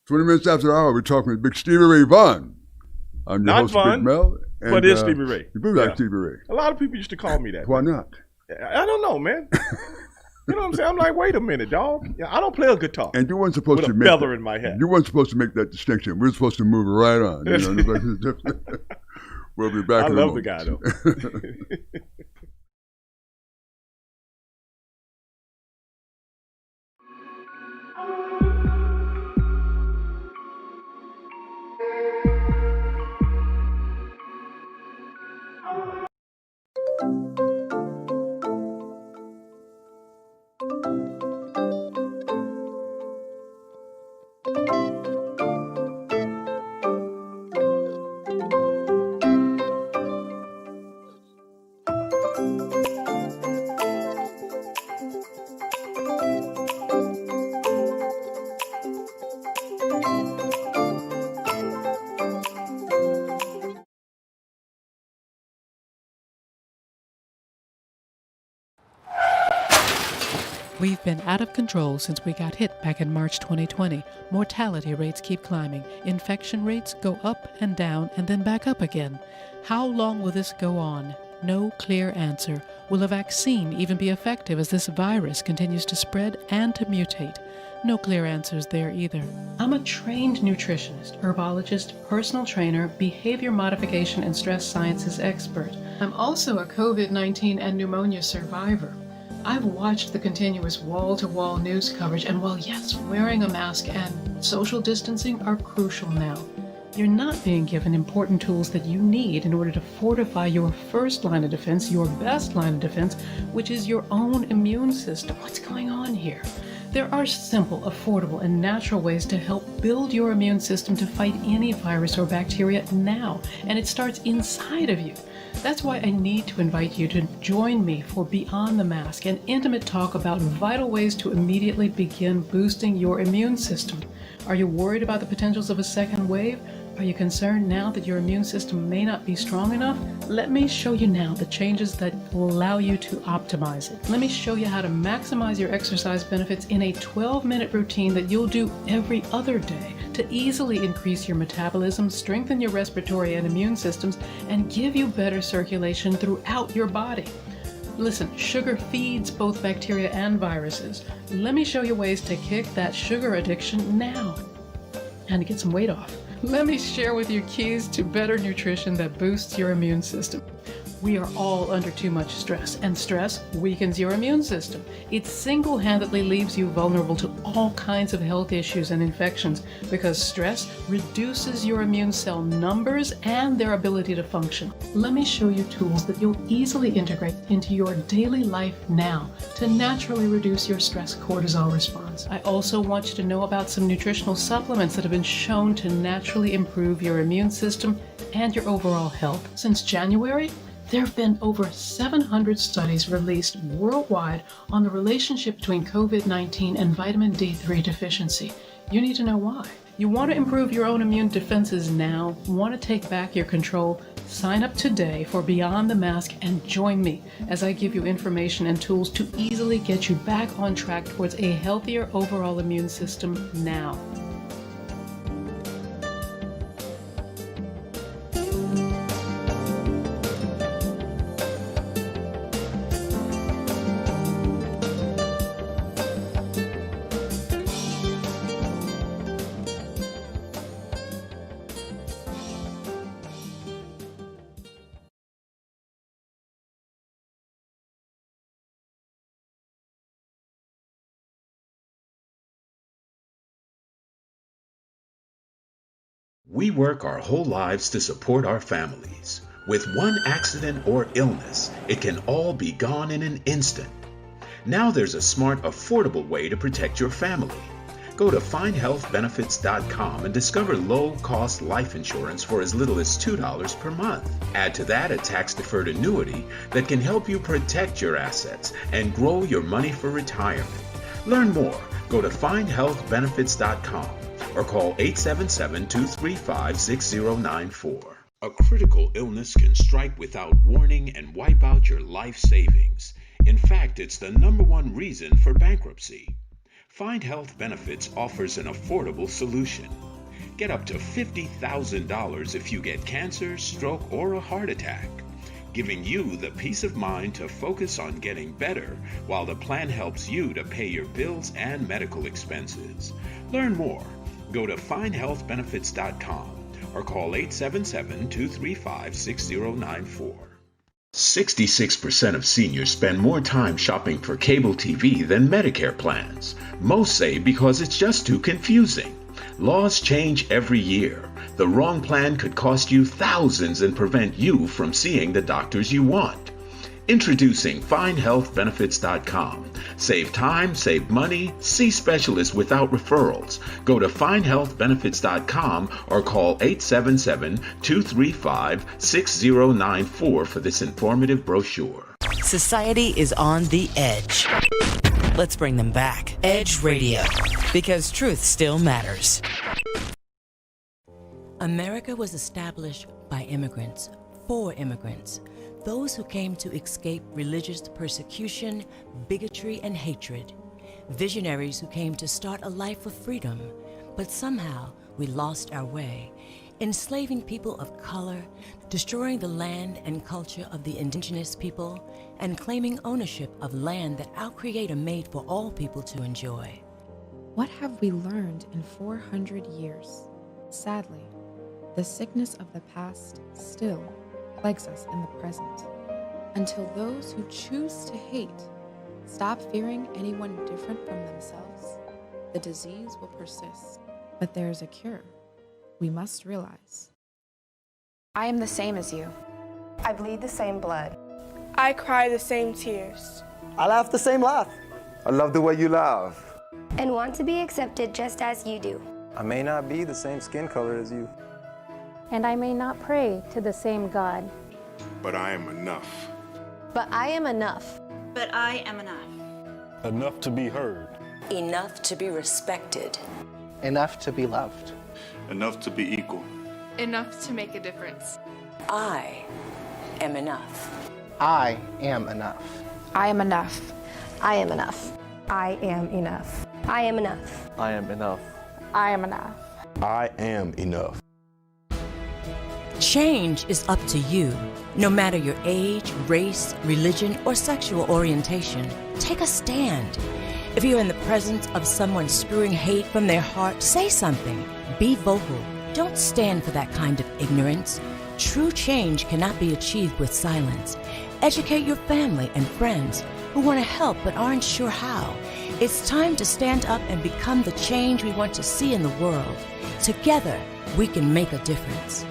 20 minutes after the hour, we're talking with Big Stevie Ray Vaughan. I'm your Not host, Vaughan, Big Mel. And, but it's Stevie Ray. You really like Yeah. Stevie Ray. A lot of people used to call me that. Why not? I don't know, man. You know what I'm saying? I'm like, wait a minute, dog. Yeah, I don't play a guitar. And you weren't supposed with to a make feather that. in my hat. You weren't supposed to make that distinction. We're supposed to move right on. You know, we'll be back I in a love the moment. guy, though. We've been out of control since we got hit back in March 2020. Mortality rates keep climbing. Infection rates go up and down and then back up again. How long will this go on? No clear answer. Will a vaccine even be effective as this virus continues to spread and to mutate? No clear answers there either. I'm a trained nutritionist, herbologist, personal trainer, behavior modification, and stress sciences expert. I'm also a COVID-19 and pneumonia survivor. I've watched the continuous wall-to-wall news coverage, and while yes, wearing a mask and social distancing are crucial now, you're not being given important tools that you need in order to fortify your first line of defense, your best line of defense, which is your own immune system. What's going on here? There are simple, affordable, and natural ways to help build your immune system to fight any virus or bacteria now, and it starts inside of you. That's why I need to invite you to join me for Beyond the Mask, an intimate talk about vital ways to immediately begin boosting your immune system. Are you worried about the potentials of a second wave? Are you concerned now that your immune system may not be strong enough? Let me show you now the changes that will allow you to optimize it. Let me show you how to maximize your exercise benefits in a 12-minute routine that you'll do every other day to easily increase your metabolism, strengthen your respiratory and immune systems, and give you better circulation throughout your body. Listen, sugar feeds both bacteria and viruses. Let me show you ways to kick that sugar addiction now and to get some weight off. Let me share with you keys to better nutrition that boosts your immune system. We are all under too much stress, and stress weakens your immune system. It single-handedly leaves you vulnerable to all kinds of health issues and infections because stress reduces your immune cell numbers and their ability to function. Let me show you tools that you'll easily integrate into your daily life now to naturally reduce your stress cortisol response. I also want you to know about some nutritional supplements that have been shown to naturally improve your immune system and your overall health. Since January, there have been over 700 studies released worldwide on the relationship between COVID-19 and vitamin D3 deficiency. You need to know why. You want to improve your own immune defenses now, want to take back your control? Sign up today for Beyond the Mask and join me as I give you information and tools to easily get you back on track towards a healthier overall immune system now. We work our whole lives to support our families. With one accident or illness, it can all be gone in an instant. Now there's a smart, affordable way to protect your family. Go to findhealthbenefits.com and discover low-cost life insurance for as little as $2 per month. Add to that a tax-deferred annuity that can help you protect your assets and grow your money for retirement. Learn more. Go to findhealthbenefits.com or call 877-235-6094. A critical illness can strike without warning and wipe out your life savings. In fact, it's the #1 reason for bankruptcy. Find Health Benefits offers an affordable solution. Get up to $50,000 if you get cancer, stroke, or a heart attack, giving you the peace of mind to focus on getting better while the plan helps you to pay your bills and medical expenses. Learn more. Go to findhealthbenefits.com or call 877-235-6094. 66% of seniors spend more time shopping for cable TV than Medicare plans. Most say because it's just too confusing. Laws change every year. The wrong plan could cost you thousands and prevent you from seeing the doctors you want. Introducing FindHealthBenefits.com. Save time, save money, see specialists without referrals. Go to FindHealthBenefits.com or call 877-235-6094 for this informative brochure. Society is on the edge. Let's bring them back. Edge Radio, because truth still matters. America was established by immigrants, for immigrants. Those who came to escape religious persecution, bigotry, and hatred. Visionaries who came to start a life of freedom, but somehow we lost our way, enslaving people of color, destroying the land and culture of the indigenous people, and claiming ownership of land that our Creator made for all people to enjoy. What have we learned in 400 years? Sadly, the sickness of the past still plagues us in the present. Until those who choose to hate stop fearing anyone different from themselves, the disease will persist. But there is a cure. We must realize. I am the same as you. I bleed the same blood. I cry the same tears. I laugh the same laugh. I love the way you laugh. And want to be accepted just as you do. I may not be the same skin color as you. And I may not pray to the same God. But I am enough. But I am enough. But I am enough. Enough to be heard. Enough to be respected. Enough to be loved. Enough to be equal. Enough to make a difference. I am enough. I am enough. I am enough. I am enough. I am enough. I am enough. I am enough. I am enough. I am enough. Change is up to you. No matter your age, race, religion, or sexual orientation, take a stand. If you're in the presence of someone spewing hate from their heart, say something. Be vocal. Don't stand for that kind of ignorance. True change cannot be achieved with silence. Educate your family and friends who want to help but aren't sure how. It's time to stand up and become the change we want to see in the world. Together, we can make a difference.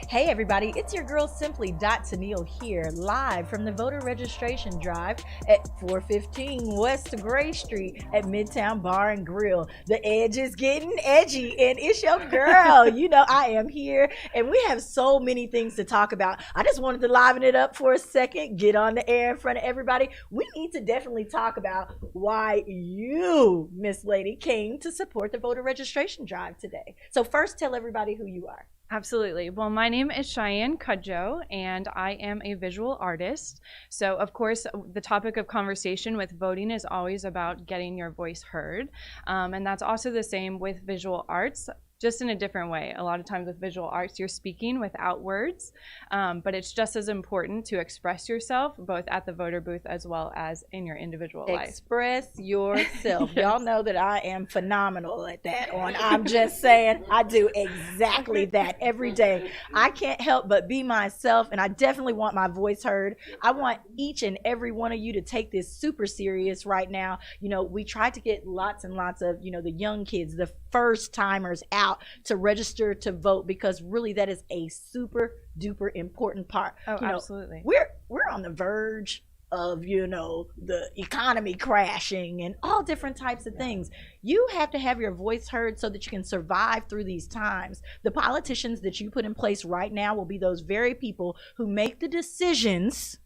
Hey everybody, it's your girl Simply Tennille here, live from the voter registration drive at 415 West Gray Street at Midtown Bar and Grill. The edge is getting edgy and it's your girl. You know I am here and we have so many things to talk about. I just wanted to liven it up for a second, get on the air in front of everybody. We need to definitely talk about why you, Miss Lady, came to support the voter registration drive today. So first tell everybody who you are. Absolutely. Well, my name is Cheyenne Cudjoe, and I am a visual artist. So, of course, the topic of conversation with voting is always about getting your voice heard. And that's also the same with visual arts, just in a different way. A lot of times with visual arts, you're speaking without words, but it's just as important to express yourself, both at the voter booth as well as in your individual life. Express yourself. Yes. Y'all know that I am phenomenal at that. I'm just saying, I do exactly that every day. I can't help but be myself, and I definitely want my voice heard. I want each and every one of you to take this super serious right now. You know, we tried to get lots and lots of, you know, the young kids, the first timers out to register to vote, because really that is a super duper important part. Oh, you know, absolutely. We're on the verge of, you know, the economy crashing and all different types of things. You have to have your voice heard so that you can survive through these times. The politicians that you put in place right now will be those very people who make the decisions.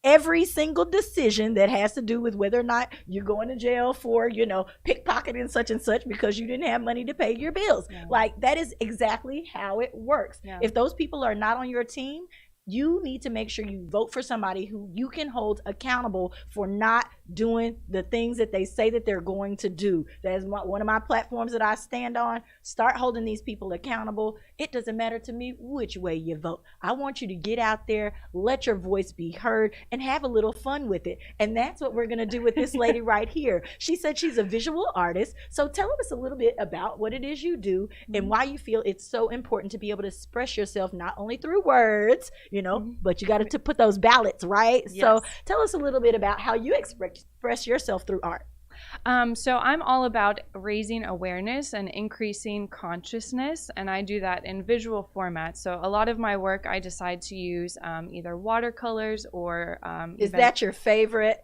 Every single decision that has to do with whether or not you're going to jail for, you know, pickpocketing such and such because you didn't have money to pay your bills. Yeah. Like, that is exactly how it works. Yeah. If those people are not on your team, you need to make sure you vote for somebody who you can hold accountable for not doing the things that they say that they're going to do. That is one of my platforms that I stand on. Start holding these people accountable. It doesn't matter to me which way you vote. I want you to get out there, let your voice be heard, and have a little fun with it. And that's what we're going to do with this lady right here. She said she's a visual artist. So tell us a little bit about what it is you do and why you feel it's so important to be able to express yourself not only through words, you know, but you got to put those ballots, right? Yes. So tell us a little bit about how you express yourself through art. So I'm all about raising awareness and increasing consciousness, and I do that in visual format. So a lot of my work, I decide to use either watercolors or Is that your favorite?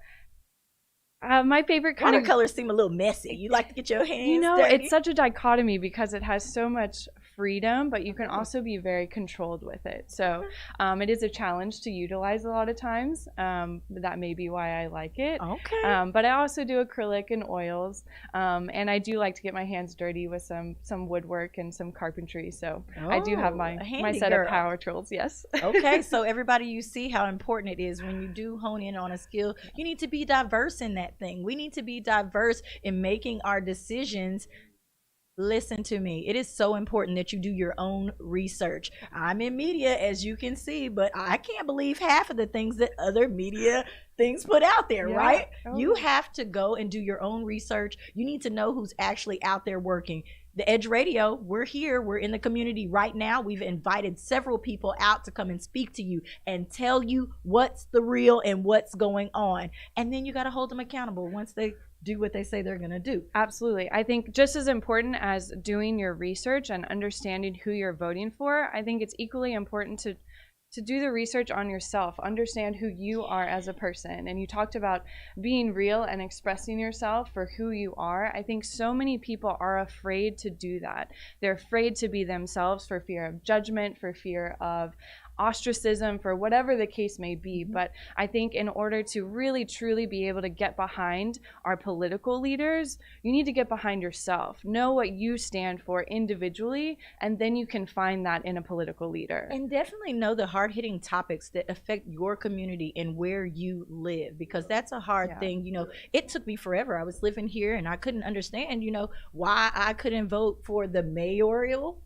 My favorite kind watercolors seem a little messy. You like to get your hands You know, dirty? It's such a dichotomy because it has so much freedom, but you can also be very controlled with it. So it is a challenge to utilize a lot of times. That may be why I like it. Okay. But I also do acrylic and oils, and I do like to get my hands dirty with some woodwork and some carpentry. So I do have my set of power tools. Yes. Okay. So everybody, you see how important it is when you do hone in on a skill. You need to be diverse in that thing. We need to be diverse in making our decisions. Listen to me. It is so important that you do your own research. I'm in media, as you can see, but I can't believe half of the things that other media things put out there, right? Oh. You have to go and do your own research. You need to know who's actually out there working. The Edge Radio, we're here. We're in the community right now. We've invited several people out to come and speak to you and tell you what's the real and what's going on. And then you got to hold them accountable once they do what they say they're going to do. Absolutely. I think just as important as doing your research and understanding who you're voting for, I think it's equally important to do the research on yourself, understand who you are as a person. And you talked about being real and expressing yourself for who you are. I think so many people are afraid to do that. They're afraid to be themselves for fear of judgment, for fear of ostracism, for whatever the case may be. But I think in order to really truly be able to get behind our political leaders, you need to get behind yourself, know what you stand for individually, and then you can find that in a political leader. And definitely know the hard-hitting topics that affect your community and where you live, because that's a hard thing. You know, it took me forever. I was living here and I couldn't understand, you know, why I couldn't vote for the mayoral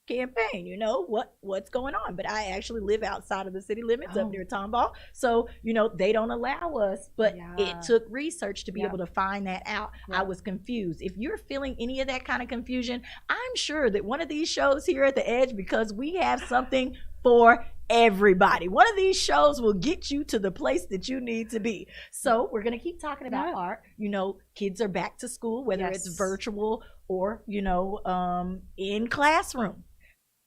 campaign, you know, what's going on. But I actually live outside of the city limits up near Tomball, so you know they don't allow us, but it took research to be able to find that out. I was confused. If you're feeling any of that kind of confusion, I'm sure that one of these shows here at the Edge, because we have something for everybody, one of these shows will get you to the place that you need to be. So we're going to keep talking about art. You know, kids are back to school, whether it's virtual or, you know, in classroom.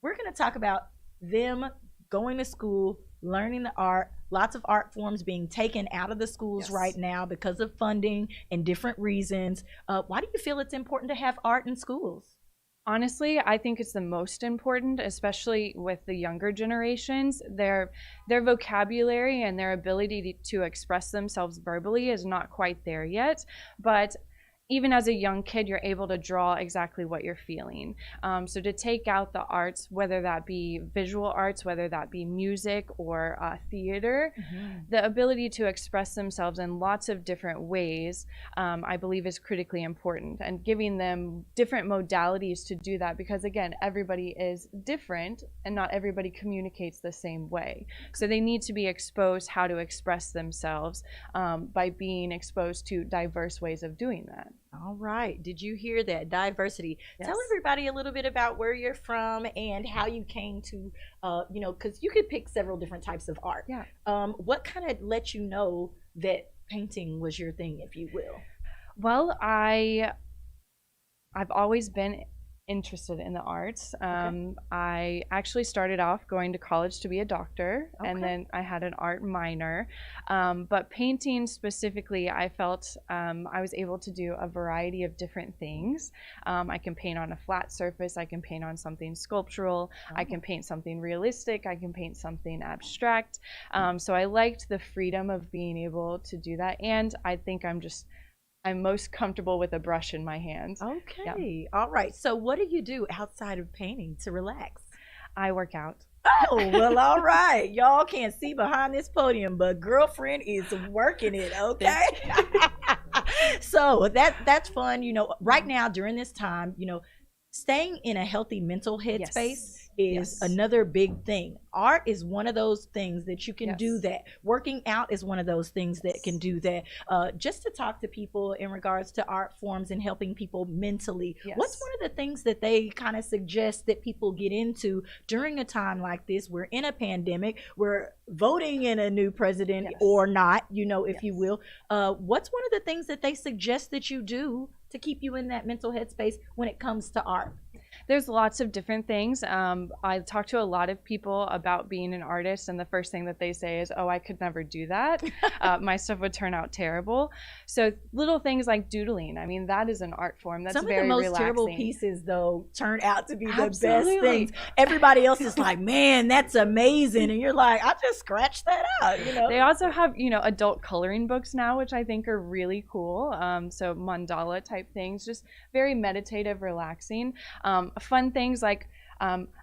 We're going to talk about them going to school, learning the art, lots of art forms being taken out of the schools right now because of funding and different reasons. Why do you feel it's important to have art in schools? Honestly, I think it's the most important, especially with the younger generations. Their vocabulary and their ability to express themselves verbally is not quite there yet, but even as a young kid, you're able to draw exactly what you're feeling. So to take out the arts, whether that be visual arts, whether that be music or theater, the ability to express themselves in lots of different ways, I believe is critically important. And giving them different modalities to do that, because again, everybody is different and not everybody communicates the same way. So they need to be exposed how to express themselves by being exposed to diverse ways of doing that. All right. Did you hear that? Diversity. Yes. Tell everybody a little bit about where you're from and how you came to, because you could pick several different types of art. Yeah. What kind of let you know that painting was your thing, if you will? Well, I've always been interested in the arts. I actually started off going to college to be a doctor, and then I had an art minor. But painting specifically, I felt I was able to do a variety of different things. I can paint on a flat surface, I can paint on something sculptural, I can paint something realistic, I can paint something abstract. So I liked the freedom of being able to do that, and I think I'm most comfortable with a brush in my hand. Okay. Yeah. All right. So what do you do outside of painting to relax? I work out. Oh, well, all right. Y'all can't see behind this podium, but girlfriend is working it, okay? So that's fun. Right now during this time, staying in a healthy mental headspace is another big thing. Art is one of those things that you can do that. Working out is one of those things that can do that. Just to talk to people in regards to art forms and helping people mentally, what's one of the things that they kind of suggest that people get into during a time like this? We're in a pandemic, we're voting in a new president or not, if you will. What's one of the things that they suggest that you do to keep you in that mental headspace when it comes to art? There's lots of different things. I talk to a lot of people about being an artist, and the first thing that they say is, oh, I could never do that. My stuff would turn out terrible. So little things like doodling, I mean, that is an art form. That's Some very of the most relaxing. Terrible pieces, though, turn out to be the best things. Everybody else is like, man, that's amazing. And you're like, I just scratched that out, They also have, adult coloring books now, which I think are really cool. So mandala type things, just very meditative, relaxing. Fun things like,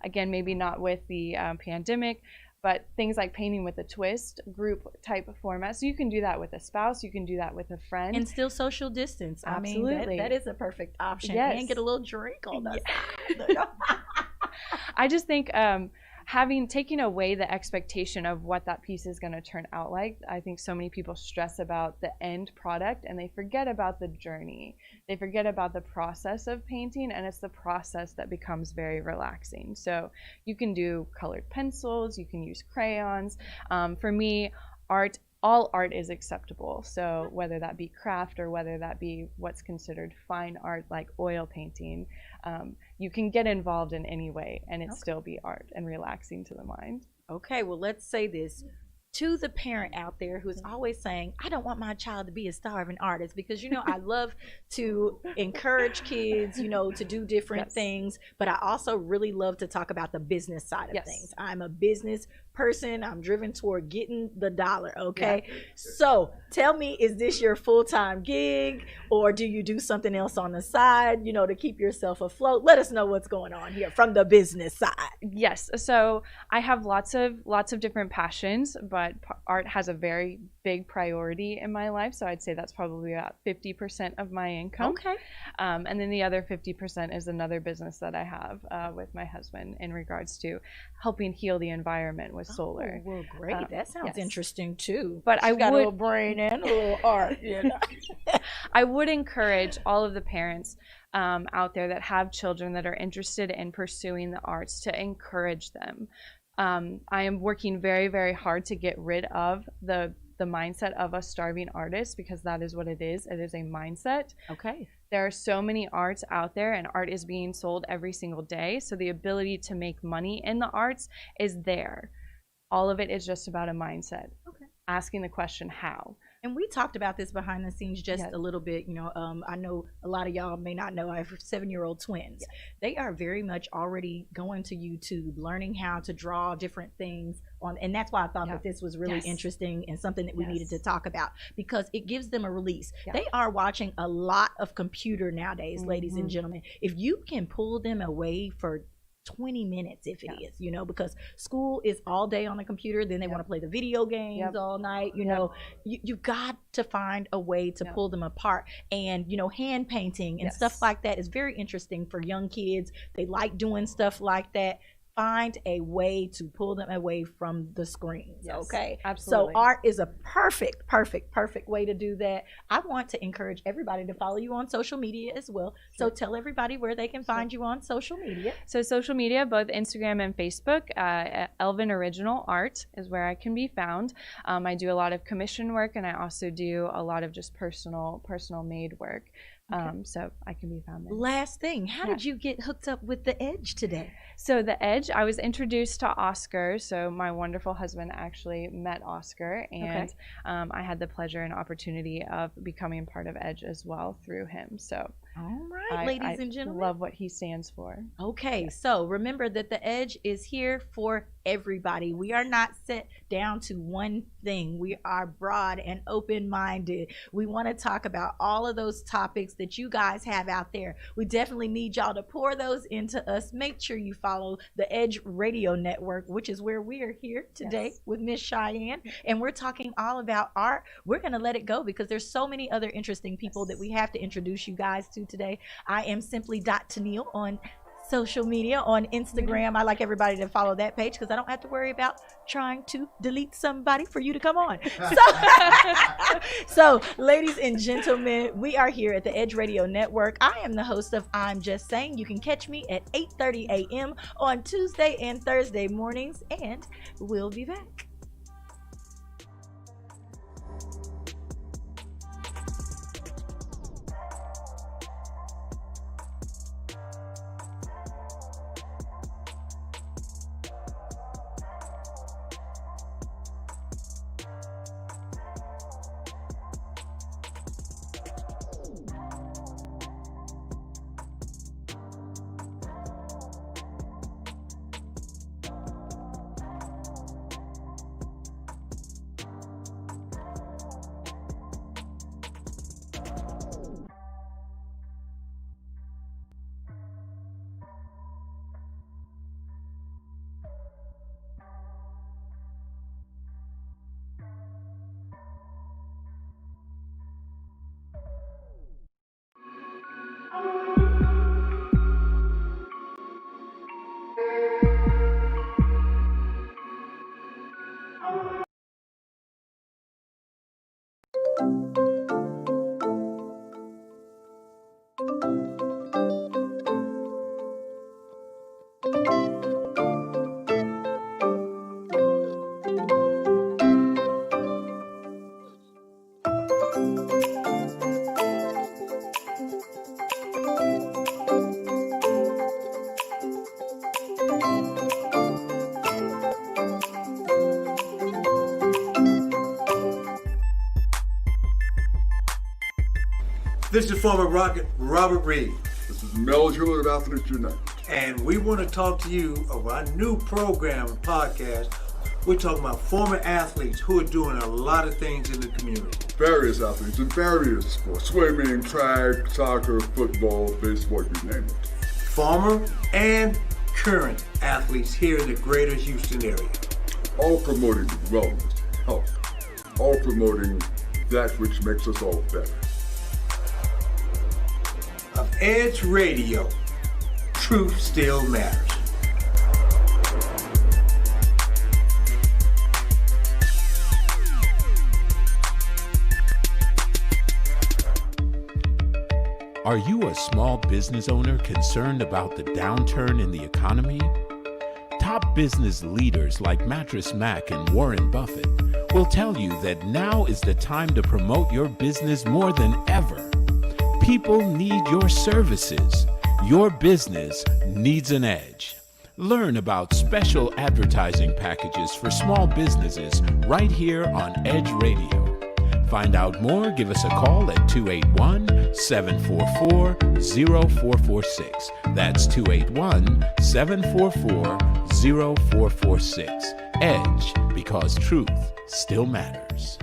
again, maybe not with the pandemic, but things like painting with a twist, group type of format. So you can do that with a spouse, you can do that with a friend. And still social distance. Absolutely. I mean, that is a perfect option. Yes. And get a little drink on the side. I just think taking away the expectation of what that piece is going to turn out like. I think so many people stress about the end product and they forget about the journey. They forget about the process of painting, and it's the process that becomes very relaxing. So you can do colored pencils, you can use crayons. For me, all art is acceptable. So whether that be craft or whether that be what's considered fine art like oil painting, you can get involved in any way and it still be art and relaxing to the mind. Okay, well, let's say this to the parent out there who's always saying, I don't want my child to be a starving artist, because I love to encourage kids to do different things, but I also really love to talk about the business side of things. I'm a business person. I'm driven toward getting the dollar. Okay. So tell me, is this your full-time gig, or do you do something else on the side, to keep yourself afloat? Let us know what's going on here from the business side. Yes. So I have lots of different passions, but art has a very big priority in my life. So I'd say that's probably about 50% of my income. Okay. And then the other 50% is another business that I have with my husband in regards to helping heal the environment with solar. Oh, well, great. That sounds interesting too. But I got would a little brain and a little art. I would encourage all of the parents out there that have children that are interested in pursuing the arts to encourage them. I am working very, very hard to get rid of the mindset of a starving artist, because that is what it is. It is a mindset. Okay. There are so many arts out there, and art is being sold every single day. So the ability to make money in the arts is there. All of it is just about a mindset. Okay. Asking the question, how? And we talked about this behind the scenes just a little bit. You know, I know a lot of y'all may not know I have 7-year-old twins. Yes. They are very much already going to YouTube, learning how to draw different things on, and that's why I thought that this was really interesting and something that we needed to talk about, because it gives them a release. They are watching a lot of computer nowadays, ladies and gentlemen. If you can pull them away for 20 minutes, if it is, you know, because school is all day on the computer, then they want to play the video games all night, you know, you got to find a way to pull them apart. And, you know, hand painting and stuff like that is very interesting for young kids. They like doing stuff like that. Find a way to pull them away from the screens. Okay, absolutely. So art is a perfect way to do that. I want to encourage everybody to follow you on social media as well. So tell everybody where they can find you on social media. So social media, both Instagram and Facebook, Elvin Original Art is where I can be found. I do a lot of commission work, and I also do a lot of just personal made work. So I can be found there. Last thing, how did you get hooked up with The Edge today? So The Edge, I was introduced to Oscar. So my wonderful husband actually met Oscar, and I had the pleasure and opportunity of becoming part of Edge as well through him. So all right, ladies and gentlemen, love what he stands for. Okay, so remember that The Edge is here for everybody. We are not set down to one thing. We are broad and open-minded. We want to talk about all of those topics that you guys have out there. We definitely need y'all to pour those into us. Make sure you follow the Edge Radio Network, which is where we are here today with Miss Cheyenne, and we're talking all about art. We're going to let it go because there's so many other interesting people that we have to introduce you guys to today. I am simply Tennille on social media, on Instagram. I like everybody to follow that page because I don't have to worry about trying to delete somebody for you to come on. So ladies and gentlemen, we are here at the Edge Radio Network. I am the host of I'm Just Saying. You can catch me at 8:30 a.m. on Tuesday and Thursday mornings, and we'll be back. This is former Rocket Robert Reed. This is Mel Jewell of Athletes United. And we want to talk to you about our new program and podcast. We're talking about former athletes who are doing a lot of things in the community. Various athletes in various sports. Swimming, track, soccer, football, baseball, you name it. Former and current athletes here in the greater Houston area. All promoting wellness, health. All promoting that which makes us all better. Of Edge Radio, truth still matters. Are you a small business owner concerned about the downturn in the economy? Top business leaders like Mattress Mac and Warren Buffett will tell you that now is the time to promote your business more than ever. People need your services. Your business needs an edge. Learn about special advertising packages for small businesses right here on Edge Radio. find out more, give us a call at 281-744-0446. That's 281-744-0446. EDGE, because truth still matters.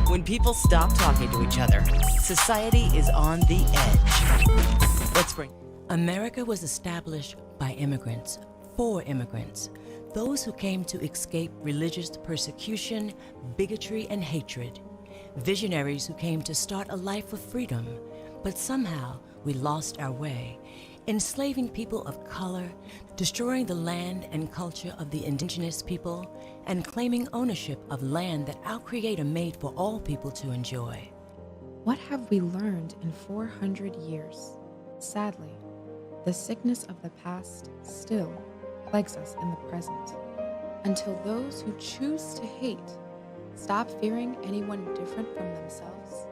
When people stop talking to each other, society is on the edge. Let's bring. America was established by immigrants, for immigrants, those who came to escape religious persecution, bigotry, and hatred. Visionaries who came to start a life of freedom, but somehow we lost our way, enslaving people of color, destroying the land and culture of the indigenous people, and claiming ownership of land that our Creator made for all people to enjoy. What have we learned in 400 years? Sadly, the sickness of the past still plagues us in the present. Until those who choose to hate stop fearing anyone different from themselves,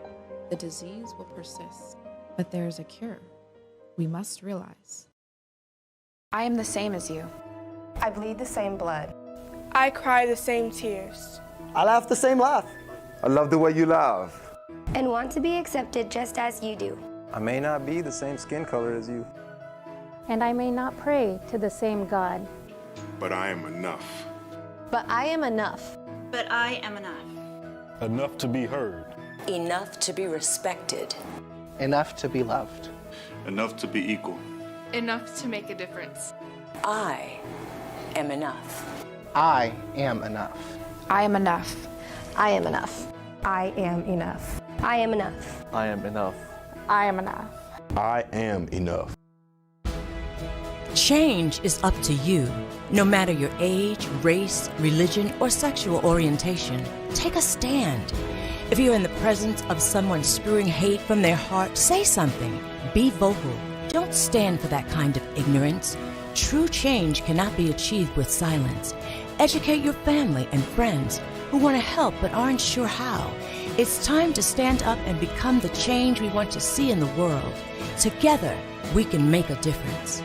the disease will persist. But there is a cure. We must realize. I am the same as you. I bleed the same blood. I cry the same tears. I laugh the same laugh. I love the way you laugh. And want to be accepted just as you do. I may not be the same skin color as you. And I may not pray to the same God. But I am enough. But I am enough. But I am enough. Enough to be heard. Enough to be respected. Enough to be loved. Enough to be equal. Enough to make a difference. I am enough. I am enough. I am enough. I am enough. I am enough. I am enough. I am enough. I am enough. I am enough. Change is up to you. No matter your age, race, religion, or sexual orientation, take a stand. If you're in the presence of someone spewing hate from their heart, say something. Be vocal. Don't stand for that kind of ignorance. True change cannot be achieved with silence. Educate your family and friends who want to help but aren't sure how. It's time to stand up and become the change we want to see in the world. Together, we can make a difference.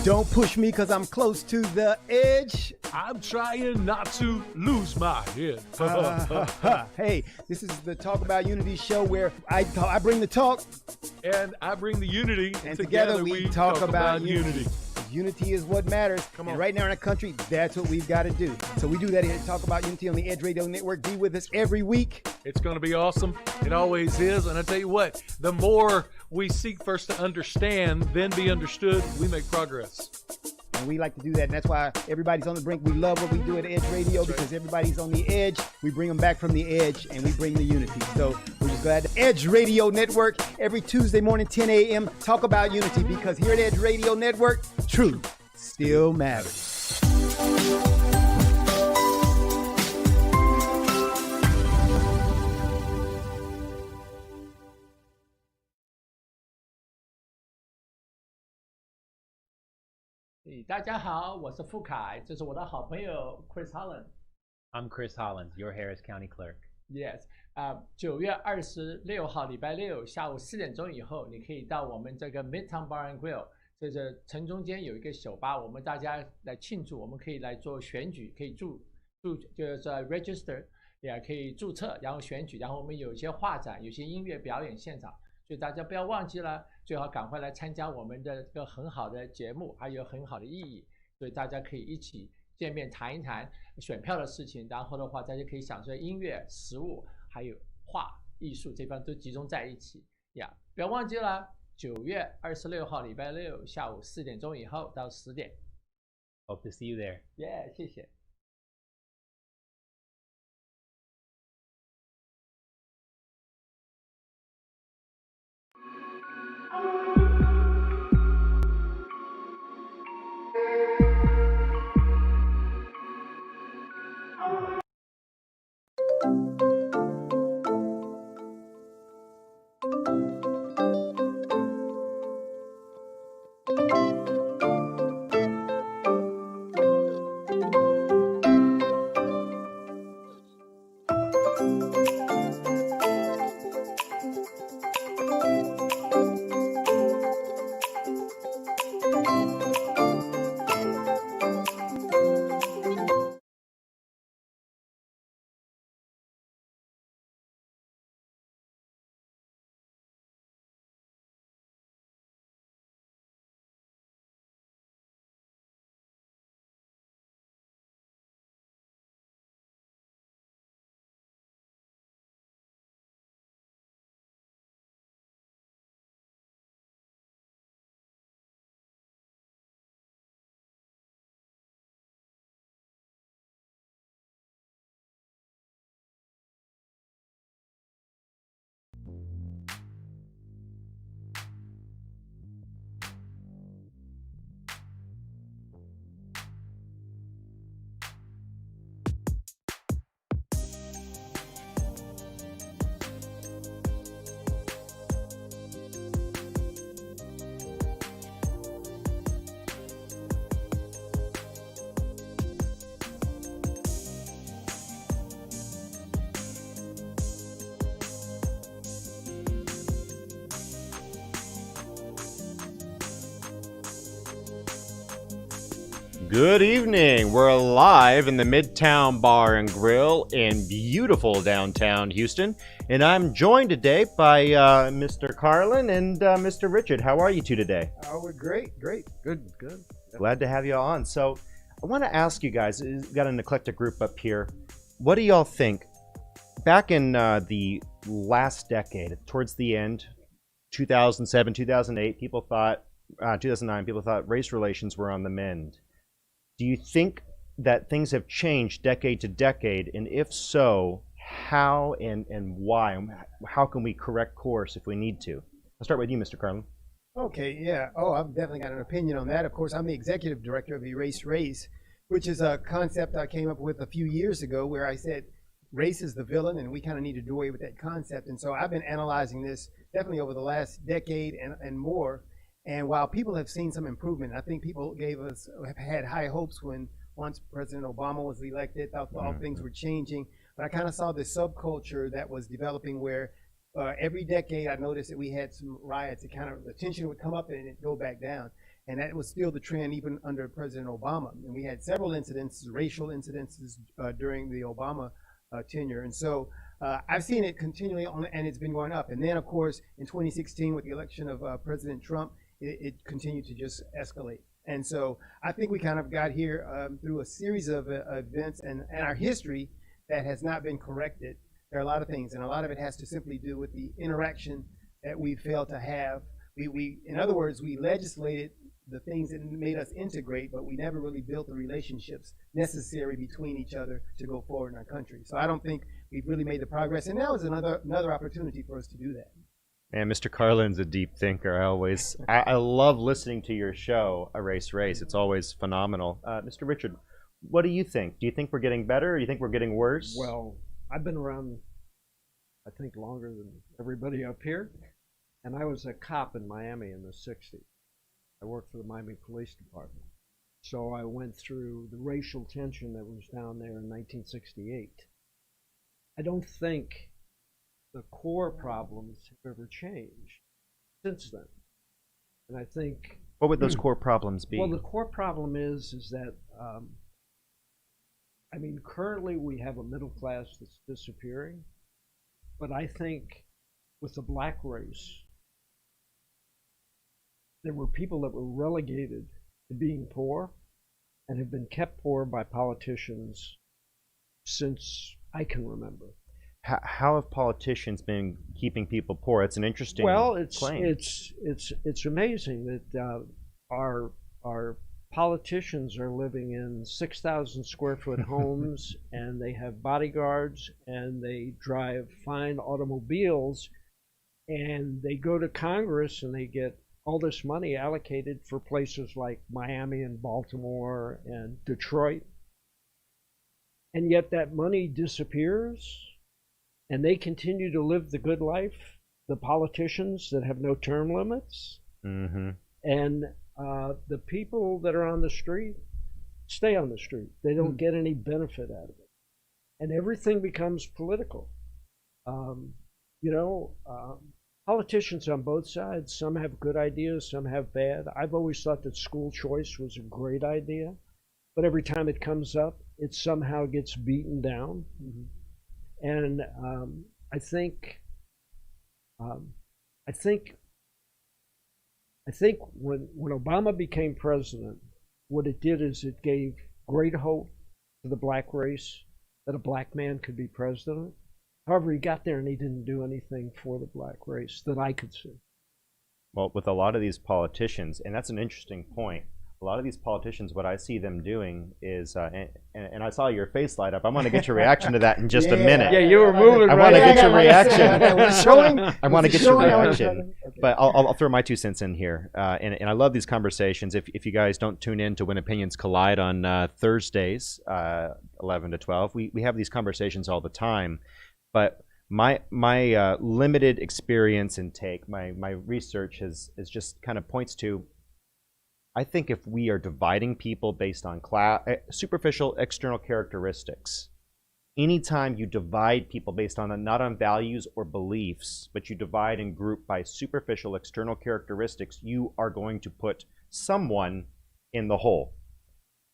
Don't push me because I'm close to the edge. I'm trying not to lose my head. Hey, this is the Talk About Unity show where I bring the talk. And I bring the unity. And together we talk about unity. Unity is what matters. Come on. And right now in our country, that's what we've got to do. So we do that here at Talk About Unity on the Edge Radio Network. Be with us every week. It's going to be awesome. It always is. And I tell you what, the more we seek first to understand, then be understood, we make progress. And we like to do that. And that's why everybody's on the brink. We love what we do at Edge Radio because everybody's on the edge. We bring them back from the edge and we bring the unity. So we're just glad to Edge Radio Network every Tuesday morning, 10 a.m. Talk About Unity because here at Edge Radio Network, truth still matters. Hey, 大家好，我是傅凯，这是我的好朋友 Chris Holland。I'm Chris Hollins, your Harris County Clerk. Yes， 9月26号礼拜六下午4点钟以后，你可以到我们这个 Midtown Bar and Grill， 这是城中间有一个酒吧，我们大家来庆祝，我们可以来做选举，可以就是 register， 也可以注册，然后选举，然后我们有一些画展，有些音乐表演现场，所以大家不要忘记了，最好赶快来参加我们的这个很好的节目，还有很好的意义，所以大家可以一起见面谈一谈选票的事情，然后的话，大家可以享受音乐、食物，还有画艺术这方都集中在一起呀。不要忘记了，9月26号礼拜六下午4点钟以后到10点。Hope to see you there. Yeah， 谢谢。Good evening. We're live in the Midtown Bar and Grill in beautiful downtown Houston, and I'm joined today by Mr. Carlin and Mr. Richard. How are you two today? Oh, we're great. Good. Glad to have you on. So I want to ask you guys, we've got an eclectic group up here. What do y'all think? Back in the last decade, towards the end, 2007, 2008, 2009, people thought race relations were on the mend. Do you think that things have changed decade to decade? And if so, how and why? How can we correct course if we need to? I'll start with you, Mr. Carlin. Okay, yeah. Oh, I've definitely got an opinion on that. Of course, I'm the executive director of Erase Race, which is a concept I came up with a few years ago where I said race is the villain and we kind of need to do away with that concept. And so I've been analyzing this definitely over the last decade and more. And while people have seen some improvement, I think people have had high hopes when once President Obama was elected, thought all things were changing. But I kind of saw this subculture that was developing where every decade I noticed that we had some riots. The tension would come up and it'd go back down. And that was still the trend even under President Obama. And we had several incidences, racial incidences during the Obama tenure. And so I've seen it continually on, and it's been going up. And then, of course, in 2016 with the election of President Trump, it continued to just escalate. And so I think we kind of got here through a series of events and our history that has not been corrected. There are a lot of things, and a lot of it has to simply do with the interaction that we failed to have. In other words, we legislated the things that made us integrate, but we never really built the relationships necessary between each other to go forward in our country. So I don't think we've really made the progress, and now is another opportunity for us to do that. And Mr. Carlin's a deep thinker. I love listening to your show, Erase Race. It's always phenomenal. Mr. Richard, what do you think? Do you think we're getting better, or do you think we're getting worse? Well, I've been around, I think, longer than everybody up here, and I was a cop in Miami in the 60s. I worked for the Miami Police Department. So I went through the racial tension that was down there in 1968. I don't think the core problems have ever changed since then. And I think... What would those core problems be? Well, the core problem is that, I mean, currently we have a middle class that's disappearing, but I think with the black race, there were people that were relegated to being poor and have been kept poor by politicians since I can remember. How have politicians been keeping people poor? It's an interesting claim. It's amazing that our politicians are living in 6,000 square foot homes and they have bodyguards and they drive fine automobiles and they go to Congress and they get all this money allocated for places like Miami and Baltimore and Detroit. And yet that money disappears and they continue to live the good life, the politicians that have no term limits. Mm-hmm. And the people that are on the street stay on the street. They don't get any benefit out of it. And everything becomes political. Politicians on both sides, some have good ideas, some have bad. I've always thought that school choice was a great idea, but every time it comes up, it somehow gets beaten down. Mm-hmm. And I think when Obama became president, what it did is it gave great hope to the black race that a black man could be president. However, he got there and he didn't do anything for the black race that I could see. Well, with a lot of these politicians, and that's an interesting point, a lot of these politicians, what I see them doing is, and I saw your face light up. I want to get your reaction to that in just a minute. Yeah, you were moving. I want to get your reaction. I want to get your reaction. But I'll throw my 2 cents in here. And I love these conversations. If you guys don't tune in to When Opinions Collide on Thursdays, 11 to 12, we have these conversations all the time. But my limited experience and take, my research is just kind of points to, I think if we are dividing people based on superficial external characteristics, anytime you divide people based on not on values or beliefs, but you divide and group by superficial external characteristics, you are going to put someone in the hole.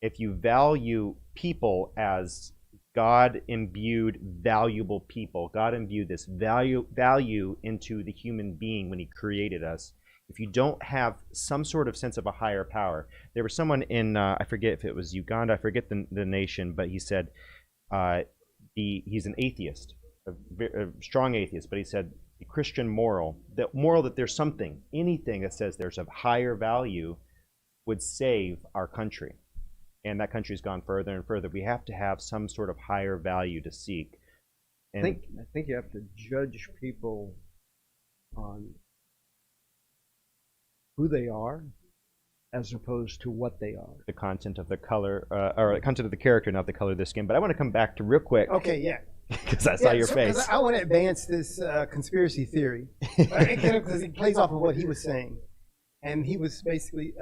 If you value people as God-imbued, valuable people, God imbued this value into the human being when he created us, if you don't have some sort of sense of a higher power. There was someone in, I forget if it was Uganda, I forget the nation, but he said, he's an atheist, a strong atheist, but he said the Christian moral that there's something, anything that says there's a higher value would save our country. And that country's gone further and further. We have to have some sort of higher value to seek. And I think you have to judge people on who they are as opposed to what they are. The content of the color, or the content of the character, not the color of their skin. But I want to come back to real quick. Okay, yeah. Because I saw your face. I want to advance this conspiracy theory because it plays off of what he was saying. And he was basically,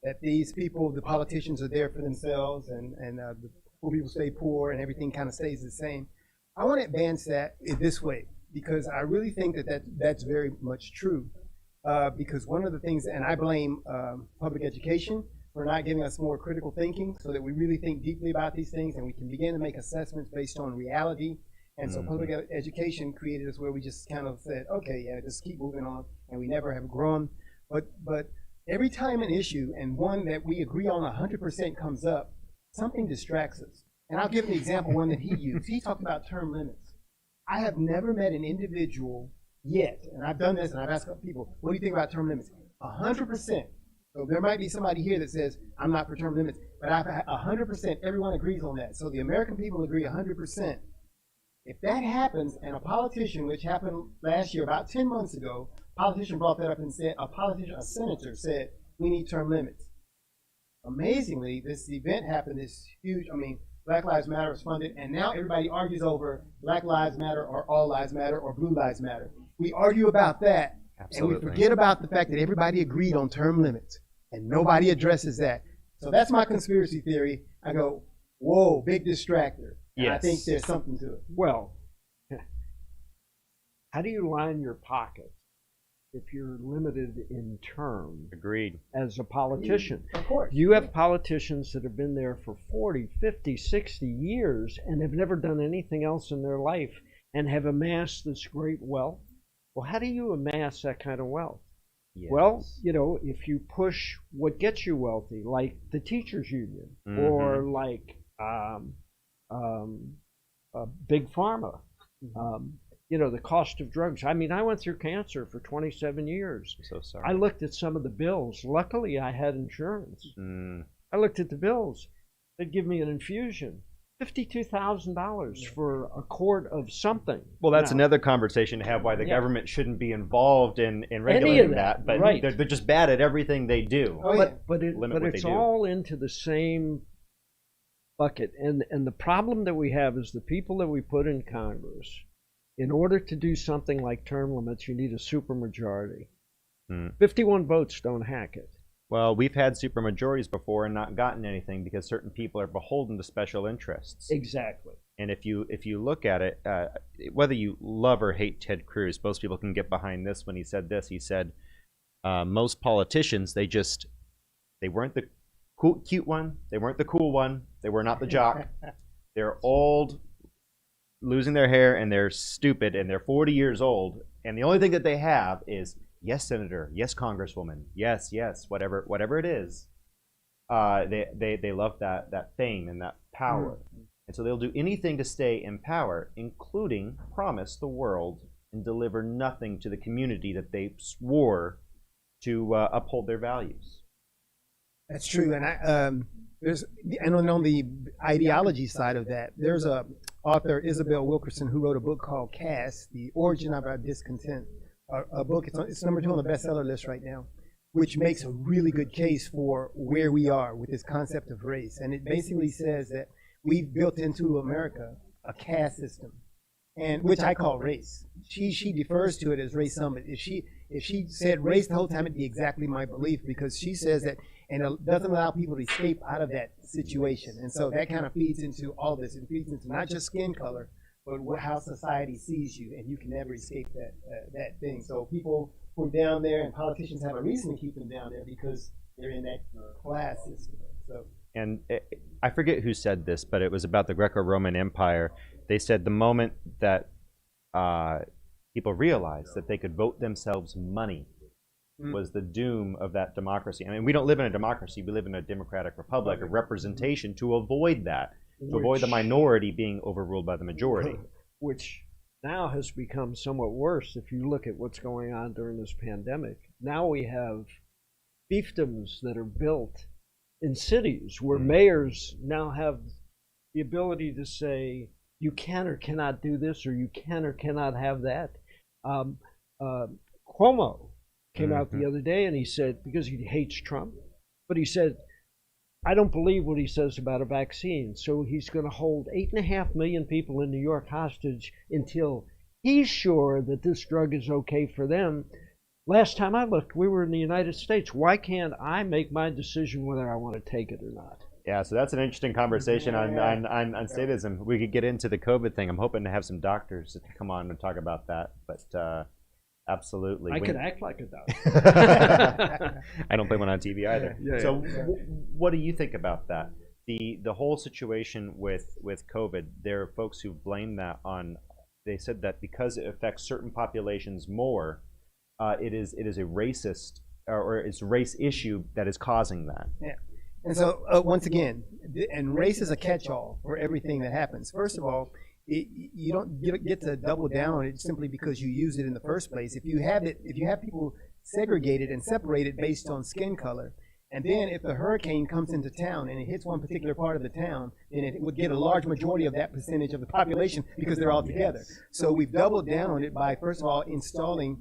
that these people, the politicians, are there for themselves and the poor people stay poor and everything kind of stays the same. I want to advance that this way because I really think that's very much true. Because one of the things, and I blame public education for not giving us more critical thinking so that we really think deeply about these things and we can begin to make assessments based on reality. And so public education created us where we just kind of said, okay, yeah, just keep moving on, and we never have grown. But every time an issue, and one that we agree on 100% comes up, something distracts us. And I'll give an example, one that he used. He talked about term limits. I have never met an individual yet, and I've done this and I've asked people, what do you think about term limits? 100%. So there might be somebody here that says, I'm not for term limits, but 100%, everyone agrees on that. So the American people agree 100%. If that happens, and a politician, which happened last year, about 10 months ago, a politician brought that up and said, a senator said, we need term limits. Amazingly, this event happened, this huge, Black Lives Matter was funded, and now everybody argues over Black Lives Matter or All Lives Matter or Blue Lives Matter. We argue about that, Absolutely. And we forget about the fact that everybody agreed on term limits, and nobody addresses that. So that's my conspiracy theory. I go, whoa, big distractor. And I think there's something to it. Well, how do you line your pocket if you're limited in term? Agreed. As a politician. Of course. You have politicians that have been there for 40, 50, 60 years and have never done anything else in their life and have amassed this great wealth. Well, how do you amass that kind of wealth? Yes. Well, you know, if you push what gets you wealthy, like the teachers union, or like big pharma, you know, the cost of drugs. I mean, I went through cancer for 27 years. So sorry. I looked at some of the bills. Luckily, I had insurance. I looked at the bills. They'd give me an infusion. $52,000 for a quart of something. Well, that's now, another conversation to have why the government shouldn't be involved in regulating that. But right. they're just bad at everything they do. But it's all into the same bucket. And the problem that we have is the people that we put in Congress, in order to do something like term limits, you need a supermajority. 51 votes don't hack it. Well, we've had supermajorities before and not gotten anything because certain people are beholden to special interests. Exactly. And if you look at it, whether you love or hate Ted Cruz, most people can get behind this when he said this. He said, most politicians, they weren't the cute one, they weren't the cool one, they were not the jock. They're old, losing their hair, and they're stupid, and they're 40 years old, and the only thing that they have is, yes, Senator, yes, Congresswoman, yes, whatever it is. They love that fame and that power. And so they'll do anything to stay in power, including promise the world and deliver nothing to the community that they swore to uphold their values. That's true. And on the ideology side of that, there's a author, Isabel Wilkerson, who wrote a book called Caste, The Origin of Our Discontent. A book, it's number 2 on the bestseller list right now, which makes a really good case for where we are with this concept of race. And it basically says that we've built into America a caste system, and which I call race. She defers to it as race summit. If she said race the whole time, it'd be exactly my belief, because she says that, and it doesn't allow people to escape out of that situation. And so that kind of feeds into all this. It feeds into not just skin color, but how society sees you, and you can never escape that thing. So people who are down there, and politicians have a reason to keep them down there because they're in that class system. So. And I forget who said this, but it was about the Greco-Roman Empire. They said the moment that people realized that they could vote themselves money was the doom of that democracy. I mean, we don't live in a democracy. We live in a democratic republic of representation to avoid that. To avoid the minority being overruled by the majority. Which now has become somewhat worse if you look at what's going on during this pandemic. Now we have fiefdoms that are built in cities where mayors now have the ability to say, you can or cannot do this, or you can or cannot have that. Cuomo came out the other day and he said, because he hates Trump, but he said, I don't believe what he says about a vaccine, so he's going to hold 8.5 million people in New York hostage until he's sure that this drug is okay for them. Last time I looked, we were in the United States. Why can't I make my decision whether I want to take it or not? Yeah, so that's an interesting conversation on sadism. We could get into the COVID thing. I'm hoping to have some doctors to come on and talk about that, but absolutely. I could act like a doctor. I don't play one on TV either. So what do you think about that? The whole situation with COVID, there are folks who blame that on, they said that because it affects certain populations more, it is a racist, or it's a race issue that is causing that. Yeah. And so once again, and race is a catch-all for everything that happens. First of all, you don't get to double down on it simply because you use it in the first place. If you have people segregated and separated based on skin color, and then if the hurricane comes into town and it hits one particular part of the town, then it would get a large majority of that percentage of the population because they're all together. So we've doubled down on it by, first of all, installing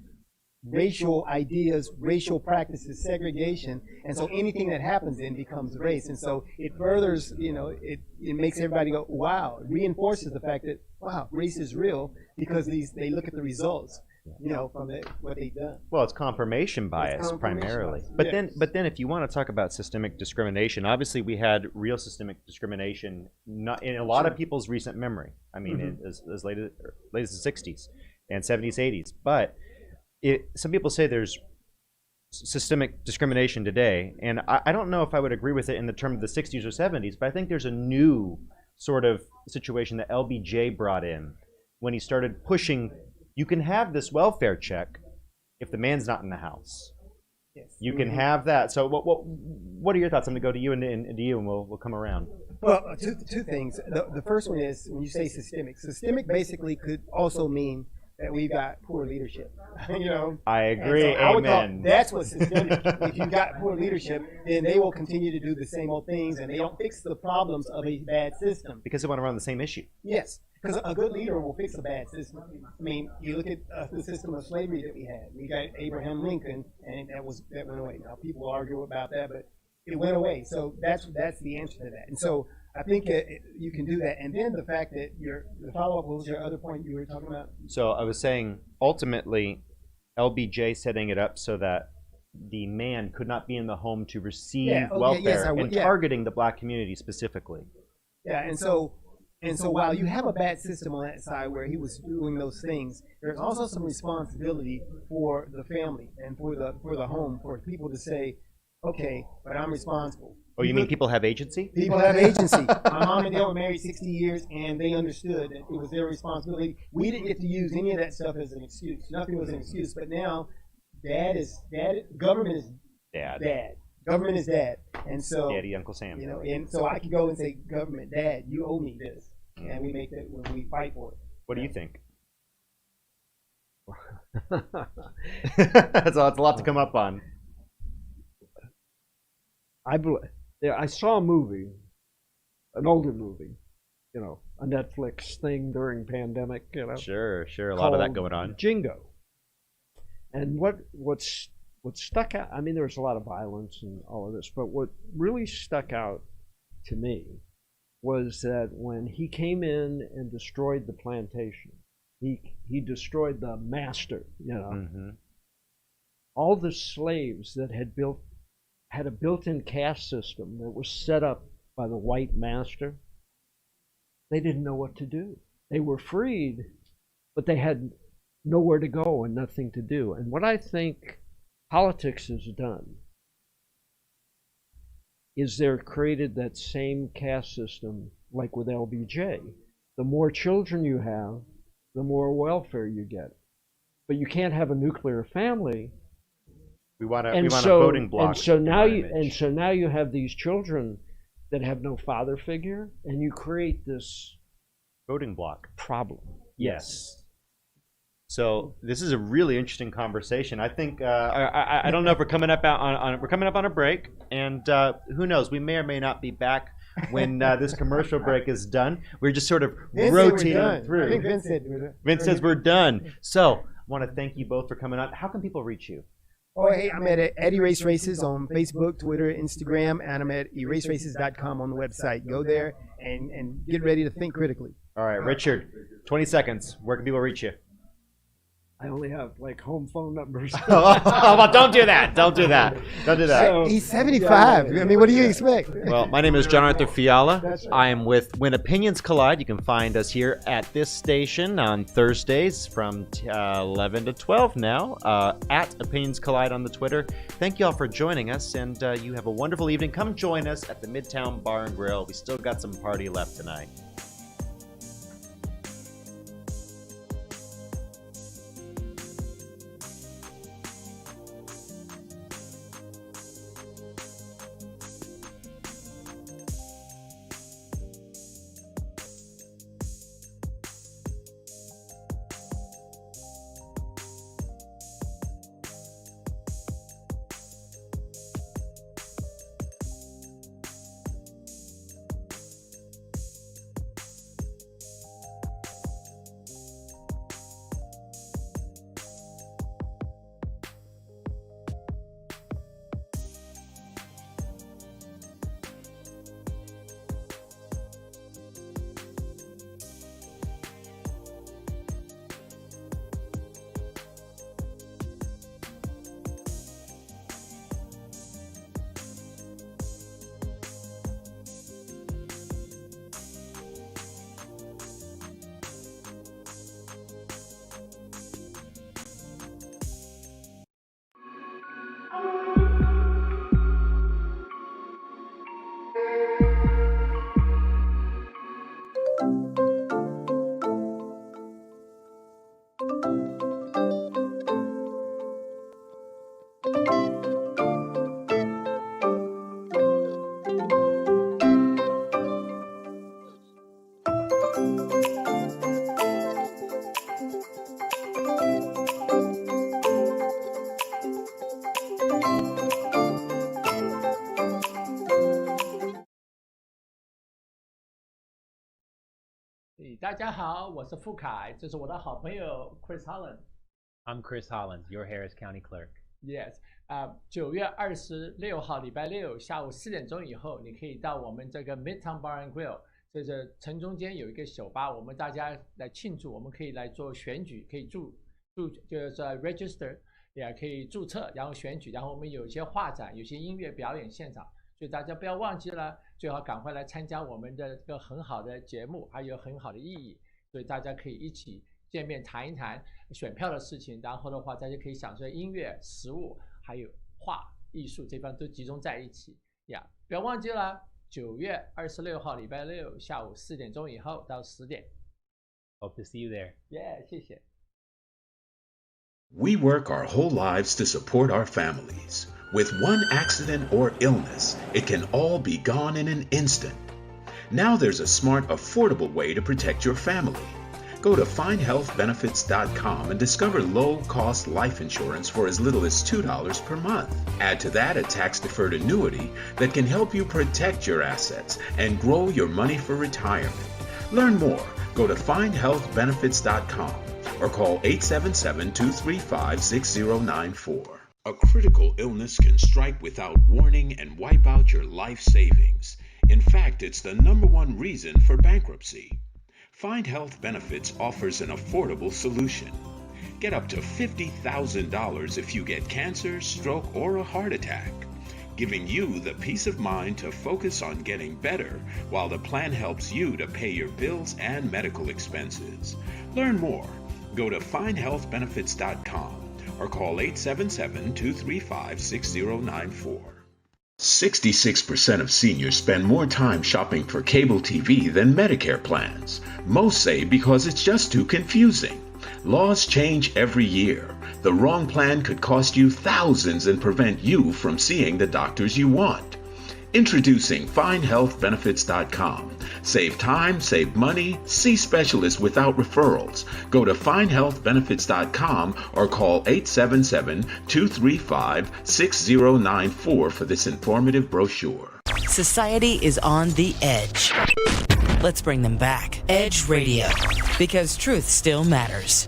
racial ideas, racial practices, segregation, and so anything that happens then becomes race. And so it furthers, it makes everybody go, wow, it reinforces the fact that, wow, race is real, because they look at the results. from what they've done. Well, it's confirmation bias primarily. Bias. But then, if you want to talk about systemic discrimination, obviously we had real systemic discrimination not in a lot of people's recent memory. I mean, as late as the 60s and 70s, 80s. But some people say there's systemic discrimination today, and I don't know if I would agree with it in the term of the 60s or 70s, but I think there's a new sort of situation that LBJ brought in when he started pushing, you can have this welfare check if the man's not in the house. Yes. You can have that. So what are your thoughts? I'm going to go to you and to you, and we'll come around. Well, two things. The first one is, when you say systemic basically could also mean that we've got poor leadership. I agree. So I would Amen. call, that's what's systemic. If you've got poor leadership, then they will continue to do the same old things, and they don't fix the problems of a bad system. Because they want to run the same issue. Yes, because a good leader will fix a bad system. I mean, you look at the system of slavery that we had. We got Abraham Lincoln, and that went away. Now people argue about that, but it went away. So that's the answer to that. And so I think you can do that. And then the fact that the follow-up, what was your other point you were talking about? So I was saying, ultimately, LBJ setting it up so that the man could not be in the home to receive welfare and targeting the black community specifically. Yeah, and so while you have a bad system on that side where he was doing those things, there's also some responsibility for the family and for the home, for people to say, okay, but I'm responsible. Oh, you mean people have agency? People have agency. My mom and dad were married 60 years, and they understood that it was their responsibility. We didn't get to use any of that stuff as an excuse. Nothing was an excuse. But now, government is dad. Government is dad. And so, Daddy, Uncle Sam. And so I could go and say, government, dad, you owe me this. And we make that when we fight for it. What do you think? That's a lot to come up on. I saw a movie, an older movie, a Netflix thing during pandemic, Sure, a lot of that going on. Jingo. And what stuck out, I mean, there was a lot of violence and all of this, but what really stuck out to me was that when he came in and destroyed the plantation, he destroyed the master, all the slaves that had a built-in caste system that was set up by the white master. They didn't know what to do. They were freed, but they had nowhere to go and nothing to do. And what I think politics has done is they're created that same caste system like with LBJ. The more children you have, the more welfare you get. But you can't have a nuclear family. We want a voting block. And so now you have these children that have no father figure, and you create this voting block problem. Yes. So this is a really interesting conversation. I think I don't know if we're coming up on a break, and who knows? We may or may not be back when this commercial break is done. We're just sort of rotating through. I think Vince said we're done. Vince says we're done. So I want to thank you both for coming on. How can people reach you? Oh, hey, I'm at Erase Races on Facebook, Twitter, Instagram, and I'm at eraseraces.com on the website. Go there and get ready to think critically. All right, Richard, 20 seconds. Where can people reach you? I only have like home phone numbers. Well, don't do that. Don't do that. Don't do that. So, he's 75. I mean, what do you expect? Well, my name is John Arthur Fiala. I am with When Opinions Collide. You can find us here at this station on Thursdays from 11 to 12 now, at Opinions Collide on the Twitter. Thank you all for joining us, and you have a wonderful evening. Come join us at the Midtown Bar and Grill. We still got some party left tonight. 大家好，我是傅凯，这是我的好朋友 Chris Holland。 I'm Chris Hollins, your Harris County clerk. Yes， 9月26号礼拜六下午4点钟以后，你可以到我们这个 Midtown Bar and Grill， 这是城中间有一个酒吧，我们大家来庆祝，我们可以来做选举，可以就是 register， 也可以注册，然后选举，然后我们有一些画展，有些音乐表演现场，所以大家不要忘记了，最好赶快来参加我们的这个很好的节目，还有很好的意义，所以大家可以一起见面谈一谈选票的事情，然后的话大家可以享受音乐、食物还有画艺术这方都集中在一起呀。不要忘记了9月26号礼拜六下午4点钟以后到10点。 Hope to see you there. Yeah， 谢谢。 We work our whole lives to support our families. With one accident or illness, it can all be gone in an instant. Now there's a smart, affordable way to protect your family. Go to findhealthbenefits.com and discover low-cost life insurance for as little as $2 per month. Add to that a tax-deferred annuity that can help you protect your assets and grow your money for retirement. Learn more. Go to findhealthbenefits.com or call 877-235-6094. A critical illness can strike without warning and wipe out your life savings. In fact, it's the #1 reason for bankruptcy. Find Health Benefits offers an affordable solution. Get up to $50,000 if you get cancer, stroke, or a heart attack, giving you the peace of mind to focus on getting better while the plan helps you to pay your bills and medical expenses. Learn more. Go to findhealthbenefits.com or call 877-235-6094. 66% of seniors spend more time shopping for cable TV than Medicare plans. Most say because it's just too confusing. Laws change every year. The wrong plan could cost you thousands and prevent you from seeing the doctors you want. Introducing FindHealthBenefits.com. Save time, save money, see specialists without referrals. Go to FindHealthBenefits.com or call 877-235-6094 for this informative brochure. Society is on the edge. Let's bring them back. Edge Radio, because truth still matters.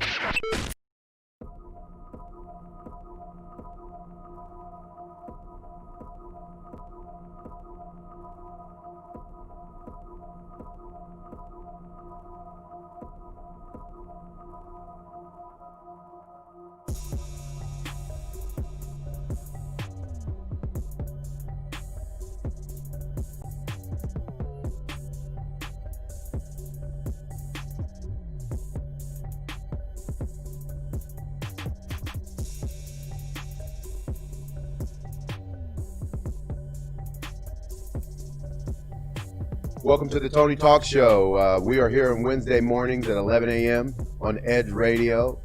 Welcome to the Tony Talk Show. We are here on Wednesday mornings at 11 a.m. on Edge Radio.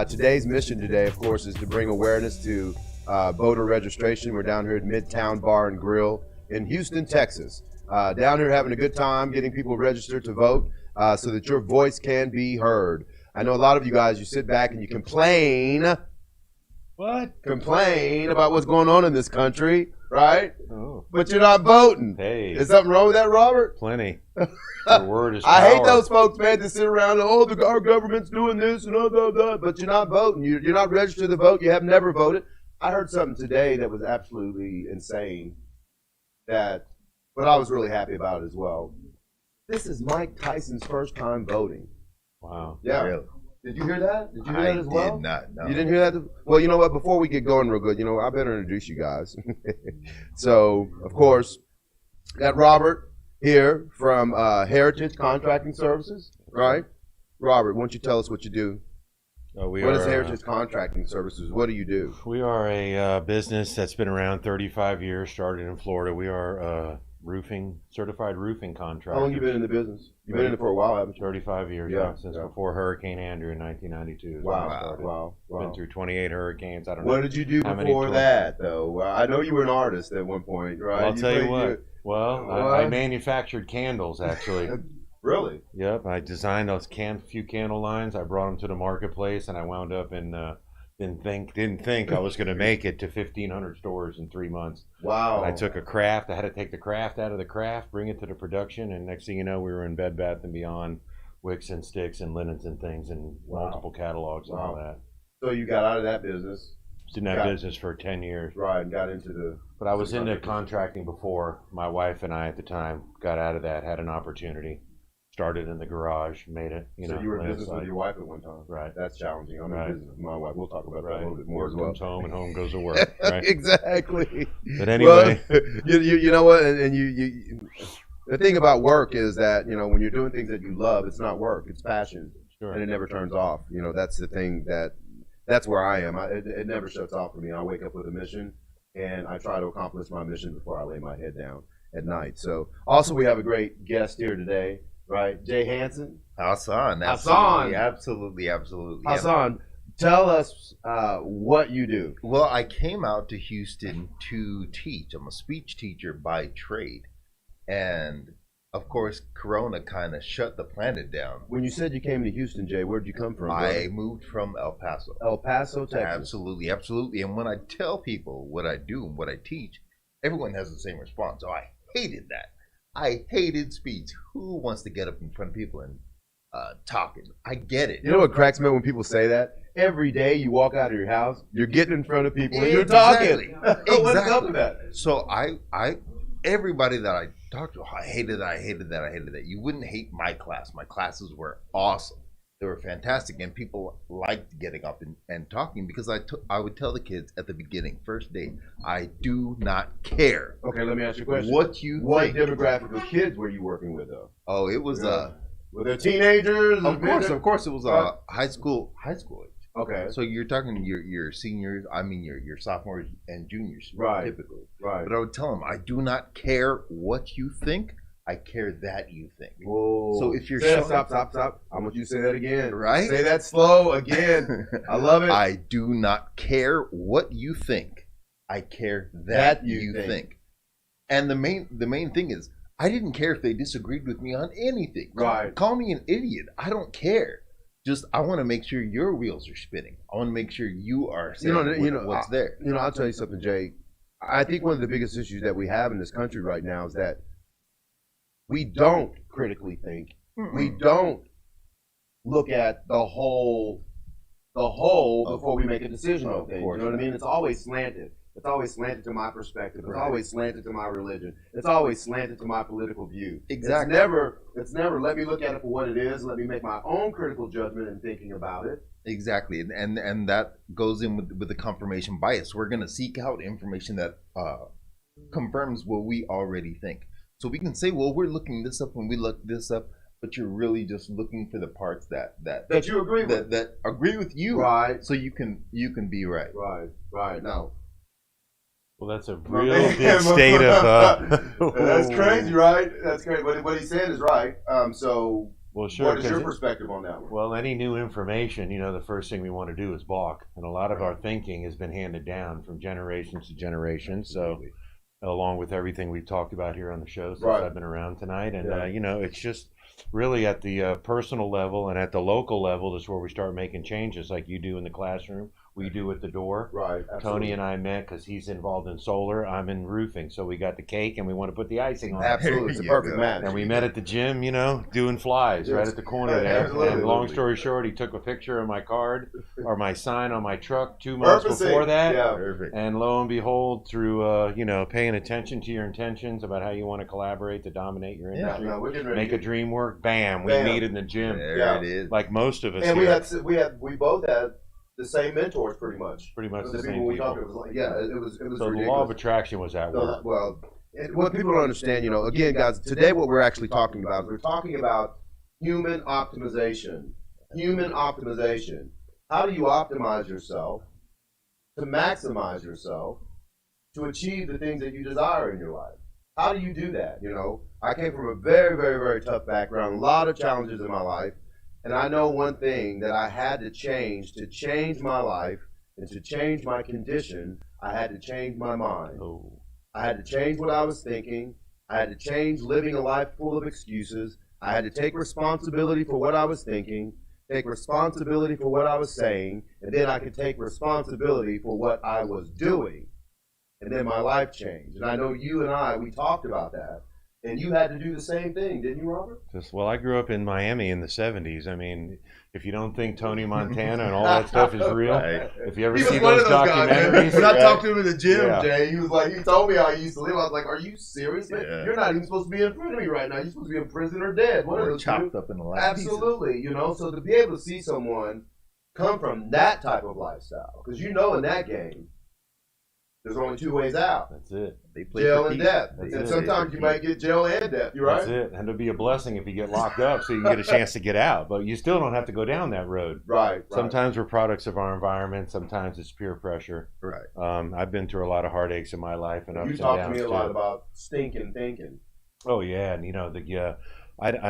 Today's mission today, of course, is to bring awareness to voter registration. We're down here at Midtown Bar and Grill in Houston, Texas. Down here having a good time, getting people registered to vote so that your voice can be heard. I know a lot of you guys, you sit back and you complain. What? Complain about what's going on in this country, right? Oh. But you're not voting. Hey. Is something wrong with that, Robert? Plenty. Your word is power. I hate those folks, man, that sit around and, our government's doing this and but you're not voting. You're not registered to vote. You have never voted. I heard something today that was absolutely insane, but I was really happy about it as well. This is Mike Tyson's first time voting. Wow. Yeah. Really? Did you hear that? Did you hear that as well? I did not know. You didn't hear that? Well, you know what? Before we get going real good, I better introduce you guys. So, of course, got Robert here from Heritage Contracting Services, right? Robert, why don't you tell us what you do? What is Heritage Contracting Services? What do you do? We are a business that's been around 35 years, started in Florida. We are roofing, certified roofing contractor. How long you been in the business? You've been in it for a while, haven't you? 35 years, Yeah, since yeah. before Hurricane Andrew in 1992. is when I started. Wow. Been through 28 hurricanes. I don't know. What did you do how many before tours. that, though? I know you were an artist at one point, right? Well, I'll tell you played- what. Well, What? I manufactured candles, actually. Really? Yep. I designed those few candle lines. I brought them to the marketplace, and I wound up in. Didn't think I was going to make it to 1,500 stores in 3 months. Wow. But I took a craft. I had to take the craft out of the craft, bring it to the production, and next thing you know, we were in Bed Bath & Beyond, Wicks and Sticks and Linens and things, and multiple catalogs and all that. So you got out of that business. Was in that business for 10 years. Right, and got into the... But I was into contracting before. My wife and I at the time got out of that, had an opportunity. Started in the garage, made it, So you were in business with your wife at one time. Right. That's challenging. I'm Right. in business with my wife. We'll talk about that a little bit more Work as well. comes home and home goes to work. Right? Exactly. But anyway. Well, you know what? And you the thing about work is that, you know, when you're doing things that you love, it's not work, it's passion. Sure. And it never turns off. You know, that's the thing that's where I am. It never shuts off for me. I wake up with a mission, and I try to accomplish my mission before I lay my head down at night. So also we have a great guest here today, right? Jay Hansen. Hassan. Hassan. Absolutely. Hassan, tell us what you do. Well, I came out to Houston to teach. I'm a speech teacher by trade. And, of course, Corona kind of shut the planet down. When you said you came to Houston, Jay, where'd you come from? I moved from El Paso. El Paso, Texas. Absolutely. And when I tell people what I do and what I teach, everyone has the same response. Oh, I hated that. I hated speech. Who wants to get up in front of people and talk? I get it. You know what cracks me up when people say that? Every day you walk out of your house, you're getting in front of people and you're talking. What's up with that? So everybody that I talked to, I hated that. You wouldn't hate my class. My classes were awesome. They were fantastic, and people liked getting up and talking because I would tell the kids at the beginning, first day, I do not care. Okay, let me ask you a question. What What demographic of kids were you working with, though? Oh, it was were there teenagers? Of course, it was high school age. Okay. So you're talking your seniors, your sophomores and juniors, Right. typically. Right. But I would tell them, I do not care what you think. I care that you think. Whoa. So if you're stop. I want you to say that again. Right? Say that slow again. I love it. I do not care what you think. I care that you think. And the main thing is, I didn't care if they disagreed with me on anything. Right. Call me an idiot. I don't care. Just I want to make sure your wheels are spinning. I want to make sure you are saying what's there. You know, I'll tell you something, Jay. I think one of the biggest issues that we have in this country right now is that we don't critically think. We don't look at the whole before we make a decision on things. You know what I mean? It's always slanted. It's always slanted to my perspective. It's always slanted to my religion. It's always slanted to my political view. Exactly. It's never let me look at it for what it is. Let me make my own critical judgment in thinking about it. Exactly, and that goes in with the confirmation bias. We're going to seek out information that confirms what we already think. So we can say, well, we're looking this up and we look this up, but you're really just looking for the parts that you agree with. That agree with you, right? So you can be right. Right. Now, well, that's a real big state of. That's crazy, right? That's crazy. What he's saying is right. So, well, sure, what is your perspective on that one? Well, any new information, the first thing we want to do is balk, and a lot of our thinking has been handed down from generations to generations. So, along with everything we've talked about here on the show since I've been around tonight, and it's just really at the personal level and at the local level is where we start making changes, like you do in the classroom. We do at the door. Right. Absolutely. Tony and I met because he's involved in solar. I'm in roofing. So we got the cake and we want to put the icing on it. Absolutely. It's a perfect match. And we met at the gym, doing flies right at the corner there. Absolutely. And long story short, he took a picture of my card or my sign on my truck 2 months before that. Yeah. Perfect. And lo and behold, through, paying attention to your intentions about how you want to collaborate to dominate your industry, make a dream work, bam, we meet in the gym. There it is. Like most of us and here. we both had the same mentors, pretty much. Pretty much the the same same we people. talked. It was like, it was So ridiculous. the law of attraction was at work. What people don't understand, again, guys, today what we're actually talking about is we're talking about human optimization. Human optimization. How do you optimize yourself to maximize yourself to achieve the things that you desire in your life? How do you do that? You know, I came from a very, very, very tough background, a lot of challenges in my life. And I know one thing that I had to change my life and to change my condition. I had to change my mind. I had to change what I was thinking. I had to change living a life full of excuses. I had to take responsibility for what I was thinking, take responsibility for what I was saying, and then I could take responsibility for what I was doing. And then my life changed. And I know you and we talked about that. And you had to do the same thing, didn't you, Robert? Well, I grew up in Miami in the 70s. I mean, if you don't think Tony Montana and all that stuff is real, if you ever see those documentaries. When I talked to him in the gym, Jay, he was like, he told me how he used to live. I was like, are you serious, man? Yeah. You're not even supposed to be in front of me right now. You're supposed to be in prison or dead. One of those chopped up in the last Absolutely, you know. So to be able to see someone come from that type of lifestyle, because you know in that game, there's only two ways out. That's it. They play jail for and keeps. death. And sometimes you might get jail and death. You're right. That's it. And it'll be a blessing if you get locked up so you can get a chance to get out. But you still don't have to go down that road. Right. Sometimes we're products of our environment. Sometimes it's peer pressure. Right. I've been through a lot of heartaches in my life and ups and You downs. talk to me a lot about stinking thinking. Oh, yeah. And, you know,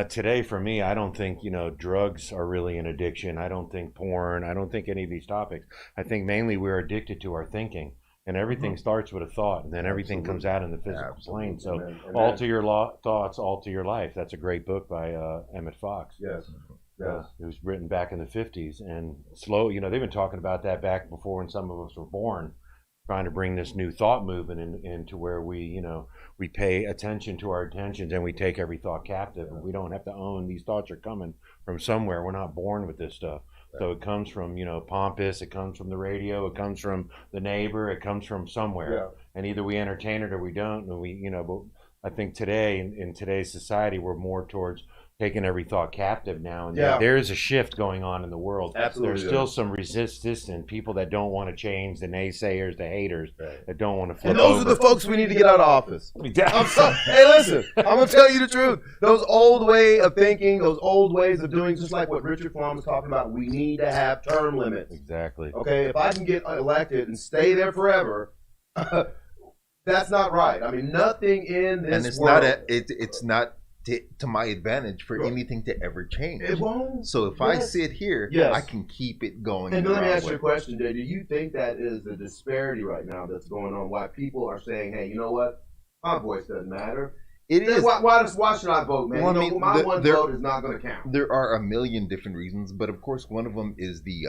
today for me, I don't think, you know, drugs are really an addiction. I don't think porn. I don't think any of these topics. I think mainly we're addicted to our thinking. And everything starts with a thought, and then everything comes out in the physical plane. So, alter your thoughts, alter your life. That's a great book by Emmett Fox. Yes. It was written back in the 50s. And you know, they've been talking about that back before when some of us were born, trying to bring this new thought movement into where we, you know, we pay attention to our intentions and we take every thought captive. And we don't have to own these thoughts are coming from somewhere. We're not born with this stuff. So it comes from, you know, Pompous, it comes from the radio, it comes from the neighbor, it comes from somewhere. Yeah. And either we entertain it or we don't. And we, you know, but I think today, in today's society, we're more towards taking every thought captive now. And there is a shift going on in the world. Absolutely. There's still some resistance and people that don't want to change, the naysayers, the haters, that don't want to flip And those over. are the folks we need to get out of office. I'm sorry. Hey, listen, I'm going to tell you the truth. Those old way of thinking, those old ways of doing, just like what Richard Flom was talking about, we need to have term limits. Exactly. Okay, if I can get elected and stay there forever, that's not right. I mean, nothing in this and it's world. it's not to my advantage for anything to ever change. It won't. So if I sit here, I can keep it going. And the let me right ask you way. a question, Jay. Do you think that is the disparity right now that's going on? Why people are saying, "Hey, you know what? My voice doesn't matter." It is. Why should I vote, man? Well, You I know, mean, my one vote is not going to count. There are a million different reasons, but of course, one of them is the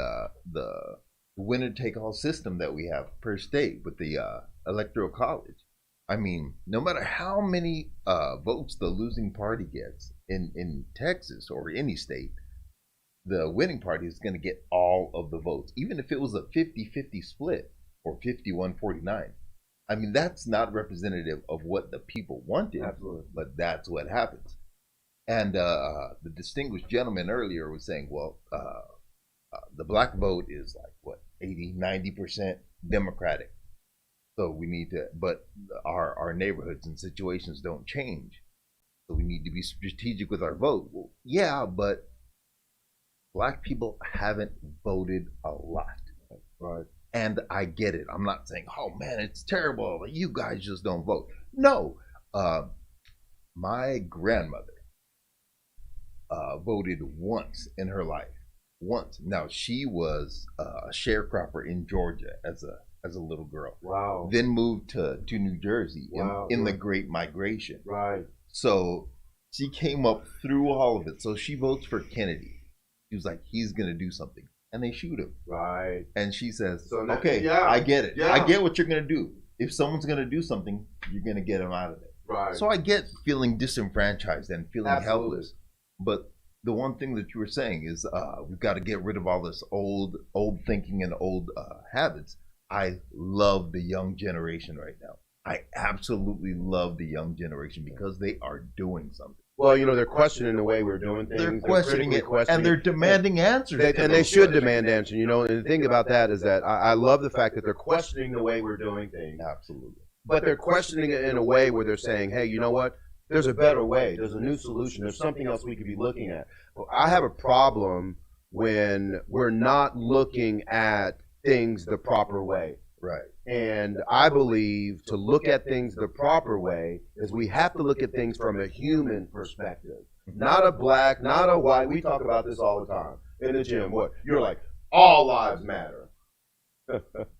winner-take-all system that we have per state with the electoral college. I mean, no matter how many votes the losing party gets in Texas or any state, the winning party is going to get all of the votes, even if it was a 50-50 split or 51-49. I mean, that's not representative of what the people wanted, Absolutely. but that's what happens. And the distinguished gentleman earlier was saying, well, the black vote is like, what, 80-90% Democratic. So we need to, but our neighborhoods and situations don't change. So we need to be strategic with our vote. Well, yeah, but black people haven't voted a lot. Right. And I get it. I'm not saying, oh man, it's terrible. You guys just don't vote. No. My grandmother voted once in her life. Once. Now, she was a sharecropper in Georgia as a little girl. Wow. Then moved to New Jersey in the Right. Great Migration. Right. So she came up through all of it. So she votes for Kennedy. She was like, he's going to do something. And they shoot him. Right. And she says, So now- okay, yeah. I get it. Yeah. I get what you're going to do. If someone's going to do something, you're going to get them out of it. Right. So I get feeling disenfranchised and feeling Absolutely. helpless. But the one thing that you were saying is we've got to get rid of all this old thinking and old habits. I love the young generation right now. I absolutely love the young generation because they are doing something. Well, you know, they're questioning the way we're doing things. They're questioning critically it, questioning and they're it. demanding answers. They, to and they those should questions. demand answers, you know. And the thing about that is that I love the fact that they're questioning the way we're doing things. Absolutely. But they're questioning it in a way where they're saying, hey, you know what? There's a better way. There's a new solution. There's something else we could be looking at. Well, I have a problem when we're not looking at things the proper way. Right. And I believe to look at things the proper way is we have to look at things from a human perspective, not a black, not a white. We talk about this all the time in the gym. What you're like, all lives matter.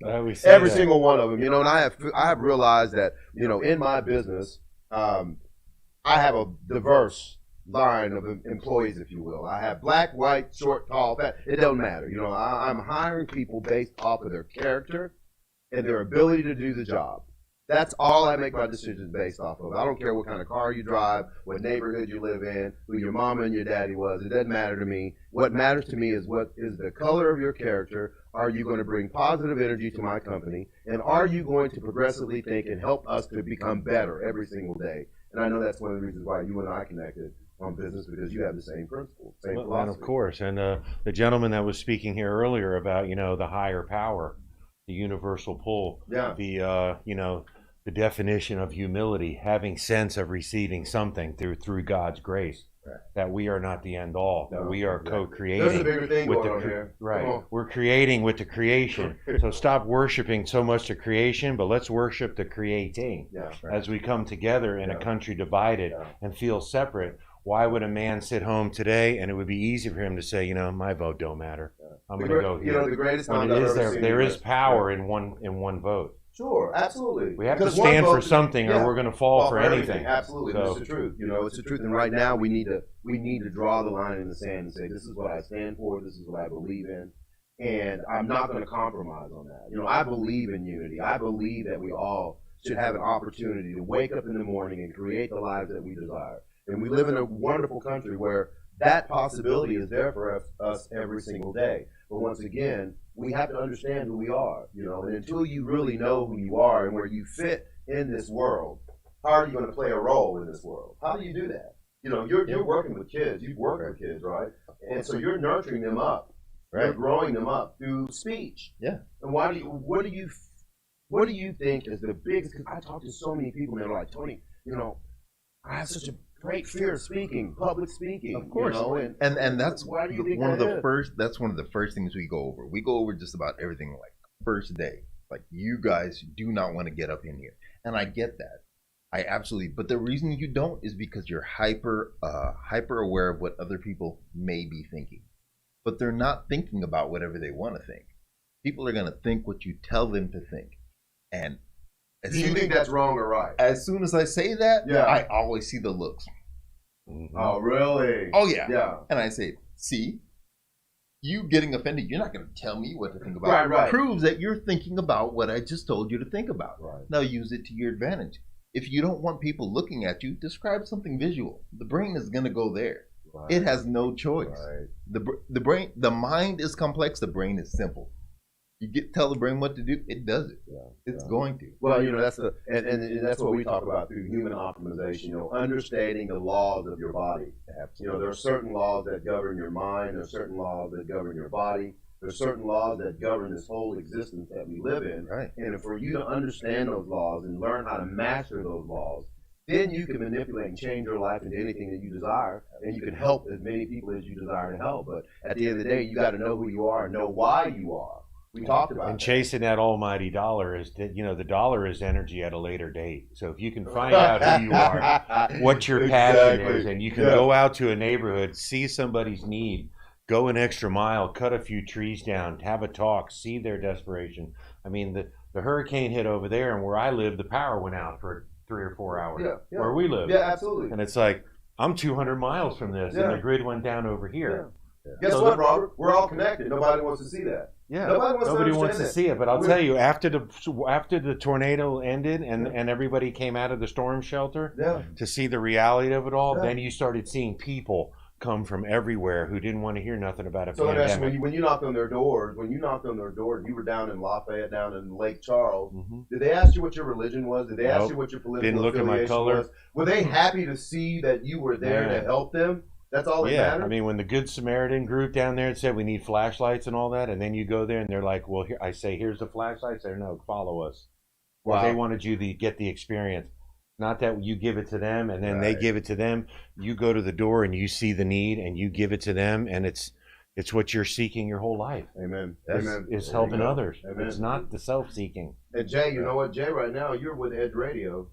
Every single one of them, you know. And I have realized that, you know, in my business, I have a diverse line of employees, if you will. I have black, white, short, tall, fat. It doesn't matter. You know, I'm hiring people based off of their character and their ability to do the job. That's all I make my decisions based off of. I don't care what kind of car you drive, what neighborhood you live in, who your mama and your daddy was. It doesn't matter to me. What matters to me is what is the color of your character. Are you going to bring positive energy to my company? And are you going to progressively think and help us to become better every single day? And I know that's one of the reasons why you and I connected on business, because you have the same principles, same philosophy. And of course, and the gentleman that was speaking here earlier about, you know, the higher power, the universal pull, the you know, the definition of humility, having sense of receiving something through God's grace, that we are not the end all, that we are co-creating. There's a bigger thing with going the on here. right. We're creating with the creation. So stop worshiping so much the creation, but let's worship the creating. As we come together in a country divided and feel separate. Why would a man sit home today and it would be easy for him to say, you know, my vote don't matter. I'm going to go here. You know, the greatest when time it is there is is power in one vote. Sure, absolutely. We have to stand for something, or we're going to fall for anything. Absolutely, So, it's the truth. You know, it's the truth. And right now, we need to draw the line in the sand and say, this is what I stand for. This is what I believe in, and I'm not going to compromise on that. You know, I believe in unity. I believe that we all should have an opportunity to wake up in the morning and create the lives that we desire. And we live in a wonderful country where that possibility is there for us every single day. But once again, we have to understand who we are, you know, and until you really know who you are and where you fit in this world, how are you going to play a role in this world? How do you do that? You know, you're working with kids, you've worked with kids, right? And so you're nurturing them up, you're growing them up through speech. Yeah. And what do you think is the biggest, because I talk to so many people and they're like, Tony, you know, I have such a great fear of speaking, public speaking. Of course, you know, and that's why do you think one of that the is? first. That's one of the first things we go over. We go over just about everything, like first day. Like, you guys do not want to get up in here, and I get that. I absolutely. But the reason you don't is because you're hyper aware of what other people may be thinking, but they're not thinking about whatever they want to think. People are going to think what you tell them to think, and. Do you think that's wrong or right? As soon as I say that, I always see the looks. Oh, really? Oh, yeah. Yeah. And I say, see, you getting offended, you're not going to tell me what to think about. Right. Proves that you're thinking about what I just told you to think about. Right. Now use it to your advantage. If you don't want people looking at you, describe something visual. The brain is going to go there. Right. It has no choice. Right. The mind is complex. The brain is simple. You tell the brain what to do, it does it. It's going to. Well, you know, that's and that's what we talk about through human optimization. You know, understanding the laws of your body. Absolutely. You know, there are certain laws that govern your mind. There are certain laws that govern your body. There are certain laws that govern this whole existence that we live in. Right. And for you to understand those laws and learn how to master those laws, then you can manipulate and change your life into anything that you desire, and you can help as many people as you desire to help. But at the end of the day, you got to know who you are and know why you are. We talked about and chasing that almighty dollar is that, you know, the dollar is energy at a later date. So if you can find out who you are, what your passion is, and you can go out to a neighborhood, see somebody's need, go an extra mile, cut a few trees down, have a talk, see their desperation. I mean, the hurricane hit over there, and where I live, the power went out for 3 or 4 hours. Where we live. Yeah, absolutely. And it's like, I'm 200 miles from this, and the grid went down over here. Guess what, Robert? We're all connected. Nobody wants to see that. Yeah, nobody wants to see it. But I'll tell you, after the tornado ended and everybody came out of the storm shelter to see the reality of it all, then you started seeing people come from everywhere who didn't want to hear nothing about a pandemic. So when you knocked on their doors, you were down in Lafayette, down in Lake Charles. Did they ask you what your religion was? Did they ask you what your political didn't look at my color was? Were they happy to see that you were there to help them? That's all that mattered? I mean, when the Good Samaritan group down there said we need flashlights and all that, and then you go there and they're like, well, here, I say, here's the flashlights. They're no, follow us. Wow. They wanted you to get the experience. Not that you give it to them and then they give it to them. You go to the door and you see the need and you give it to them, and it's It's what you're seeking your whole life. Amen. It's, Amen. it's There helping you go. others. Amen. It's not the self-seeking. And Jay, you know what, Jay? Right now, you're with Edge Radio,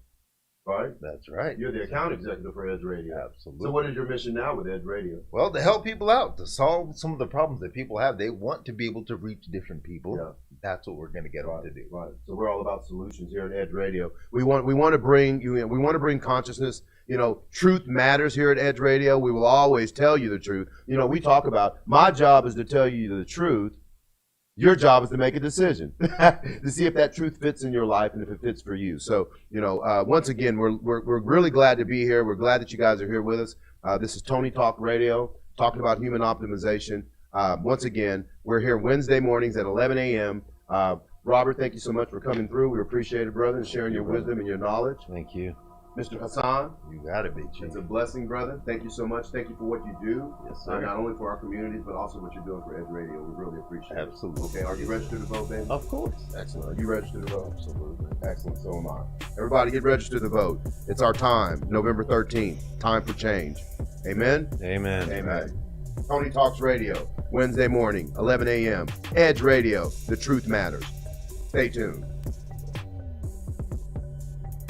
right? That's right. You're the account executive for Edge Radio. Absolutely. So, what is your mission now with Edge Radio? Well, to help people out, to solve some of the problems that people have. They want to be able to reach different people. Yeah. That's what we're going to get them to do. Right. So we're all about solutions here at Edge Radio. We want to bring you in. We want to bring consciousness. You know, truth matters here at Edge Radio. We will always tell you the truth. You know, we talk about my job is to tell you the truth. Your job is to make a decision to see if that truth fits in your life and if it fits for you. So, you know, once again, we're really glad to be here. We're glad that you guys are here with us. This is Tony Talk Radio, talking about human optimization. Once again, we're here Wednesday mornings at 11 a.m. Robert, thank you so much for coming through. We appreciate it, brother, and sharing your wisdom and your knowledge. Thank you. Mr. Hassan, you got it, bitch. It's a blessing, brother. Thank you so much. Thank you for what you do. Yes, sir. Not only for our communities, but also what you're doing for Edge Radio. We really appreciate it. Absolutely. Okay, are you registered to vote, baby? Of course. Excellent. Are you registered to vote? Absolutely. Excellent. So am I. Everybody get registered to vote. It's our time, November 13th. Time for change. Amen? Amen. Amen. Tony Talks Radio, Wednesday morning, 11 a.m. Edge Radio. The truth matters. Stay tuned.